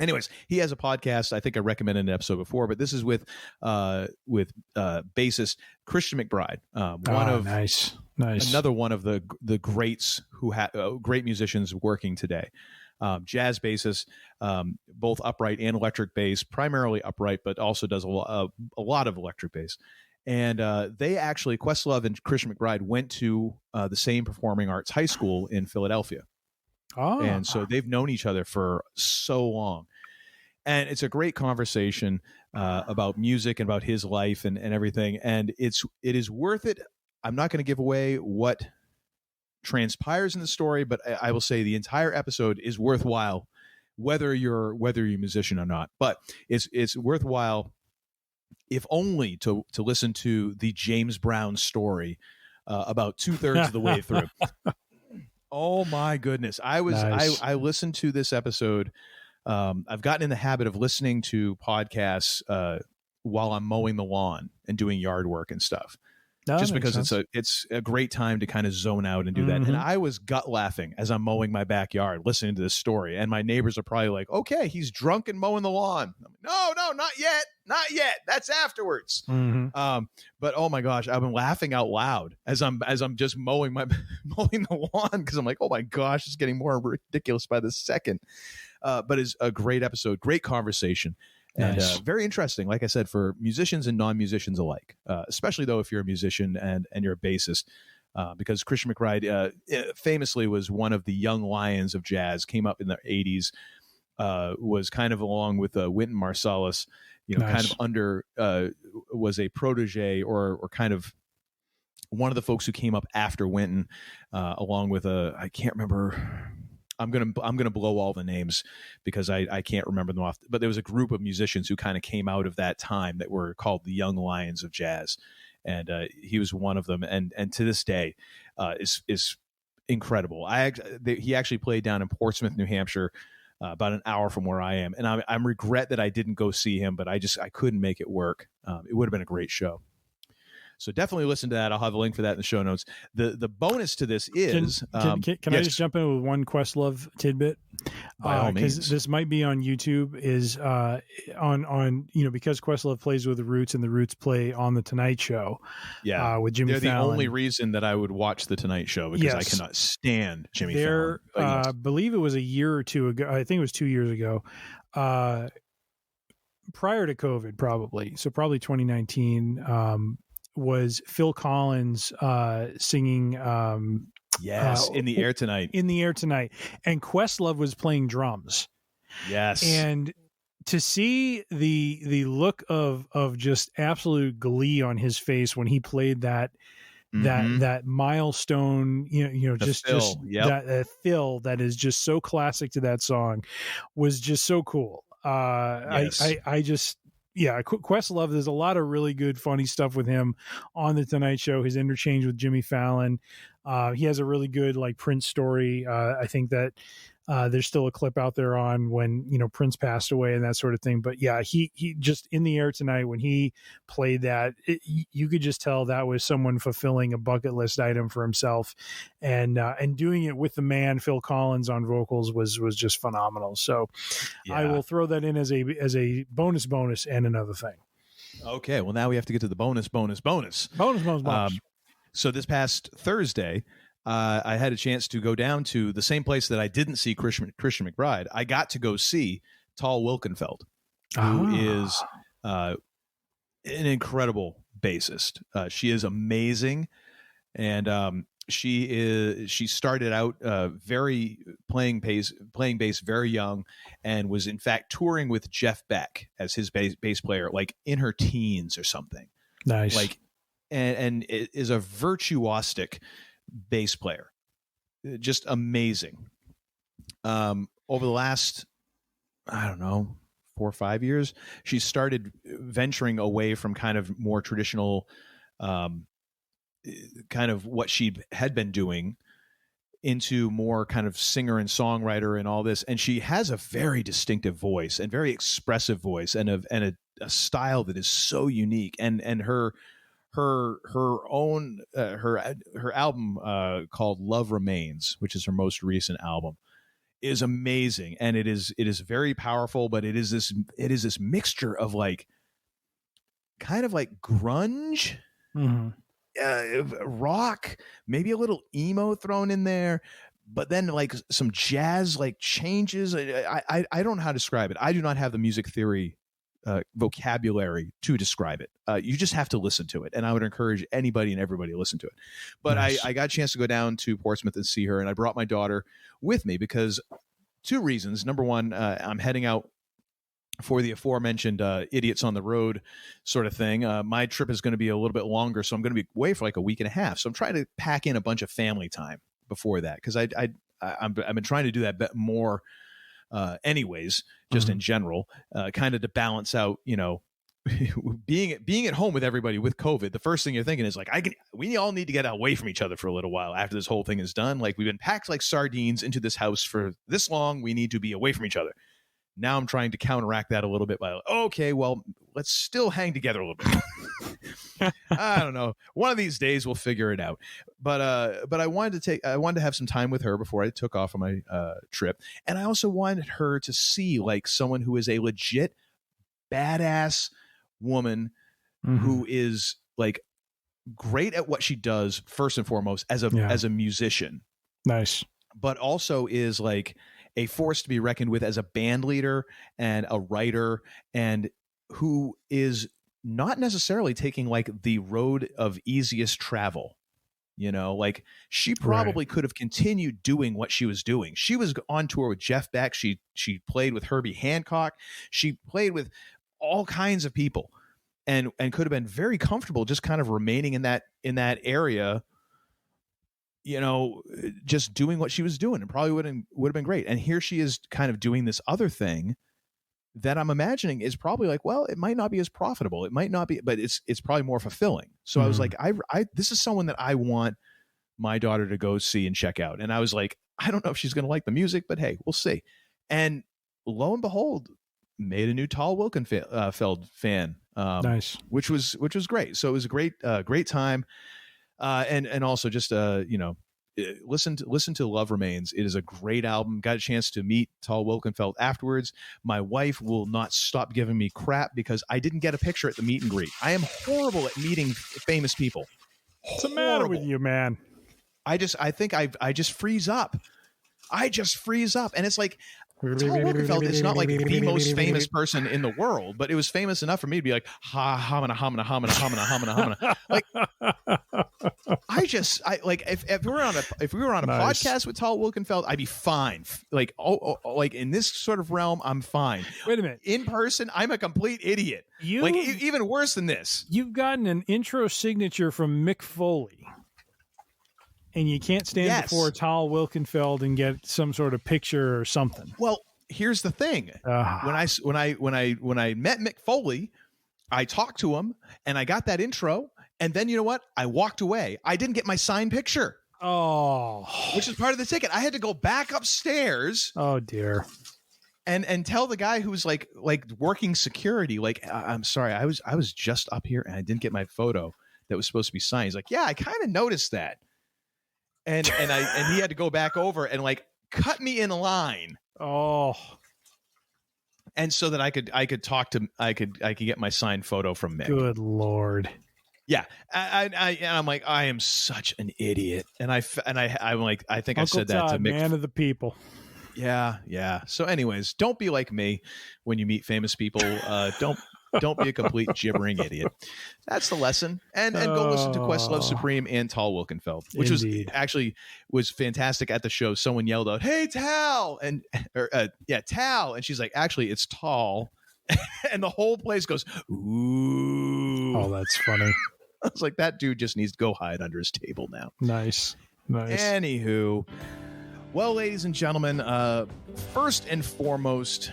Anyways, he has a podcast. I think I recommended an episode before, but this is with bassist Christian McBride, nice, another one of the greats who great musicians working today. Jazz bassist, both upright and electric bass, primarily upright, but also does a lot of electric bass. And they actually, Questlove and Christian McBride, went to the same performing arts high school in Philadelphia. And so they've known each other for so long. And it's a great conversation about music and about his life and everything. And it is worth it. I'm not going to give away what transpires in the story, but I will say the entire episode is worthwhile, whether you're a musician or not. But it's worthwhile, if only to listen to the James Brown story about 2/3 of the way through. Oh my goodness. I listened to this episode. I've gotten in the habit of listening to podcasts while I'm mowing the lawn and doing yard work and stuff. Just because it's a great time to kind of zone out and do that. And I was gut laughing as I'm mowing my backyard, listening to this story. And my neighbors are probably like, okay, he's drunk and mowing the lawn. I'm like, no, not yet. That's afterwards. But oh my gosh, I've been laughing out loud as I'm just mowing the lawn, because I'm like, oh my gosh, it's getting more ridiculous by the second. But it's a great episode, great conversation. And very interesting, like I said, for musicians and non-musicians alike, especially though if you're a musician and you're a bassist, because Christian McBride famously was one of the young lions of jazz, came up in the 80s, was kind of along with Wynton Marsalis, kind of under, was a protege or kind of one of the folks who came up after Wynton, along with I can't remember. I'm gonna blow all the names because I can't remember them off. But there was a group of musicians who kind of came out of that time that were called the Young Lions of Jazz, and he was one of them. And to this day, is incredible. He actually played down in Portsmouth, New Hampshire, about an hour from where I am, and I regret that I didn't go see him, but I couldn't make it work. It would have been a great show. So definitely listen to that. I'll have a link for that in the show notes. The bonus to this is... Can I just jump in with one Questlove tidbit? By all means. Because this might be on YouTube, is on because Questlove plays with the Roots and the Roots play on The Tonight Show with Jimmy Fallon. They're the only reason that I would watch The Tonight Show, because I cannot stand Jimmy Fallon. I believe it was a year or two ago. I think it was 2 years ago. Prior to COVID, probably. So probably 2019. Was Phil Collins singing In the Air Tonight. In the Air Tonight. And Questlove was playing drums. Yes. And to see the look of just absolute glee on his face when he played that milestone, just that fill that is just so classic to that song was just so cool. Yes. I just Questlove, there's a lot of really good funny stuff with him on the Tonight Show. His interchange with Jimmy Fallon, he has a really good like Prince story. I think that there's still a clip out there on when Prince passed away and that sort of thing. But yeah, he just in the air tonight when he played that, you could just tell that was someone fulfilling a bucket list item for himself, and doing it with the man Phil Collins on vocals was just phenomenal. So I will throw that in as a bonus and another thing. Okay, well now we have to get to the bonus. So this past Thursday, I had a chance to go down to the same place that I didn't see Christian McBride. I got to go see Tal Wilkenfeld, who is an incredible bassist. She is amazing, and she started out playing bass very young, and was in fact touring with Jeff Beck as his bass player, like in her teens or something. Nice, like, and it is a virtuosic bass player, just amazing. Over the last, I don't know, 4 or 5 years, she started venturing away from kind of more traditional, kind of what she had been doing, into more kind of singer and songwriter and all this. And she has a very distinctive voice and very expressive voice, and a style that is so unique. And her album called Love Remains, which is her most recent album, is amazing, and it is very powerful, but it is this mixture of like kind of like grunge, rock, maybe a little emo thrown in there, but then like some jazz like changes. I don't know how to describe it. I do not have the music theory vocabulary to describe it. You just have to listen to it, and I would encourage anybody and everybody to listen to it. But nice. I got a chance to go down to Portsmouth and see her, and I brought my daughter with me because 2 reasons. Number one, I'm heading out for the aforementioned idiots on the road sort of thing. My trip is going to be a little bit longer, so I'm going to be away for like a week and a half. So I'm trying to pack in a bunch of family time before that, because I've been trying to do that more anyways, just in general, kind of to balance out, being at home with everybody with COVID. The first thing you're thinking is like, we all need to get away from each other for a little while after this whole thing is done. Like, we've been packed like sardines into this house for this long. We need to be away from each other. Now I'm trying to counteract that a little bit by, okay, well, let's still hang together a little bit. I don't know. One of these days we'll figure it out. But I wanted to have some time with her before I took off on my trip. And I also wanted her to see like someone who is a legit badass woman who is like great at what she does, first and foremost, as a musician. Nice. But also is like a force to be reckoned with as a band leader and a writer, and who is not necessarily taking like the road of easiest travel. Like, she probably could have continued doing what she was doing. She was on tour with Jeff Beck. She played with Herbie Hancock. She played with all kinds of people, and could have been very comfortable just kind of remaining in that area, just doing what she was doing, and probably would have been great. And here she is kind of doing this other thing that I'm imagining is probably like, well, it might not be as profitable. It might not be, but it's probably more fulfilling. So I was like, this is someone that I want my daughter to go see and check out. And I was like, I don't know if she's going to like the music, but hey, we'll see. And lo and behold, made a new Tal Wilkenfeld fan. Nice. Which was great. So it was a great time. And also just, listen to Love Remains. It is a great album. Got a chance to meet Tal Wilkenfeld afterwards. My wife will not stop giving me crap because I didn't get a picture at the meet and greet. I am horrible at meeting famous people. What's the matter with you, man? I think I just freeze up. And it's like, Wolkenfeld is not like the most famous person in the world, but it was famous enough for me to be like, hamina, hamina, hamina, hamina, hamina, hamina. Like, if we were on a Nice. podcast with Tal Wolkenfeld, I'd be fine. Like, like in this sort of realm, I'm fine. Wait a minute. In person, I'm a complete idiot. Like, even worse than this. You've gotten an intro signature from Mick Foley, and you can't stand before Tal Wolkenfeld and get some sort of picture or something. Well, here's the thing. When I met Mick Foley, I talked to him and I got that intro, and then you know what? I walked away. I didn't get my signed picture. Oh, which is part of the ticket. I had to go back upstairs. Oh dear. And tell the guy who's like working security, like, I'm sorry, I was just up here and I didn't get my photo that was supposed to be signed. He's like, yeah, I kind of noticed that. And he had to go back over and like cut me in line. Oh. And so that I could get my signed photo from Mick. Good Lord. Yeah. I'm like, I am such an idiot. And I'm like, I think Uncle I said that Todd, to Mick. Man of the people. Yeah. So anyways, don't be like me when you meet famous people. Don't be a complete gibbering idiot. That's the lesson. And go listen to Questlove Supreme and Tal Wolkenfeld, which was fantastic at the show. Someone yelled out, "Hey, Tal!" Tal. And she's like, actually, it's Tal. And the whole place goes, ooh. Oh, that's funny. I was like, that dude just needs to go hide under his table now. Nice. Anywho, well, ladies and gentlemen, first and foremost,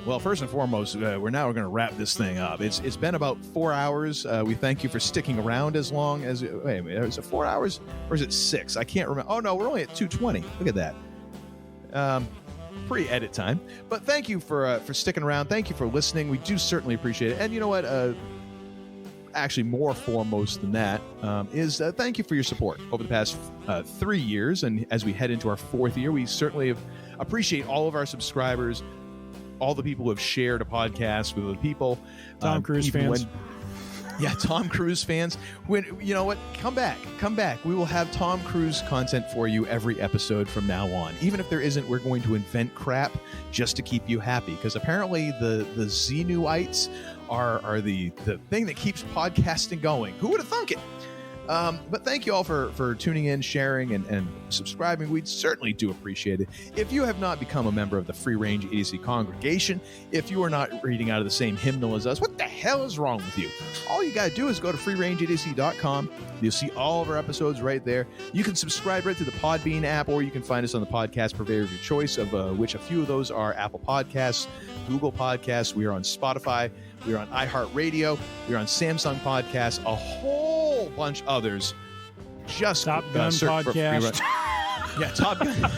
we're going to wrap this thing up. It's been about 4 hours. We thank you for sticking around as long as. Wait a minute, is it 4 hours or is it 6? I can't remember. Oh no, we're only at 2:20. Look at that. Pre-edit time. But thank you for sticking around. Thank you for listening. We do certainly appreciate it. And you know what? Actually, more foremost than that is thank you for your support over the past 3 years. And as we head into our 4th year, we certainly appreciate all of our subscribers. All the people who have shared a podcast with other people. Tom Cruise fans. Tom Cruise fans. When you know what? Come back. We will have Tom Cruise content for you every episode from now on. Even if there isn't, we're going to invent crap just to keep you happy. Because apparently the Xenuites are the thing that keeps podcasting going. Who would have thunk it? But thank you all for tuning in, sharing, and subscribing. We'd certainly do appreciate it. If you have not become a member of the Free Range Idiocy congregation, if you are not reading out of the same hymnal as us, what the hell is wrong with you? All you got to do is go to freerangeidiocy.com. You'll see all of our episodes right there. You can subscribe right to the Podbean app, or you can find us on the podcast purveyor of your choice, of which a few of those are Apple Podcasts, Google Podcasts. We are on Spotify. We are on iHeartRadio. We are on Samsung Podcasts. A whole bunch others. Just Top Gun Podcast. Top Gun.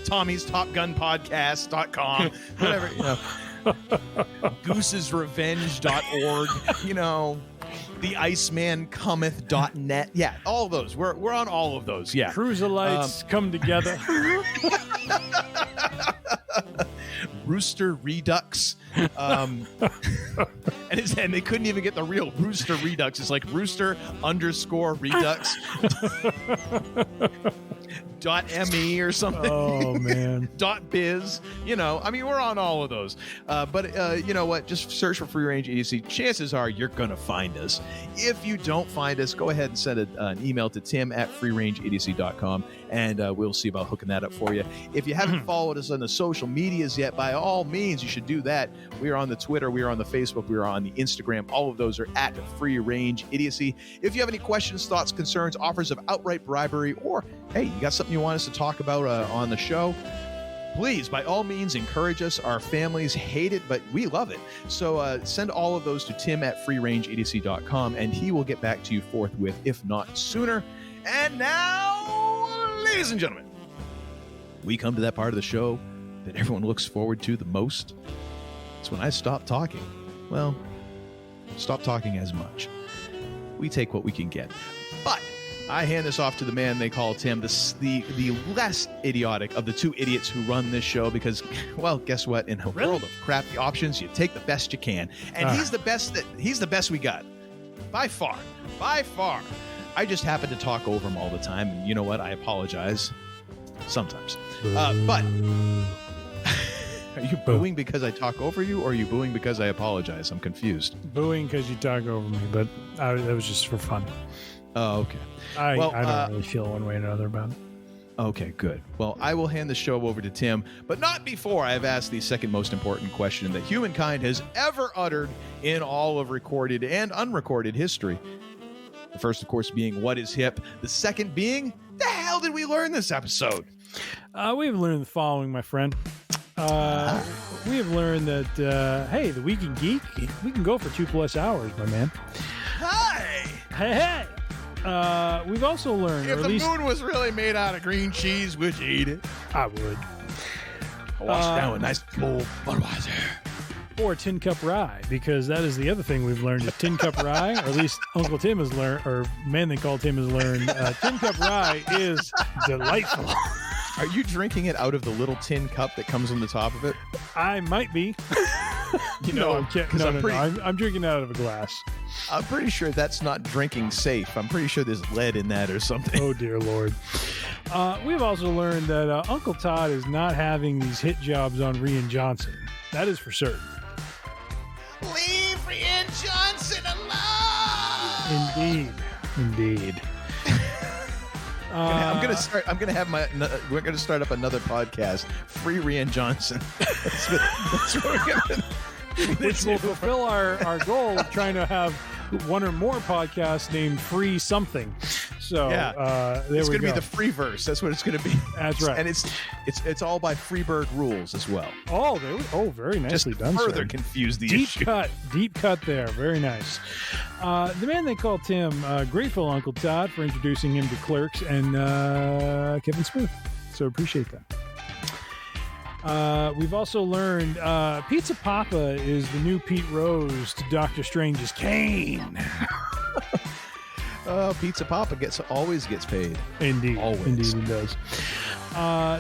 Tommy's Top Gun Podcast.com. Whatever, goosesrevenge.org. The Iceman Cometh.net. Yeah, all of those. We're on all of those. Yeah. Cruisalites come together. Rooster Redux. And they couldn't even get the real Rooster Redux. It's like Rooster_Redux. .me or something. Oh man. .biz. We're on all of those. But you know what? Just search for Free Range Idiocy. Chances are you're going to find us. If you don't find us, go ahead and send an email to tim@freerangeidiocy.com, and we'll see about hooking that up for you. If you haven't followed us on the social medias yet, by all means, you should do that. We are on the Twitter, we are on the Facebook, we are on the Instagram. All of those are at Free Range Idiocy. If you have any questions, thoughts, concerns, offers of outright bribery, or hey, you got something you want us to talk about on the show, please, by all means, encourage us. Our families hate it, but we love it. So send all of those to tim@freerangeidiocy.com, and he will get back to you forthwith, if not sooner. And now, ladies and gentlemen, we come to that part of the show that everyone looks forward to the most. It's when I stop talking. Well, stop talking as much. We take what we can get. But I hand this off to the man they call Tim, the less idiotic of the two idiots who run this show, because, well, guess what? In a world of crappy options, you take the best you can. And he's the best we got. By far. I just happen to talk over him all the time, and you know what? I apologize. Sometimes. But Are you booing because I talk over you, or are you booing because I apologize? I'm confused. Booing because you talk over me, but that was just for fun. Oh, okay. I don't really feel one way or another about it. Okay, good. Well, I will hand the show over to Tim, but not before I've asked the second most important question that humankind has ever uttered in all of recorded and unrecorded history. The first, of course, being what is hip. The second being, the hell did we learn this episode? We've learned the following, my friend. We have learned that, hey, the Week in Geek, we can go for 2+ hours, my man. Hi! Hey! We've also learned... If the moon was really made out of green cheese, would you eat it? I would. I wash down with nice cold Budweiser. Or tin cup rye, because that is the other thing we've learned is tin cup rye, or at least Uncle Tim has learned, or man they call Tim has learned, tin cup rye is delightful. Are you drinking it out of the little tin cup that comes on the top of it? I might be. I'm drinking out of a glass. I'm pretty sure that's not drinking safe. I'm pretty sure there's lead in that or something. Oh, dear Lord. We've also learned that Uncle Todd is not having these hit jobs on Rian Johnson. That is for certain. Leave Rian Johnson alone! Indeed. We're gonna start up another podcast. Free Rian Johnson. That's what we're gonna do. Which will fulfill our goal of trying to have one or more podcasts named Free Something. So it's going to be the Freeverse. That's what it's going to be. That's right. And it's all by Freeberg rules as well. Oh, very nicely just done. Further confuse the issue. Deep cut there. Very nice. The man they call Tim, grateful Uncle Todd for introducing him to Clerks and Kevin Smith. So appreciate that. We've also learned Pizza Poppa is the new Pete Rose to Doctor Strange's Kane. Pizza Poppa always gets paid. Indeed. Always. Indeed he does.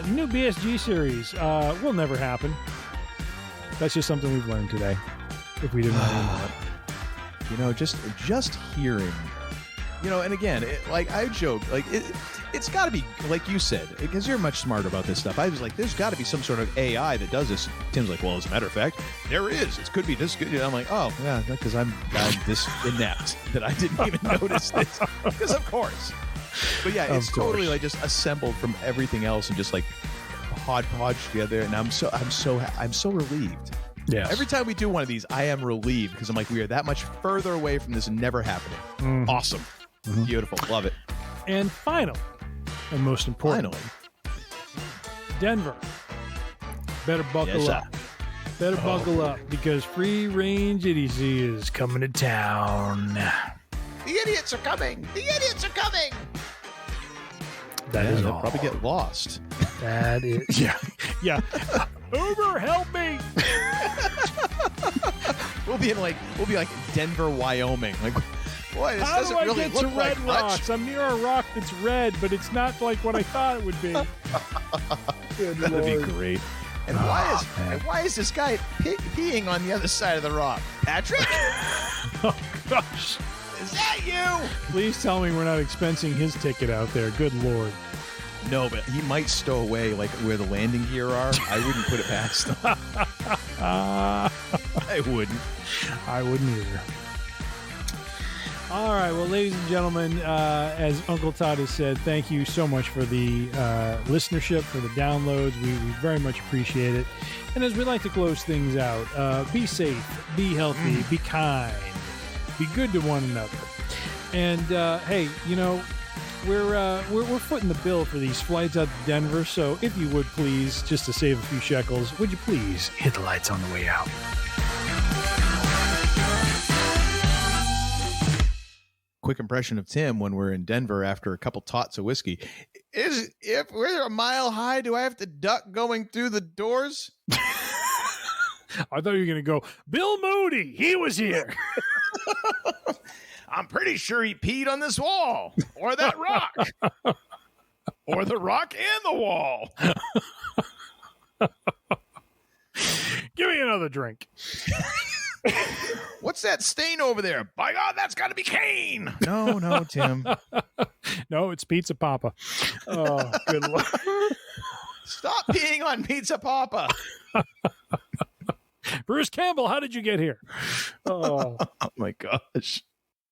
New BSG series will never happen. That's just something we've learned today. If we didn't already know it. Just hearing, and again, I joke, it's got to be, like you said, because you're much smarter about this stuff. I was like, there's got to be some sort of AI that does this. Tim's like, well, as a matter of fact, there is. It could be this good. I'm like, oh, yeah, because I'm this inept that I didn't even notice this. Because of course. But yeah, it's totally like just assembled from everything else and just like hodgepodge together. And I'm so relieved. Yeah. Every time we do one of these, I am relieved because I'm like, we are that much further away from this never happening. Mm. Awesome. Mm-hmm. Beautiful. Love it. And final, and most importantly, Denver. Better buckle up. Better buckle up because Free Range Idiocy is coming to town. The idiots are coming. The idiots are coming. That is they'll all. Probably get lost. That is. Yeah. Uber, help me. We'll be like Denver, Wyoming. Like, boy, this doesn't really get to look Red like Rocks? much. I'm near a rock that's red, but it's not like what I thought it would be. That'd be great. And why is this guy peeing on the other side of the rock? Patrick? Oh gosh. Is that you? Please tell me we're not expensing his ticket out there. Good Lord. No, but he might stow away like where the landing gear are. I wouldn't put it past him. I wouldn't. I wouldn't either. All right, well, ladies and gentlemen, as Uncle Todd has said, thank you so much for the listenership, for the downloads. We very much appreciate it. And as we like to close things out, be safe, be healthy, be kind, be good to one another. And hey, we're footing the bill for these flights out to Denver. So if you would please, just to save a few shekels, would you please hit the lights on the way out? Quick impression of Tim when we're in Denver after a couple tots of whiskey. If we're a mile high, do I have to duck going through the doors? I thought you were going to go, Bill Moody, he was here. I'm pretty sure he peed on this wall or that rock or the rock and the wall. Give me another drink. What's that stain over there? By God, that's got to be Kane. No, Tim. No, it's Pizza Poppa. Oh, good Lord. Stop peeing on Pizza Poppa. Bruce Campbell, how did you get here? Oh my gosh.